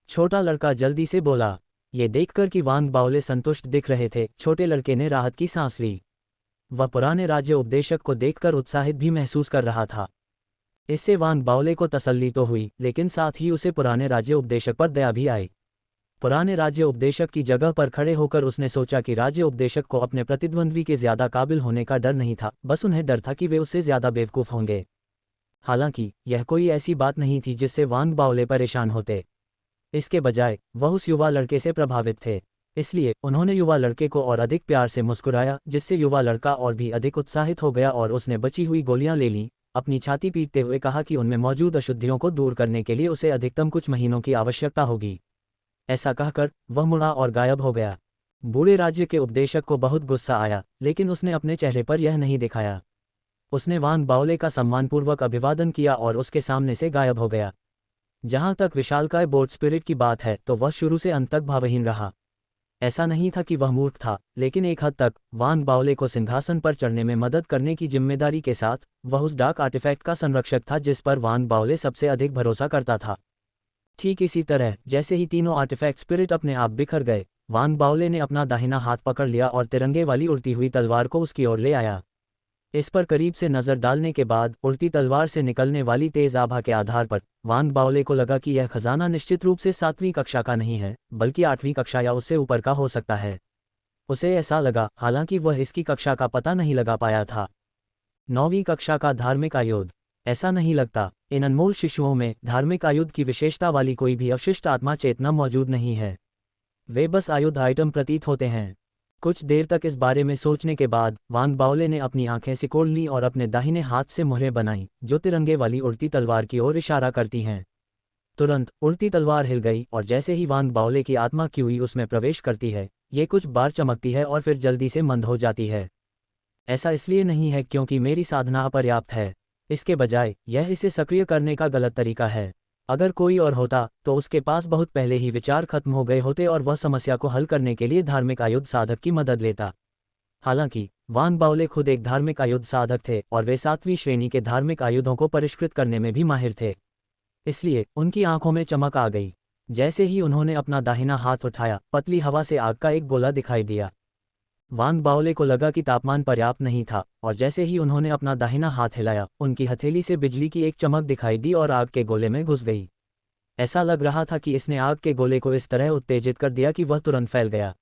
छोटा लड़का जल्दी से बोला। ये देखकर कि वान बाओले संतुष्ट दिख रहे थे, छोटे लड़के ने राहत की सांस ली। वह पुराने राज्य उपदेशक को देखकर उत्साहित भी महसूस कर रहा था। इससे वान बाओले को तसल्ली तो हुई, लेकिन साथ ही उसे पुराने राज्य उपदेशक पर दया भी आई। पुराने राज्य उपदेशक की जगह पर खड़े होकर उसने सोचा कि राज्य उपदेशक को अपने प्रतिद्वंद्वी के ज्यादा काबिल होने का डर नहीं था, बस उन्हें डर था कि वे उससे ज्यादा बेवकूफ होंगे। हालांकि यह कोई ऐसी बात नहीं थी जिससे वान बाओले परेशान होते। इसके बजाय वह उस युवा लड़के से प्रभावित थे। इसलिए उन्होंने युवा लड़के को और अधिक प्यार से मुस्कुराया, जिससे युवा लड़का और भी अधिक उत्साहित हो गया और उसने बची हुई गोलियां ले लीं। अपनी छाती पीटते हुए कहा कि उनमें मौजूद अशुद्धियों को दूर करने के लिए उसे अधिकतम कुछ महीनों की आवश्यकता होगी। ऐसा कहकर वह मुड़ा और गायब हो गया। बूढ़े राज्य के उपदेशक को बहुत गुस्सा आया, लेकिन उसने अपने चेहरे पर यह नहीं दिखाया। उसने वान बाओले का सम्मानपूर्वक अभिवादन किया और उसके सामने से गायब हो गया। जहां तक विशालकाय बोर्ड स्पिरिट की बात है तो वह शुरू से अंत तक भावहीन रहा। ऐसा नहीं था कि वह मूर्ख था, लेकिन एक हद तक वान बाओले को सिंहासन पर चढ़ने में मदद करने की जिम्मेदारी के साथ वह उस डार्क आर्टिफैक्ट का संरक्षक था जिस पर वान बाओले सबसे अधिक भरोसा करता था। ठीक इसी तरह जैसे ही तीनों आर्टिफैक्ट स्पिरिट अपने आप बिखर गए, वान बाओले ने अपना दाहिना हाथ पकड़ लिया और तिरंगे वाली उड़ती हुई तलवार को उसकी ओर ले आया। इस पर करीब से नजर डालने के बाद उड़ती तलवार से निकलने वाली तेज आभा के आधार पर वान बाओले को लगा कि यह खजाना निश्चित रूप से 7वीं कक्षा का नहीं है, बल्कि 8वीं कक्षा या उससे ऊपर का हो सकता है। उसे ऐसा लगा, हालांकि वह इसकी कक्षा का पता नहीं लगा पाया था। 9वीं कक्षा का धार्मिक आयुध? ऐसा नहीं लगता। इन अनमोल शिशुओं में धार्मिक आयुध की विशेषता वाली कोई भी अवशिष्ट आत्मा चेतना मौजूद नहीं है। वे बस आयुध आइटम प्रतीत होते हैं। कुछ देर तक इस बारे में सोचने के बाद वान बाओले ने अपनी आंखें सिकोड़ लीं और अपने दाहिने हाथ से मुहरें बनाईं, जो तिरंगे वाली उड़ती तलवार की ओर इशारा करती हैं। तुरंत उड़ती तलवार हिल गई और जैसे ही वान बाओले की आत्मा क्यूई उसमें प्रवेश करती है, ये कुछ बार चमकती है और फिर जल्दी से मंद हो जाती है। ऐसा इसलिए नहीं है क्योंकि मेरी साधना अपर्याप्त है, इसके बजाय यह इसे सक्रिय करने का गलत तरीका है। अगर कोई और होता तो उसके पास बहुत पहले ही विचार खत्म हो गए होते और वह समस्या को हल करने के लिए धार्मिक आयुध साधक की मदद लेता। हालांकि वान बाओले खुद एक धार्मिक आयुध साधक थे और वे 7वीं श्रेणी के धार्मिक आयुधों को परिष्कृत करने में भी माहिर थे। इसलिए उनकी आंखों में चमक आ गई। जैसे ही उन्होंने अपना दाहिना हाथ उठाया, पतली हवा से आग का एक गोला दिखाई दिया। वान बाओले को लगा कि तापमान पर्याप्त नहीं था, और जैसे ही उन्होंने अपना दाहिना हाथ हिलाया, उनकी हथेली से बिजली की एक चमक दिखाई दी और आग के गोले में घुस गई। ऐसा लग रहा था कि इसने आग के गोले को इस तरह उत्तेजित कर दिया कि वह तुरंत फैल गया।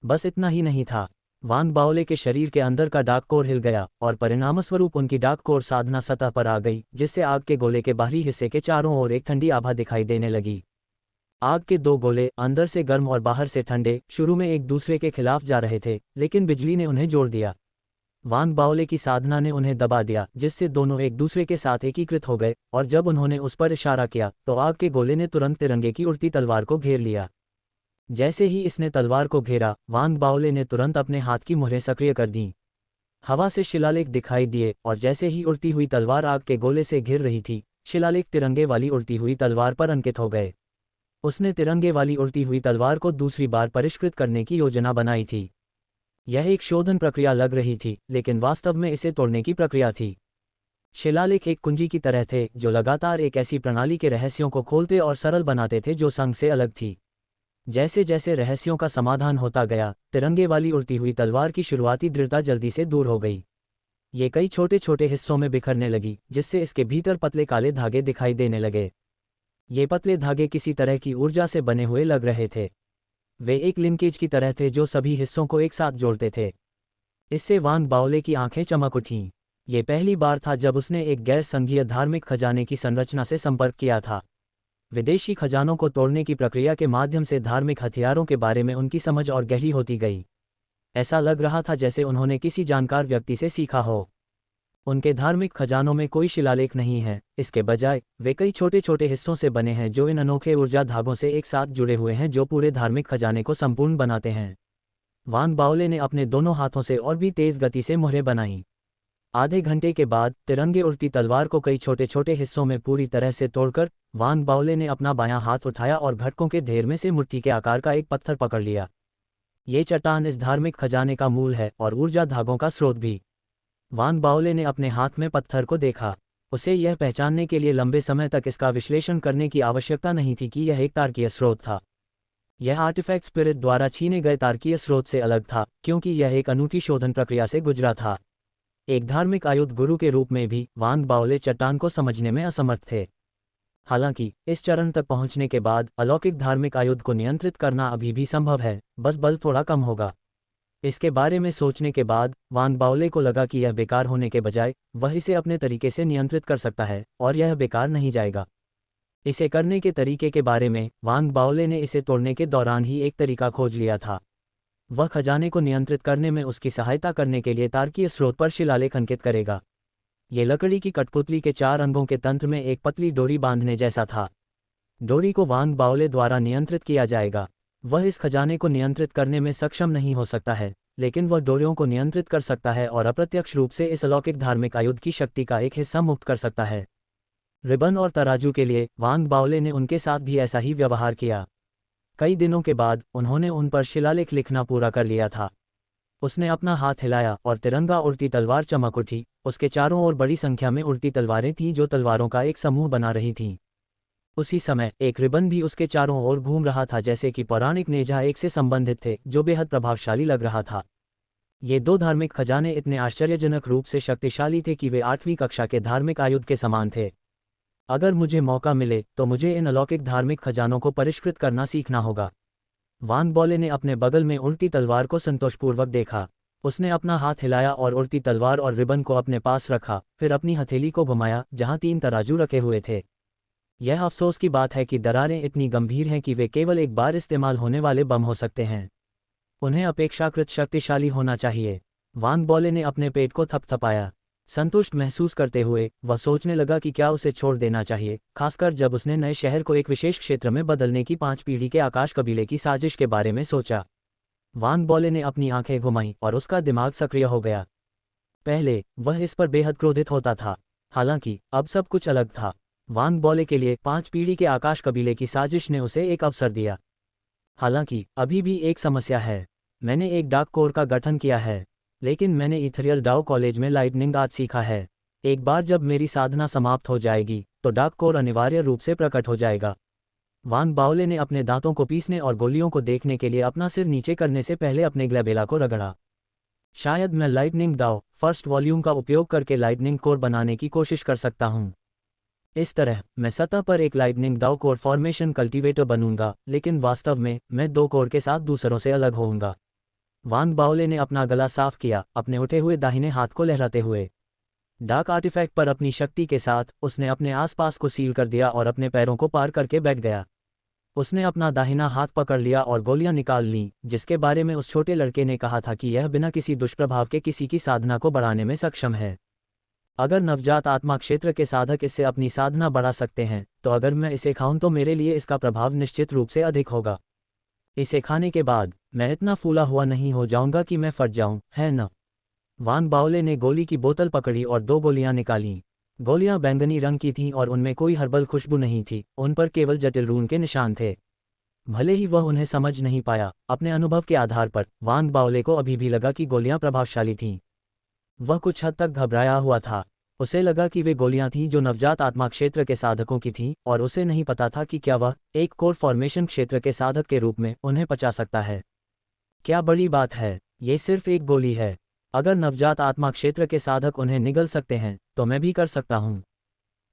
बस इतना ही नहीं था, वान बाओले के शरीर के अंदर का डार्क कोर हिल गया और परिणामस्वरूप उनकी डार्क कोर साधना सतह पर आ गई, जिससे आग के गोले के बाहरी हिस्से के चारों ओर एक ठंडी आभा दिखाई देने लगी। आग के दो गोले, अंदर से गर्म और बाहर से ठंडे, शुरू में एक दूसरे के खिलाफ जा रहे थे, लेकिन बिजली ने उन्हें जोड़ दिया। वान बाओले की साधना ने उन्हें दबा दिया, जिससे दोनों एक दूसरे के साथ एकीकृत हो गए, और जब उन्होंने उस पर इशारा किया तो आग के गोले ने तुरंत तिरंगे की उड़ती तलवार को घेर लिया। जैसे ही इसने तलवार को घेरा, वान बाओले ने तुरंत अपने हाथ की मुहरें सक्रिय कर दीं। हवा से शिलालेख दिखाई दिए, और जैसे ही उड़ती हुई तलवार आग के गोले से घिर रही थी, शिलालेख तिरंगे वाली उड़ती हुई तलवार पर अंकित हो गए। उसने तिरंगे वाली उड़ती हुई तलवार को दूसरी बार परिष्कृत करने की योजना बनाई थी। यह एक शोधन प्रक्रिया लग रही थी, लेकिन वास्तव में इसे तोड़ने की प्रक्रिया थी। शिलालेख एक कुंजी की तरह थे जो लगातार एक ऐसी प्रणाली के रहस्यों को खोलते और सरल बनाते थे जो संघ से अलग थी। जैसे जैसे रहस्यों का समाधान होता गया, तिरंगे वाली उड़ती हुई तलवार की शुरुआती दृढ़ता जल्दी से दूर हो गई। ये कई छोटे छोटे हिस्सों में बिखरने लगी, जिससे इसके भीतर पतले काले धागे दिखाई देने लगे। ये पतले धागे किसी तरह की ऊर्जा से बने हुए लग रहे थे। वे एक लिंकेज की तरह थे जो सभी हिस्सों को एक साथ जोड़ते थे। इससे वान बाओले की आंखें चमक उठीं। ये पहली बार था जब उसने एक गैर संघीय धार्मिक खजाने की संरचना से संपर्क किया था। विदेशी खजानों को तोड़ने की प्रक्रिया के माध्यम से धार्मिक हथियारों के बारे में उनकी समझ और गहरी होती गई। ऐसा लग रहा था जैसे उन्होंने किसी जानकार व्यक्ति से सीखा हो। उनके धार्मिक खजानों में कोई शिलालेख नहीं है, इसके बजाय वे कई छोटे छोटे हिस्सों से बने हैं जो इन अनोखे ऊर्जा धागों से एक साथ जुड़े हुए हैं जो पूरे धार्मिक खजाने को संपूर्ण बनाते हैं। वान बाओले ने अपने दोनों हाथों से और भी तेज गति से मुहरें बनाईं। आधे घंटे के बाद तिरंगे उड़ती तलवार को कई छोटे छोटे हिस्सों में पूरी तरह से तोड़कर वान बाओले ने अपना बायां हाथ उठाया और घटकों के ढेर में से मुट्ठी के आकार का एक पत्थर पकड़ लिया। ये चट्टान इस धार्मिक खजाने का मूल है और ऊर्जा धागों का स्रोत भी। वान बाओले ने अपने हाथ में पत्थर को देखा। उसे यह पहचानने के लिए लंबे समय तक इसका विश्लेषण करने की आवश्यकता नहीं थी कि यह एक तार्किक स्रोत था। यह आर्टिफैक्ट स्पिरिट द्वारा छीने गए तार्किक स्रोत से अलग था, क्योंकि यह एक अनूठी शोधन प्रक्रिया से गुजरा था। एक धार्मिक आयुध गुरु के रूप में भी वान बाओले चट्टान को समझने में असमर्थ थे। हालांकि इस चरण तक पहुंचने के बाद अलौकिक धार्मिक आयुध को नियंत्रित करना अभी भी संभव है, बस बल थोड़ा कम होगा। इसके बारे में सोचने के बाद वान बाओले को लगा कि यह बेकार होने के बजाय वह इसे अपने तरीके से नियंत्रित कर सकता है और यह बेकार नहीं जाएगा। इसे करने के तरीके के बारे में वान बाओले ने इसे तोड़ने के दौरान ही एक तरीका खोज लिया था। वह खजाने को नियंत्रित करने में उसकी सहायता करने के लिए तार्किक स्रोत पर शिलालेख अंकित करेगा। ये लकड़ी की कठपुतली के 4 अंगों के तंत्र में एक पतली डोरी बांधने जैसा था। डोरी को वान बाओले द्वारा नियंत्रित किया जाएगा। वह इस खजाने को नियंत्रित करने में सक्षम नहीं हो सकता है, लेकिन वह डोरियों को नियंत्रित कर सकता है और अप्रत्यक्ष रूप से इस अलौकिक धार्मिक आयुध की शक्ति का एक हिस्सा मुक्त कर सकता है। रिबन और तराजू के लिए वान बाओले ने उनके साथ भी ऐसा ही व्यवहार किया। कई दिनों के बाद उन्होंने उन पर शिलालेख लिखना पूरा कर लिया था। उसने अपना हाथ हिलाया और तिरंगा उड़ती तलवार चमक उठी। उसके चारों ओर बड़ी संख्या में उड़ती तलवारें थीं जो तलवारों का एक समूह बना रही थीं। उसी समय एक रिबन भी उसके चारों ओर घूम रहा था, जैसे कि पौराणिक नेजा एक से संबंधित थे, जो बेहद प्रभावशाली लग रहा था। ये 2 धार्मिक खजाने इतने आश्चर्यजनक रूप से शक्तिशाली थे कि वे 8वीं कक्षा के धार्मिक आयुध के समान थे। अगर मुझे मौका मिले तो मुझे इन अलौकिक धार्मिक खजानों को परिष्कृत करना सीखना होगा। वान बाओले ने अपने बगल में उड़ती तलवार को संतोषपूर्वक देखा। उसने अपना हाथ हिलाया और उड़ती तलवार और रिबन को अपने पास रखा, फिर अपनी हथेली को घुमाया जहां 3 तराजू रखे हुए थे। यह अफसोस की बात है कि दरारें इतनी गंभीर हैं कि वे केवल एक बार इस्तेमाल होने वाले बम हो सकते हैं। उन्हें अपेक्षाकृत शक्तिशाली होना चाहिए। वान बाओले ने अपने पेट को थपथपाया। संतुष्ट महसूस करते हुए वह सोचने लगा कि क्या उसे छोड़ देना चाहिए, खासकर जब उसने नए शहर को एक विशेष क्षेत्र में बदलने की 5 पीढ़ी के आकाश कबीले की साजिश के बारे में सोचा। वान बाओले ने अपनी आंखें घुमाईं और उसका दिमाग सक्रिय हो गया। पहले वह इस पर बेहद क्रोधित होता था, हालांकि अब सब कुछ अलग था। वांग बौले के लिए 5 पीढ़ी के आकाश कबीले की साजिश ने उसे एक अवसर दिया। हालांकि अभी भी एक समस्या है। मैंने एक डार्क कोर का गठन किया है, लेकिन मैंने इथरियल डाउ कॉलेज में लाइटनिंग आर्ट सीखा है। एक बार जब मेरी साधना समाप्त हो जाएगी तो डार्क कोर अनिवार्य रूप से प्रकट हो जाएगा। वांग बाओले ने अपने दांतों को पीसने और गोलियों को देखने के लिए अपना सिर नीचे करने से पहले अपने ग्लैबेला को रगड़ा। शायद मैं लाइटनिंग दाव फर्स्ट वॉल्यूम का उपयोग करके लाइटनिंग कोर बनाने की कोशिश कर सकता हूं। इस तरह मैं सतह पर एक लाइटनिंग दाव कोर फॉर्मेशन कल्टीवेटर बनूंगा, लेकिन वास्तव में मैं 2 कोर के साथ दूसरों से अलग होऊंगा। वांग बाओले ने अपना गला साफ किया, अपने उठे हुए दाहिने हाथ को लहराते हुए। डार्क आर्टिफैक्ट पर अपनी शक्ति के साथ उसने अपने आसपास को सील कर दिया और अपने पैरों को पार करके बैठ गया। उसने अपना दाहिना हाथ पकड़ लिया और गोलियां निकाल लीं, जिसके बारे में उस छोटे लड़के ने कहा था कि यह बिना किसी दुष्प्रभाव के किसी की साधना को बढ़ाने में सक्षम है। अगर नवजात आत्मा क्षेत्र के साधक इससे अपनी साधना बढ़ा सकते हैं, तो अगर मैं इसे खाऊं तो मेरे लिए इसका प्रभाव निश्चित रूप से अधिक होगा। इसे खाने के बाद मैं इतना फूला हुआ नहीं हो जाऊंगा कि मैं फट जाऊं, है न? वांग बाओले ने गोली की बोतल पकड़ी और 2 गोलियां निकालीं। गोलियां बैंगनी रंग की थीं और उनमें कोई हर्बल खुशबू नहीं थी, उन पर केवल जटिल रून के निशान थे। भले ही वह उन्हें समझ नहीं पाया, अपने अनुभव के आधार पर वांग बाओले को अभी भी लगा कि गोलियां प्रभावशाली थीं। वह कुछ हद तक घबराया हुआ था। उसे लगा कि वे गोलियां थीं जो नवजात आत्मा क्षेत्र के साधकों की थीं, और उसे नहीं पता था कि क्या वह एक कोर फॉर्मेशन क्षेत्र के साधक के रूप में उन्हें पचा सकता है। क्या बड़ी बात है, ये सिर्फ एक गोली है। अगर नवजात आत्मा क्षेत्र के साधक उन्हें निगल सकते हैं, तो मैं भी कर सकता हूँ।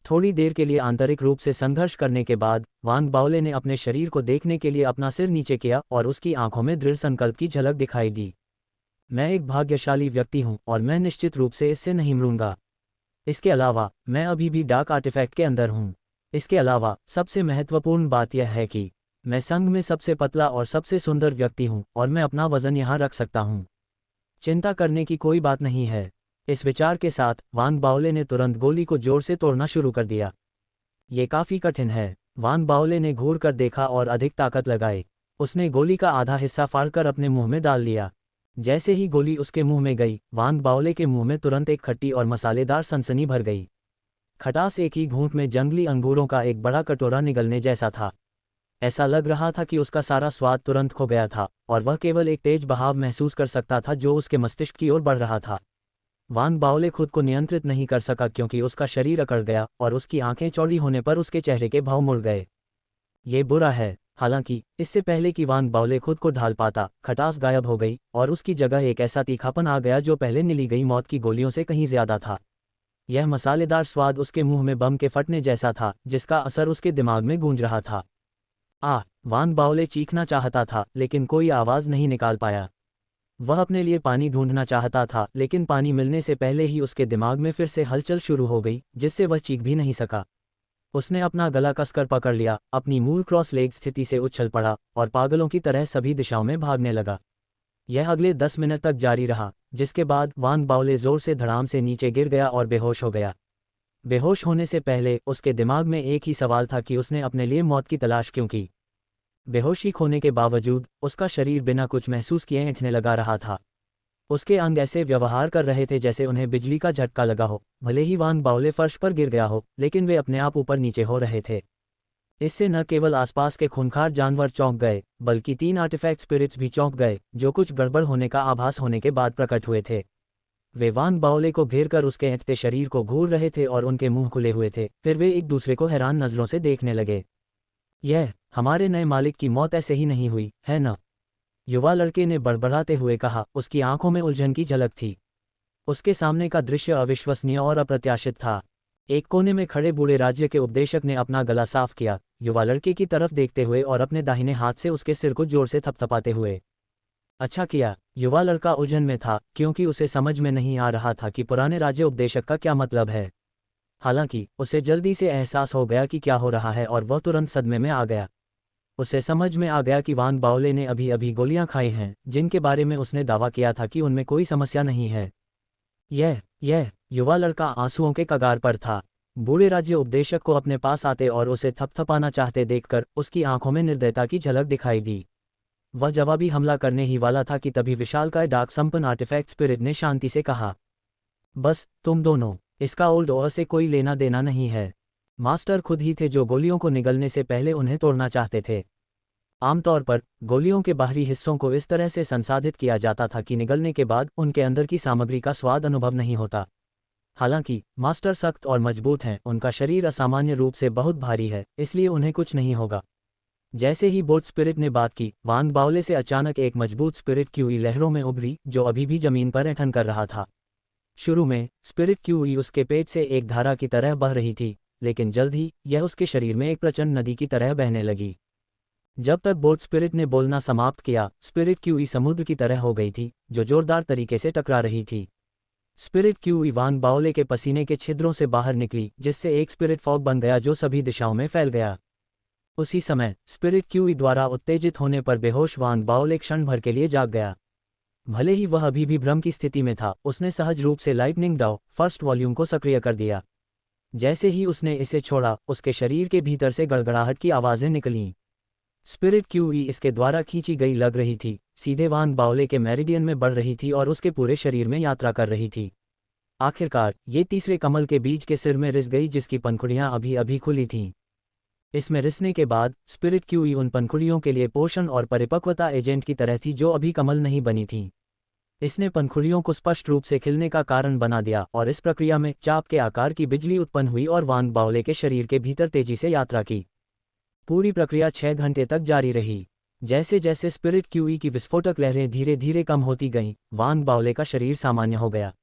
थोड़ी देर के लिए आंतरिक रूप से संघर्ष करने के बाद वांग बाओले ने अपने शरीर को देखने के लिए अपना सिर नीचे किया और उसकी आंखों में दृढ़ संकल्प की झलक दिखाई दी। मैं एक भाग्यशाली व्यक्ति हूं और मैं निश्चित रूप से इससे नहीं मरूंगा। इसके अलावा मैं अभी भी डार्क आर्टिफैक्ट के अंदर हूं। इसके अलावा सबसे महत्वपूर्ण बात यह है कि मैं संघ में सबसे पतला और सबसे सुंदर व्यक्ति हूं और मैं अपना वजन यहां रख सकता हूं। चिंता करने की कोई बात नहीं है। इस विचार के साथ वांग बाओले ने तुरंत गोली को जोर से तोड़ना शुरू कर दिया। ये काफी कठिन है। वांग बाओले ने घूर कर देखा और अधिक ताकत लगाई। उसने गोली का आधा हिस्सा फाड़कर अपने मुंह में डाल लिया। जैसे ही गोली उसके मुंह में गई, वांग बाओले के मुंह में तुरंत एक खट्टी और मसालेदार सनसनी भर गई। खटास एक ही घूंट में जंगली अंगूरों का एक बड़ा कटोरा निगलने जैसा था। ऐसा लग रहा था कि उसका सारा स्वाद तुरंत खो गया था और वह केवल एक तेज बहाव महसूस कर सकता था जो उसके मस्तिष्क की ओर बढ़ रहा था। वांग बाओले खुद को नियंत्रित नहीं कर सका क्योंकि उसका शरीर अकड़ गया और उसकी आंखें चौड़ी होने पर उसके चेहरे के भाव मुड़ गए। ये बुरा है। हालांकि इससे पहले कि वांग बाओले खुद को ढाल पाता, खटास गायब हो गई और उसकी जगह एक ऐसा तीखापन आ गया जो पहले निली गई मौत की गोलियों से कहीं ज्यादा था। यह मसालेदार स्वाद उसके मुंह में बम के फटने जैसा था, जिसका असर उसके दिमाग में गूंज रहा था। वांग बाओले चीखना चाहता था, लेकिन कोई आवाज नहीं निकाल पाया। वह अपने लिए पानी ढूंढना चाहता था, लेकिन पानी मिलने से पहले ही उसके दिमाग में फिर से हलचल शुरू हो गई, जिससे वह चीख भी नहीं सका। उसने अपना गला कसकर पकड़ लिया, अपनी मूल क्रॉस लेग स्थिति से उछल पड़ा और पागलों की तरह सभी दिशाओं में भागने लगा। यह अगले 10 मिनट तक जारी रहा, जिसके बाद वांग बाओले जोर से धड़ाम से नीचे गिर गया और बेहोश हो गया। बेहोश होने से पहले उसके दिमाग में एक ही सवाल था कि उसने अपने लिए मौत की तलाश क्यों की। बेहोशी खोने के बावजूद उसका शरीर बिना कुछ महसूस किए ऐंठने लगा रहा था। उसके अंग ऐसे व्यवहार कर रहे थे जैसे उन्हें बिजली का झटका लगा हो। भले ही वांग बाओले फर्श पर गिर गया हो, लेकिन वे अपने आप ऊपर नीचे हो रहे थे। इससे न केवल आसपास के खूंखार जानवर चौंक गए, बल्कि 3 आर्टिफैक्ट स्पिरिट्स भी चौंक गए, जो कुछ गड़बड़ होने का आभास होने के बाद प्रकट हुए थे। वे वांग बाओले को घेर कर उसके ऐंठते शरीर को घूर रहे थे और उनके मुंह खुले हुए थे। फिर वे एक दूसरे को हैरान नजरों से देखने लगे। यह हमारे नए मालिक की मौत ऐसे ही नहीं हुई, है न? युवा लड़के ने बड़बड़ाते हुए कहा। उसकी आंखों में उलझन की झलक थी। उसके सामने का दृश्य अविश्वसनीय और अप्रत्याशित था। एक कोने में खड़े बूढ़े राज्य के उपदेशक ने अपना गला साफ किया, युवा लड़के की तरफ देखते हुए और अपने दाहिने हाथ से उसके सिर को जोर से थपथपाते हुए। अच्छा किया। युवा लड़का उलझन में था, क्योंकि उसे समझ में नहीं आ रहा था कि पुराने राज्य उपदेशक का क्या मतलब है। हालांकि उसे जल्दी से एहसास हो गया कि क्या हो रहा है और वह तुरंत सदमे में आ गया। उसे समझ में आ गया कि वांग बाओले ने अभी अभी गोलियां खाई हैं, जिनके बारे में उसने दावा किया था कि उनमें कोई समस्या नहीं है। यह युवा लड़का आंसुओं के कगार पर था। बूढ़े राज्य उपदेशक को अपने पास आते और उसे थपथपाना चाहते देखकर उसकी आंखों में निर्दयता की झलक दिखाई दी। वह जवाबी हमला करने ही वाला था कि तभी विशालकाय डार्क संपन्न आर्टिफैक्ट स्पिरिट ने शांति से कहा, बस तुम दोनों, इसका ओल्ड ओर से कोई लेना देना नहीं है। मास्टर खुद ही थे जो गोलियों को निगलने से पहले उन्हें तोड़ना चाहते थे। आमतौर पर गोलियों के बाहरी हिस्सों को इस तरह से संसाधित किया जाता था कि निगलने के बाद उनके अंदर की सामग्री का स्वाद अनुभव नहीं होता। हालांकि मास्टर सख्त और मजबूत हैं, उनका शरीर असामान्य रूप से बहुत भारी है, इसलिए उन्हें कुछ नहीं होगा। जैसे ही बोट स्पिरिट ने बात की, वांग बावले से अचानक एक मजबूत स्पिरिट क्यूई लहरों में उभरी, जो अभी भी जमीन पर ऐंठन कर रहा था। शुरू में स्पिरिट क्यूई उसके पेट से एक धारा की तरह बह रही थी, लेकिन जल्द ही यह उसके शरीर में एक प्रचंड नदी की तरह बहने लगी। जब तक बोट स्पिरिट ने बोलना समाप्त किया, स्पिरिट क्यूई समुद्र की तरह हो गई थी, जो जोरदार तरीके से टकरा रही थी। स्पिरिट क्यूई वांग बाओले के पसीने के छिद्रों से बाहर निकली, जिससे एक स्पिरिट फॉग बन गया जो सभी दिशाओं में फैल गया। उसी समय स्पिरिट क्यूई द्वारा उत्तेजित होने पर बेहोश वांग बाओले क्षण भर के लिए जाग गया। भले ही वह अभी भी भ्रम की स्थिति में था, उसने सहज रूप से लाइटनिंग डाउ फर्स्ट वॉल्यूम को सक्रिय कर दिया। जैसे ही उसने इसे छोड़ा, उसके शरीर के भीतर से गड़गड़ाहट की आवाज़ें निकलीं। स्पिरिट क्यूई इसके द्वारा खींची गई लग रही थी, सीधे वांग बाओले के मेरिडियन में बढ़ रही थी और उसके पूरे शरीर में यात्रा कर रही थी। आखिरकार ये तीसरे कमल के बीज के सिर में रिस गई, जिसकी पंखुड़ियां अभी अभी खुली थीं। इसमें रिसने के बाद स्पिरिट क्यूई उन पंखुड़ियों के लिए पोषण और परिपक्वता एजेंट की तरह थी जो अभी कमल नहीं बनी थीं। इसने पंखुड़ियों को स्पष्ट रूप से खिलने का कारण बना दिया और इस प्रक्रिया में चाप के आकार की बिजली उत्पन्न हुई और वांग बाओले के शरीर के भीतर तेजी से यात्रा की। पूरी प्रक्रिया 6 घंटे तक जारी रही। जैसे जैसे स्पिरिट क्यूई की विस्फोटक लहरें धीरे धीरे कम होती गईं, वांग बाओले का शरीर सामान्य हो गया।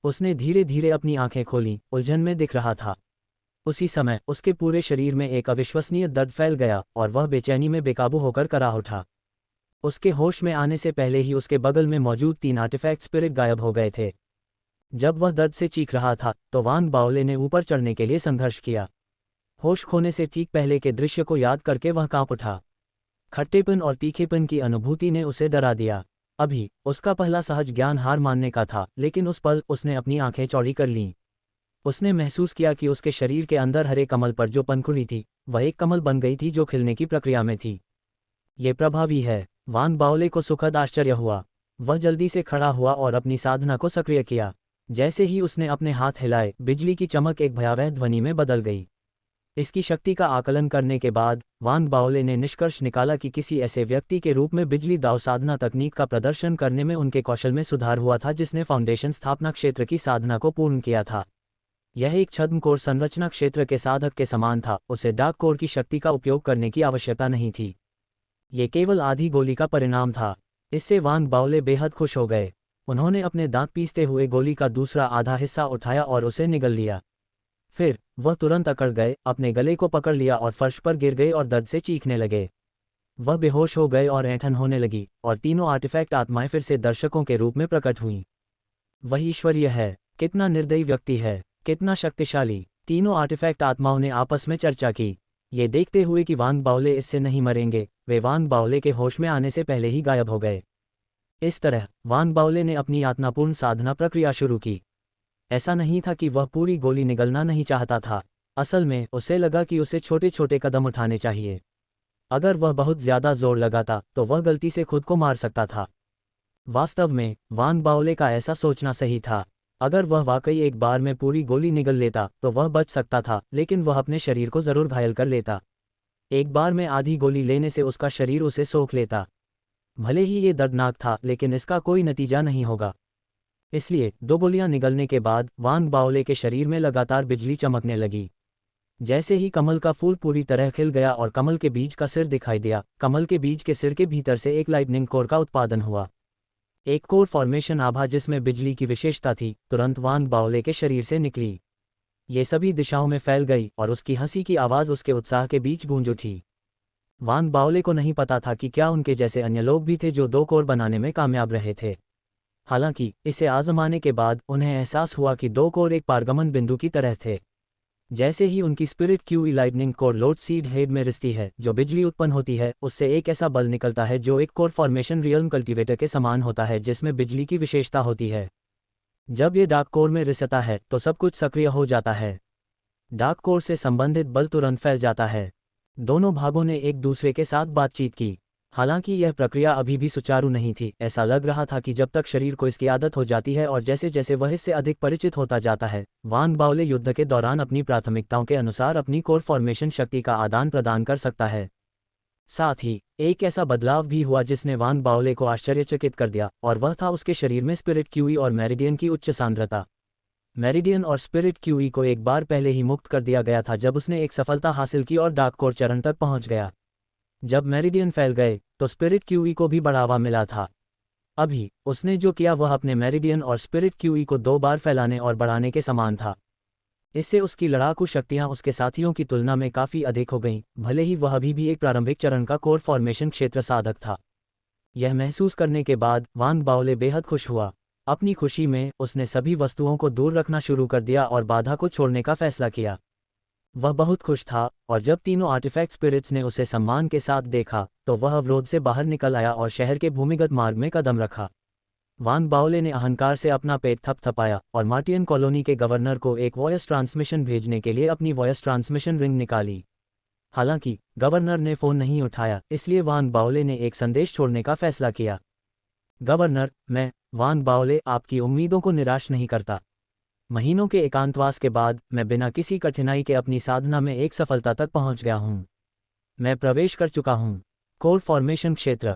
उसने धीरे धीरे अपनी आंखें खोलीं, उलझन में दिख रहा था। उसी समय उसके पूरे शरीर में एक अविश्वसनीय दर्द फैल गया और वह बेचैनी में बेकाबू होकर कराह उठा। उसके होश में आने से पहले ही उसके बगल में मौजूद 3 आर्टिफैक्ट स्पिरिट गायब हो गए थे। जब वह दर्द से चीख रहा था तो वांग बाओले ने ऊपर चढ़ने के लिए संघर्ष किया। होश खोने से ठीक पहले के दृश्य को याद करके वह कांप उठा। खट्टेपन और तीखेपन की अनुभूति ने उसे डरा दिया। अभी उसका पहला सहज ज्ञान हार मानने का था, लेकिन उस पल उसने अपनी आंखें चौड़ी कर लीं। उसने महसूस किया कि उसके शरीर के अंदर हरे कमल पर जो पंखुड़ी थी, वह एक कमल बन गई थी जो खिलने की प्रक्रिया में थी। ये प्रभावी है। वांग बाओले को सुखद आश्चर्य हुआ। वह जल्दी से खड़ा हुआ और अपनी साधना को सक्रिय किया। जैसे ही उसने अपने हाथ हिलाए, बिजली की चमक एक भयावह ध्वनि में बदल गई। इसकी शक्ति का आकलन करने के बाद वांग बाओले ने निष्कर्ष निकाला कि किसी ऐसे व्यक्ति के रूप में बिजली दाव साधना तकनीक का प्रदर्शन करने में उनके कौशल में सुधार हुआ था, जिसने फाउंडेशन स्थापना क्षेत्र की साधना को पूर्ण किया था। यह एक छद्म कोर संरचना क्षेत्र के साधक के समान था। उसे डार्क कोर की शक्ति का उपयोग करने की आवश्यकता नहीं थी। ये केवल आधी गोली का परिणाम था। इससे वांग बाओले बेहद खुश हो गए। उन्होंने अपने दांत पीसते हुए गोली का दूसरा आधा हिस्सा उठाया और उसे निगल लिया। फिर वह तुरंत अकड़ गए, अपने गले को पकड़ लिया और फर्श पर गिर गए और दर्द से चीखने लगे। वह बेहोश हो गए और ऐंठन होने लगी और तीनों आर्टिफैक्ट आत्माएं फिर से दर्शकों के रूप में प्रकट हुईं। वह ईश्वरीय है। कितना निर्दयी व्यक्ति है, कितना शक्तिशाली। तीनों आर्टिफैक्ट आत्माओं ने आपस में चर्चा की, ये देखते हुए कि वांग बाओले इससे नहीं मरेंगे। वे वांग बाओले के होश में आने से पहले ही गायब हो गए। इस तरह वांग बाओले ने अपनी यातनापूर्ण साधना प्रक्रिया शुरू की। ऐसा नहीं था कि वह पूरी गोली निगलना नहीं चाहता था। असल में उसे लगा कि उसे छोटे छोटे कदम उठाने चाहिए। अगर वह बहुत ज्यादा जोर लगाता तो वह गलती से खुद को मार सकता था। वास्तव में वांग बाओले का ऐसा सोचना सही था। अगर वह वाकई एक बार में पूरी गोली निगल लेता तो वह बच सकता था, लेकिन वह अपने शरीर को जरूर घायल कर लेता। एक बार में आधी गोली लेने से उसका शरीर उसे सोख लेता। भले ही ये दर्दनाक था, लेकिन इसका कोई नतीजा नहीं होगा। इसलिए 2 गोलियां निगलने के बाद वांग बाओले के शरीर में लगातार बिजली चमकने लगी। जैसे ही कमल का फूल पूरी तरह खिल गया और कमल के बीज का सिर दिखाई दिया, कमल के बीज के सिर के भीतर से एक लाइटनिंग कोर का उत्पादन हुआ। एक कोर फॉर्मेशन आभा जिसमें बिजली की विशेषता थी, तुरंत वांग बाओले के शरीर से निकली। ये सभी दिशाओं में फैल गई और उसकी हंसी की आवाज़ उसके उत्साह के बीच गूंज उठी। वांग बाओले को नहीं पता था कि क्या उनके जैसे अन्य लोग भी थे जो 2 कोर बनाने में कामयाब रहे थे। हालांकि इसे आजमाने के बाद उन्हें एहसास हुआ कि 2 कोर एक पारगमन बिंदु की तरह थे। जैसे ही उनकी spirit QE lightning core load seed head में रिसती है, जो बिजली उत्पन्न होती है, उससे एक ऐसा बल निकलता है जो एक कोर फॉर्मेशन रियल्म कल्टीवेटर के समान होता है, जिसमें बिजली की विशेषता होती है। जब ये डार्क कोर में रिसता है तो सब कुछ सक्रिय हो जाता है। डार्क कोर से संबंधित बल तुरंत फैल जाता है। दोनों भागों ने एक दूसरे के साथ बातचीत की। हालांकि यह प्रक्रिया अभी भी सुचारू नहीं थी। ऐसा लग रहा था कि जब तक शरीर को इसकी आदत हो जाती है और जैसे जैसे वह इससे अधिक परिचित होता जाता है, वांग बाओले युद्ध के दौरान अपनी प्राथमिकताओं के अनुसार अपनी कोर फॉर्मेशन शक्ति का आदान प्रदान कर सकता है। साथ ही एक ऐसा बदलाव भी हुआ जिसने वांग बाओले को आश्चर्यचकित कर दिया, और वह था उसके शरीर में स्पिरिट क्यूई और मेरिडियन की उच्च सांद्रता। मेरिडियन और स्पिरिट क्यूई को एक बार पहले ही मुक्त कर दिया गया था जब उसने एक सफलता हासिल की और डार्क कोर चरण तक पहुंच गया। जब मेरिडियन फैल गए तो स्पिरिट क्यूई को भी बढ़ावा मिला था। अभी उसने जो किया वह अपने मेरिडियन और स्पिरिट क्यूई को 2 बार फैलाने और बढ़ाने के समान था। इससे उसकी लड़ाकू शक्तियां उसके साथियों की तुलना में काफ़ी अधिक हो गईं, भले ही वह अभी भी एक प्रारंभिक चरण का कोर फॉर्मेशन क्षेत्र साधक था। यह महसूस करने के बाद वांग बाओले बेहद खुश हुआ। अपनी खुशी में उसने सभी वस्तुओं को दूर रखना शुरू कर दिया और बाधा को छोड़ने का फैसला किया। वह बहुत खुश था, और जब तीनों आर्टिफैक्ट स्पिरिट्स ने उसे सम्मान के साथ देखा तो वह अवरोध से बाहर निकल आया और शहर के भूमिगत मार्ग में कदम रखा। वांग बाओले ने अहंकार से अपना पेट थपथपाया और मार्टियन कॉलोनी के गवर्नर को एक वॉयस ट्रांसमिशन भेजने के लिए अपनी वॉयस ट्रांसमिशन रिंग निकाली। हालांकि गवर्नर ने फ़ोन नहीं उठाया, इसलिए वांग बाओले ने एक संदेश छोड़ने का फैसला किया। गवर्नर, मैं वांग बाओले आपकी उम्मीदों को निराश नहीं करता। महीनों के एकांतवास के बाद मैं बिना किसी कठिनाई के अपनी साधना में एक सफलता तक पहुंच गया हूं। मैं प्रवेश कर चुका हूं कोर फॉर्मेशन क्षेत्र।